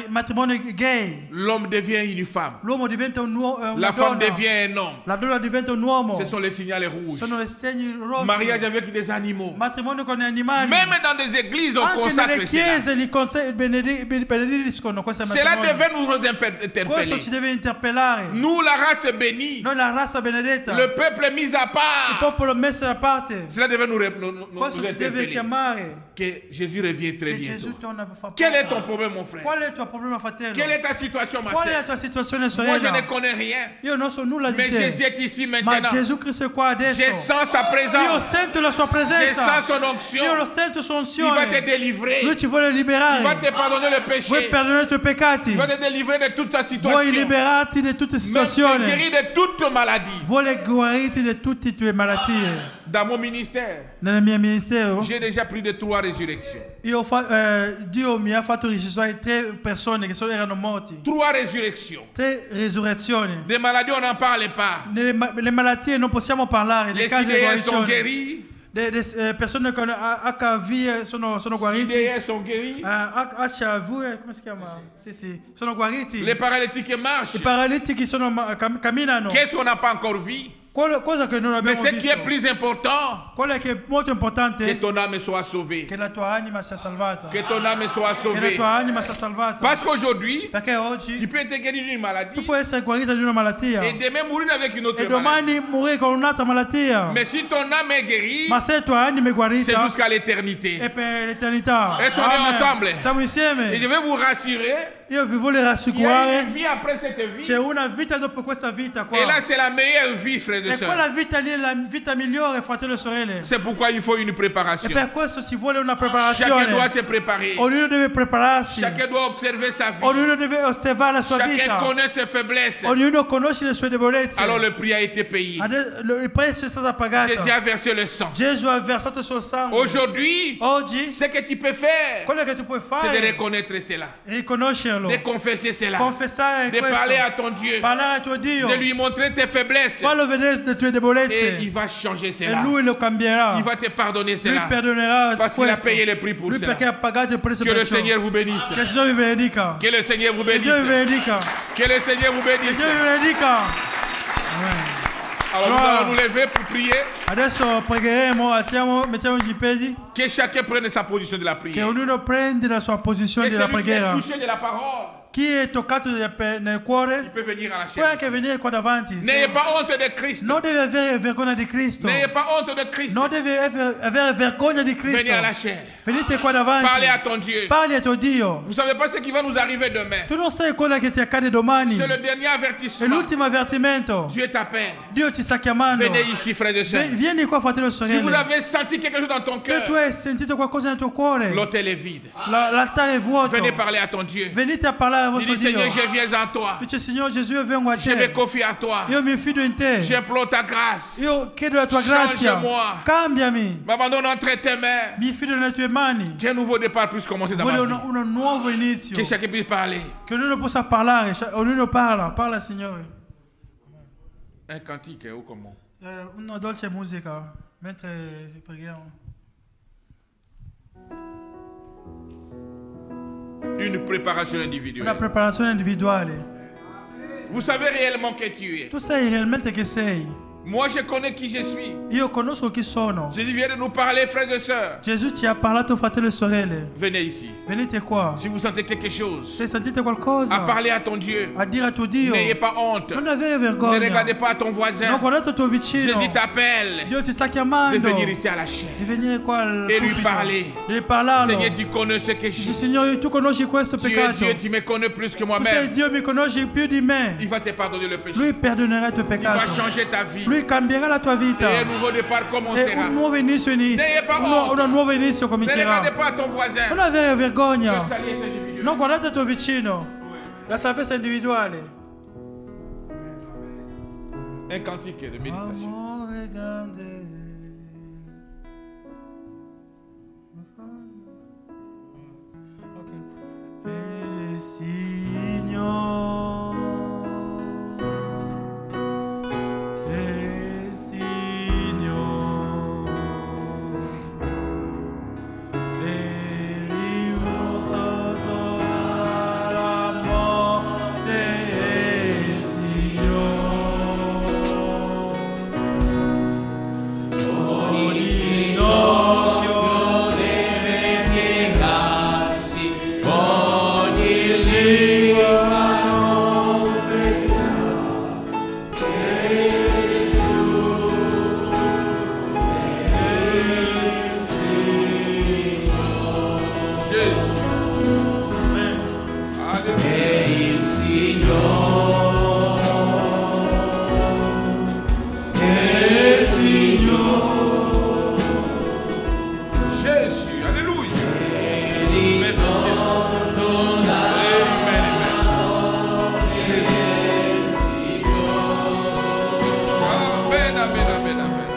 matrimonio gay, l'homme devient une femme, l'uomo diventa una la femme donna, devient un homme. la donna diventa un uomo. Ce sont les signaux rouges. Sono i segni rossi. Mariage avec des animaux. Matrimonio con gli animali. Même dans des églises, on Anche consacre nelle cela. chiese li benediscono questo Cela matrimonio. devait nous Questo interpeller. ci deve interpellare. Nous, la race bénie, Noi la razza benedetta, le peuple mis à il part, popolo messo da parte. cela devait nous Questo ci deve interpeller. chiamare. Que Jésus revient très Che Gesù bientôt. torna per far Quel est parte. ton problème, mon frère? Qual è il tuo problema, fratello? Quelle est ta situation, ma Qual è la sœur? tua situazione, Moi, je sorella? ne connais rien. Io non so nulla di Mais te. Jésus est ici Ma maintenant. Gesù Cristo è qua adesso. Je sens sa Io présence. sento la sua Je presenza. sens son onction. Io lo sento sua Il va te unzione. délivrer. Lui ci vuole Il va liberare. te pardonner le Vuoi péché. perdonare i tuoi peccati. Il va te délivrer de toute ta Vuoi situation. liberarti da tutte le Mais te situazioni. guérir de toute maladie. Vuole guarirti da tutte le tue malattie. Dans mon ministère, Nel mio ministero j'ai déjà plus de 3 résurrections. Dio mi ha fatto risuscitare 3 persone che erano morti. 3 résurrections. 3 resurrezioni. Des maladies, on n'en parle pas. Le malattie non possiamo parlare. Le Les case di idées sont guarigione. guéries. Le persone con HIV sono Les guariti. idées sont guéries. HIV, come si chiama? Sì, sono guariti. Les paralytiques marchent. I paralitici camminano. Qu'est-ce qu'on n'a pas encore vu? Cosa che non Mais abbiamo ce qui est visto. plus important, Quello che è molto importante que è ton âme soit sauvée. che la tua anima sia salvata. Que ton âme soit Che la sauvée. tua anima sia salvata. Parce qu'aujourd'hui, Perché tu oggi peux être guéri d'une tu maladie puoi essere guarito di una malattia et demain mourir avec une autre e maladie. domani morire con un'altra malattia. Mais si ton âme est guérie, Ma se la tua anima è c'est guarita jusqu'à l'éternité. è per l'eternità. E sono Amen. ensemble. Siamo Et insieme. je vais vous rassurer, Io vi voglio il y a rassicurare. une vie après cette vie. C'è una vita dopo questa vita qua. Et là, c'est la meilleure vie, frères et E quella sœurs. vita lì è la vita migliore, fratello e sorelle. C'est pourquoi il faut une E préparation. per questo si vuole una Chacun preparazione. doit se préparer. Ognuno deve prepararsi. Chacun doit observer sa vie. Ognuno deve osservare la sua Chacun vita. connaît ses faiblesses. Ognuno conosce le sue debolezze. Alors le prix a été payé. Il prezzo è stato pagato. Jésus a versé le sang. Gesù ha versato il suo sangue. Aujourd'hui, Oggi, ce que tu peux faire, quello che tu puoi c'est de fare reconnaître cela, è riconoscerlo. de confesser cela, Confessare de parler à questo. ton Dieu, Parlare al tuo Dio. de lui montrer tes faiblesses. Fallo vedere le tue Et debolezze. il va changer E cela. lui lo cambierà. Il va te pardonner Lui cela. perdonerà Parce qu'il a questo. payé le prix pour Lui cela. perché ha pagato il prezzo Que le per ciò. Seigneur vous bénisse. Che il Signore vi benedica. Que le Seigneur vous Che Dio vi bénisse. benedica. Que le Seigneur vous Che bénisse. Dio vi benedica. Amen. Alors nous allons nous lever pour prier. Adesso pregheremo, alziamo, mettiamoci in piedi. Que chacun prenne sa position de la Che prière. ognuno prende la sua posizione Et della celui qui est preghiera. touché de la parole, Chi è toccato nel cuore il peut venir à la può chair. anche venire qua davanti. N'ayez pas honte de Christ. Non deve avere vergogna di Cristo. N'ayez pas honte de Christ. Non deve avere vergogna di Cristo. Venez à la chair. Venite qua davanti. Parlez à ton Dieu. Parli a tuo Dio. Vous savez pas ce qui va nous arriver demain. Tu non sai quello che ti accade domani. C'est le dernier È avertissement. l'ultimo avvertimento. Dieu t'appelle. Dio ti sta chiamando. Venez ici, frères et sœurs. Vieni qua, fratello e Si vous sorelle. avez senti quelque chose dans ton Se tu cœur, hai sentito qualcosa nel tuo cuore, l'hôtel est vide. l'altare è vuoto. Venez parler à ton Dieu. Venite a parlare al vostro Dis, Dio. Seigneur, je viens en toi. Dice, Signore Gesù, io vengo a Je me te. confie à toi. Io mi fido in te. J'implore ta grâce. Io chiedo la tua grazia. Change-moi. Cambiami. M'abandonne entre tes mains. Mi fido nelle tue mani. Qu'un nouveau départ puisse commencer dans Voglio ma vie. un nuovo inizio. Que chacun puisse parler. Che ognuno possa parlare. Ognuno parla, Signore. Un cantique, ou comment? Una dolce musica mentre preghiamo. Une préparation Una individuelle. preparazione individuale. Vous savez réellement qui tu es. Tu sai realmente che sei. Moi, je connais qui je suis. Io conosco chi sono. Jésus vient de nous parler, frères et sœurs. Gesù ti ha parlato, fratelli e sorelle. Venez ici. Venite qua. Si vous sentez quelque chose, Se sentite qualcosa, à parler à ton Dieu. a dire a tuo Dio, N'ayez pas honte. non avere Ne vergogna. regardez pas à ton voisin. Non guardate il tuo vicino. Jésus t'appelle Dio ti sta de chiamando venir ici à la chaîne di venire qua al et lui pulpito. parler. Devi parlarlo. Seigneur, tu connais ce que je Dici, suis. Signore, tu conosci questo Tu es peccato. Dieu, tu me connais plus que Tu sei moi-même. Dio, mi conosci più di me. Il va te pardonner le péché. Lui perdonerà il tuo Il va peccato. changer ta vie. Lui cambierà la tua vita. Et un nouveau départ E commencera. un nuovo inizio N'ayez pas honte. un nuovo inizio Ne comincerà. regardez pas à ton voisin. Non avere vergogna. Le salut est individuel. Non guardate il tuo vicino. La salvezza è individuale. Un cantique de méditation. Amore grande. Ok. E Signore. E Signore. E rivolto alla morte, e Signore. Ogni ginocchio deve piegarsi, ogni lingua confessare che Gesù è il Signore. Jésus. Alléluia. È il Signore. È il Signore. Jésus. Alléluia. È risorto Amen, amen. Amen, amen, amen, amen.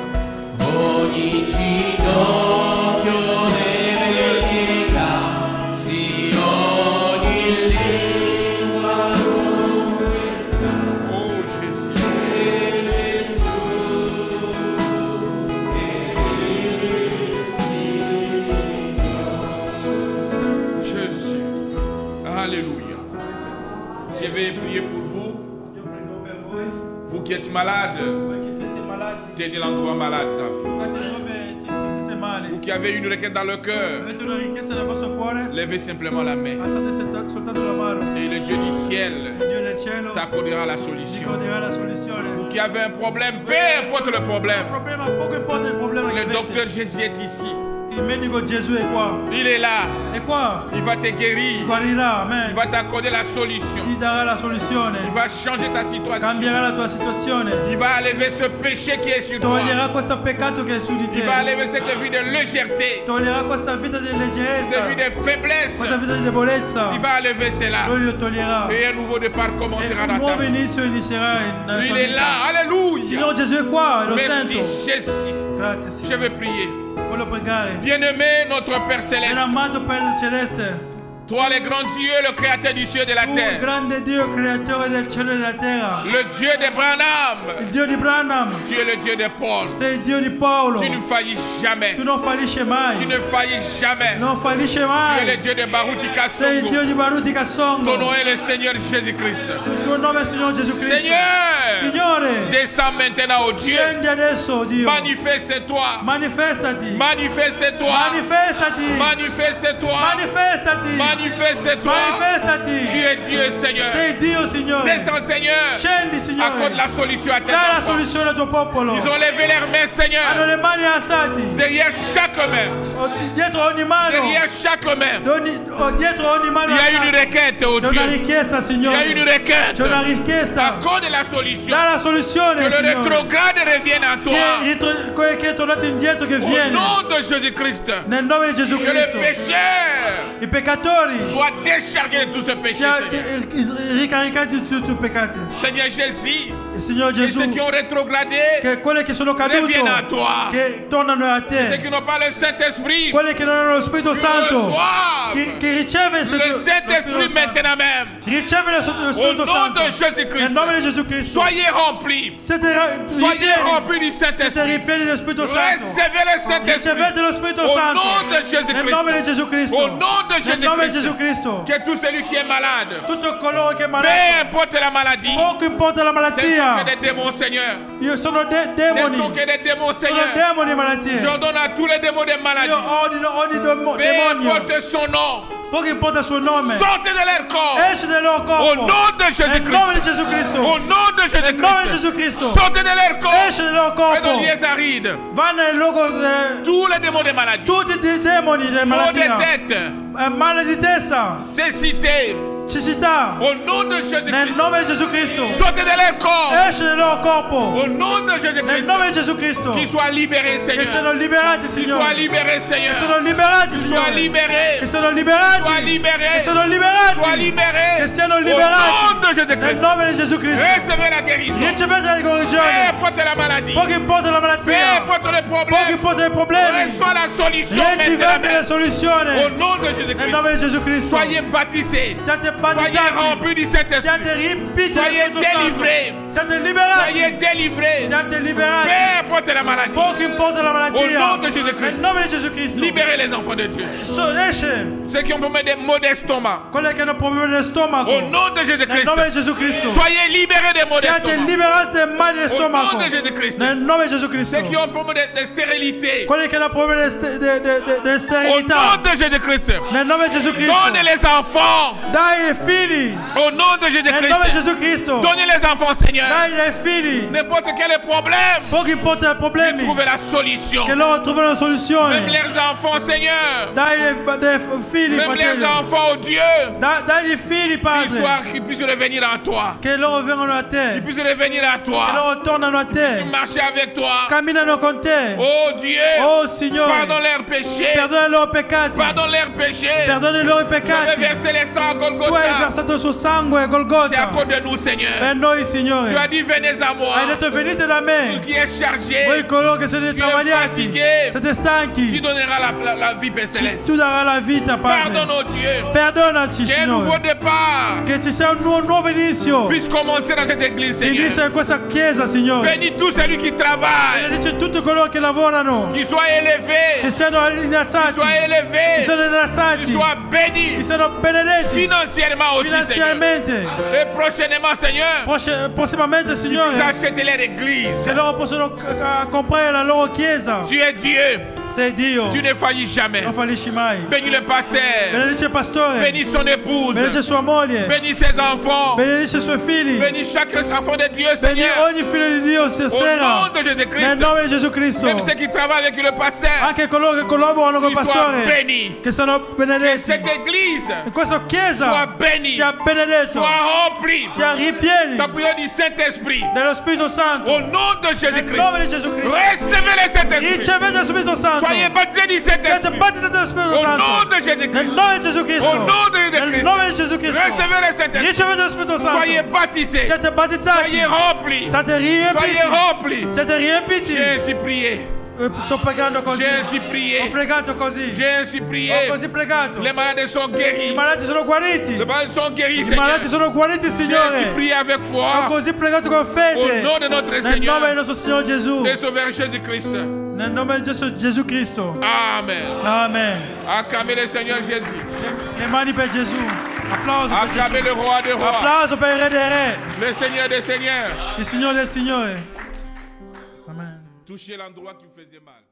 ogni ginocchio deve piegarsi, ogni lingua confessare Oh Jésus. che Gesù Jésus. Alléluia. Je vais prier pour vous. Io prego per voi, Vous qui êtes malades, voi che siete malati, tenez l'endroit malade dans la vie. anche dove sentite male, Vous qui avez une requête dans le cœur, avete una richiesta nel vostro cuore, levez simplement la main. alzate soltanto la mano. Et le Dieu du ciel Dio nel cielo t'accordera la ti solution. conderà la soluzione. Vous qui avez un problème, peu importe le problème, Problema, poco importa il problema che le avete. docteur Jésus est ici. Il medico Gesù è qua. Il est là. È qua. Il va te Ti guérir. guarirà, Il amen. va t'accorder la solution. Ti darà la soluzione. Il va changer ta situation. Cambierà la tua situazione. Il va enlever ce péché qui est sur toi. Toglierà questo peccato che è su di Il va te. enlever cette vie de légèreté, Toglierà questa vita di cette leggerezza. vie de faiblesse. Questa vita di debolezza. Il va enlever cela. Lui lo toglierà. Et un nouveau départ E commencera un dans ta nuovo vie. inizio inizierà nella Lui, tua il est vita. là. Alléluia. Signore Gesù è qua, lo Merci sento. Jésus. Grazie Je Signore. vais prier. Voglio pregare. Bien-aimé, notre Père Ben Céleste, amato Padre Celeste, toi le grand Dieu, le créateur du ciel et de la tu terre, grande Dio, creatore del cielo e della terra, le Dieu d'Abraham, il Dio di Branham, tu es le Dieu de Paul. sei il Dio di Paolo, Tu ne faillis jamais. tu non fallisce mai, Tu ne faillis jamais. non fallisce Tu es mai, le Dieu de Barutika sei il Dio Songo. di Baruti Ton Kassongo, nom est le Seigneur Jésus-Christ. il tuo nome è Signore Gesù Cristo. Seigneur, Signore, descends maintenant, oh Dieu. scendi adesso Dio, Manifeste-toi. manifestati, Manifeste-toi. manifestati, Manifeste-toi. manifestati, Manifeste-toi. manifestati, Tu es Dieu, Seigneur. sei Dio Signore, Descends, Seigneur. scendi Signore, Accorde la solution à tes dai la enfants. soluzione al tuo popolo, Ils ont levé leurs mains, hanno Seigneur. le mani alzate, Derrière chaque main. dietro ogni mano, Derrière chaque main. dietro ogni mano Il y a une requête, oh c'è una Dieu. richiesta Il y Signore, a une requête. c'è una richiesta, Accorde la solution. dai la soluzione Que le Signore, rétrograde revienne en toi. che è tornato indietro, che Au viene nom de Jésus-Christ. nel nome di Gesù Que le Cristo, pécheur i peccatori soit déchargé de tout ce péché, sia Seigneur. ricaricati di tutti i peccati, Seigneur Jésus, il Signore et Gesù, ceux qui ont rétrogradé, che quelli che sono caduti reviennent a toi. che tornano a Ceux te, qui n'ont pas le Saint-Esprit, quelli che non hanno lo Spirito Santo, reçoivent che riceve le lo Spirito Saint-Esprit Santo, maintenant même. riceve lo Au Spirito nom Santo de Jésus-Christ, nel nome di Gesù Cristo. soyez remplis. Soyez remplis du siete Saint-Esprit. ripieni dello Spirito Santo, Recevez le Saint-Esprit. ricevete lo Spirito Au Santo nom de nel nome di Jésus-Christ. Gesù Cristo, Au nom de nel nome di Gesù Jésus-Christ. Cristo. Que tout celui qui est malade, Tutto coloro che è peu malato, importe la maladie, poco importa la ce malattia, que des démons, Seigneur. Io sono Ce ne demoni. sont que des démons, Sono Seigneur. demoni malattie. J'ordonne à tous les démons des Io maladies. ordino ogni Peu demonio. importe son nom. Poco importa il suo nome. Sortez de leur corps. Esce dal loro Au corpo. nom de Nel Jésus-Christ. nome di Gesù Cristo. Au nom de Nel nome di Jésus-Christ. Gesù Cristo. Sortez de leur corps. Esce dal loro Et corpo. dans lieux arides. Va nel luogo Tous les démons des maladies. tutti i demoni delle Maux de malattie. tête. Male di testa. Cécité. Cecità. Au nom de Nel Jésus-Christ. nome di Gesù Cristo. Sortez de leur corps. Esce dal loro corpo. Au nom de Nel Jésus-Christ. nome di Gesù Cristo. Qu'ils soient libérés, Che Seigneur. siano liberati, Qu'ils soient Signore. libérés, Che Seigneur. siano liberati, Qu'ils soient Signore. libérés. Che siano liberati. Sois libéré. Che siano liberati. Sois libérés. Che siano Au liberati. nom de Nel Jésus-Christ. nome di Gesù Cristo. Recevez la guérison. Ricevete la Peu guarigione. importe la maladie. Poco importa la Peu malattia. importe les Poco problèmes. importa i problemi. Reçois la solution Ricevete la maintenant. Au soluzione. nom de Nel Jésus-Christ. nome di Gesù Cristo. Soyez baptisés. Siate Soyez battezzati. remplis du Saint-Esprit. Siate riempiti dello Soyez Spirito Santo. délivrés. Siate liberati. Soyez délivrés. Siate liberati. Peu importe la maladie. Poco importa la Au malattia. nom de Jésus-Christ. Nel nome di Gesù Cristo. Libérez les enfants de Dieu. Esce. Ceux qui ont des maux d'estomac. Quelli che hanno problemi di stomaco. Au nom de Nel Jésus-Christ. nome di Gesù Cristo. Soyez libérés des maux Siate d'estomac. liberati dai mali di Au stomaco. nom de Jésus-Christ. Nel nome di Gesù Cristo. Ceux qui ont problème de stérilité. Quelli che hanno problemi di Au sterilità. nom de Jésus-Christ. Nel nome di Gesù Cristo. Donnez les enfants. Dai ai figli. Au nom de Nel nome di Jésus-Christ. Gesù Cristo. Donnez les enfants, Seigneur. Dai ai figli. N'importe quel problème. Poco importa i problemi. Trouvez la solution. Che loro trovano una soluzione. Même les enfants, Seigneur. Dai ai figli, Même les fratelli. enfants, oh Dieu. Dai ai figli, Padre. Qu'ils puissent revenir en toi. Che loro vengano a te. Qu'ils puissent revenir à Che toi. loro tornano a te. Marcher avec toi. Camminano con te. Oh Dieu. Oh Signore. Pardonne leurs péchés. Perdona i loro peccati. Pardonne leurs péchés. Perdona i loro Tu avais peccati. versé les sangs à Tu hai Golgotha. versato il suo sangue a C'est à Golgotha. cause de nous, Seigneur. Per noi, Signore. Tu as dit, venez à moi. Hai detto venite da Tout me. qui est chargé, Voi coloro che siete Chi è travagliati. fatigué. Siete tu stanchi. donneras la vie, Père Céleste. Tu darai la vita, Pardonne, Padre. oh Dieu. Perdonaci, Qu'un nouveau Signore. départ Che ci sia un nuovo inizio. puisse commencer dans cette église, Seigneur. Inizia in questa chiesa, Signore. Bénis tous celui qui travaille. Benedice tutti coloro che lavorano. Qu'il soit élevé. Che siano innalzati. Qu'il soit Che élevé. siano Qu'il innalzati. soit béni. Che siano benedetti. Financièrement aussi, Seigneur. Finanziariamente. Et prochainement, Seigneur, Prossimamente, Signore. achetez leur église. Che loro possono comprare la loro chiesa. Tu es Dieu. Sei Dio. Tu ne faillis jamais. Non fallisci mai. Bénis le pasteur. Benedice il pastore. Bénis son épouse. Benedice sua moglie. Bénis ses enfants. Benedice i suoi figli. Bénis chaque enfant de Dieu, Benedice Seigneur. ogni figlio di Dio Au nom stasera. de Jésus-Christ. Nel nome di Gesù Cristo. Même ceux qui travaillent avec le pasteur. Anche coloro che collaborano col Qu'ils soient pastore. bénis. Che siano Que benedetti. cette église In questa soit chiesa bénie. sia benedetto. Soit remplie. Sia ripieni Ta prière du Saint-Esprit. dello Spirito Au Santo. nom de Nel Jésus-Christ. nome di Gesù Cristo. Recevez le Saint-Esprit. Ricevete lo Spirito Santo. Soyez baptisés du Siete Saint-Esprit. battezzati dello Spirito Au nom Santo. de Jésus-Christ. Nel nome di Gesù Cristo. Au nom de Nel Jésus-Christ. nome di Gesù Cristo. Recevez le Saint-Esprit. Ricevete lo Spirito Santo. Soyez baptisés. Siete battezzati. Soyez remplis. Siete riempiti. Soyez remplis. Siete riempiti. J'ai ainsi prié. Sto pregando così. J'ai ainsi Ho prié. pregato così. J'ai ainsi prié. Ho così pregato. Les malades sont I guéris. malati sono guariti. Les malades sont guéris, I Seigneur. malati sono guariti, J'ai ainsi Signore. prié avec Ho foi. così pregato con Au fede. nom de notre Nel nome Seigneur del nostro Signore Gesù. et Sauveur Jésus-Christ. Nel nome di Gesù Cristo. Amen. Amen. Acclamez le Seigneur Jésus. Le mani per Gesù. Applauso per Acclamez Gesù. le Roi des Rois. Applauso per il Re dei Re. Le Seigneur des Seigneurs. Il Signore del Signore. Amen. Touchez l'endroit qui vous faisait mal.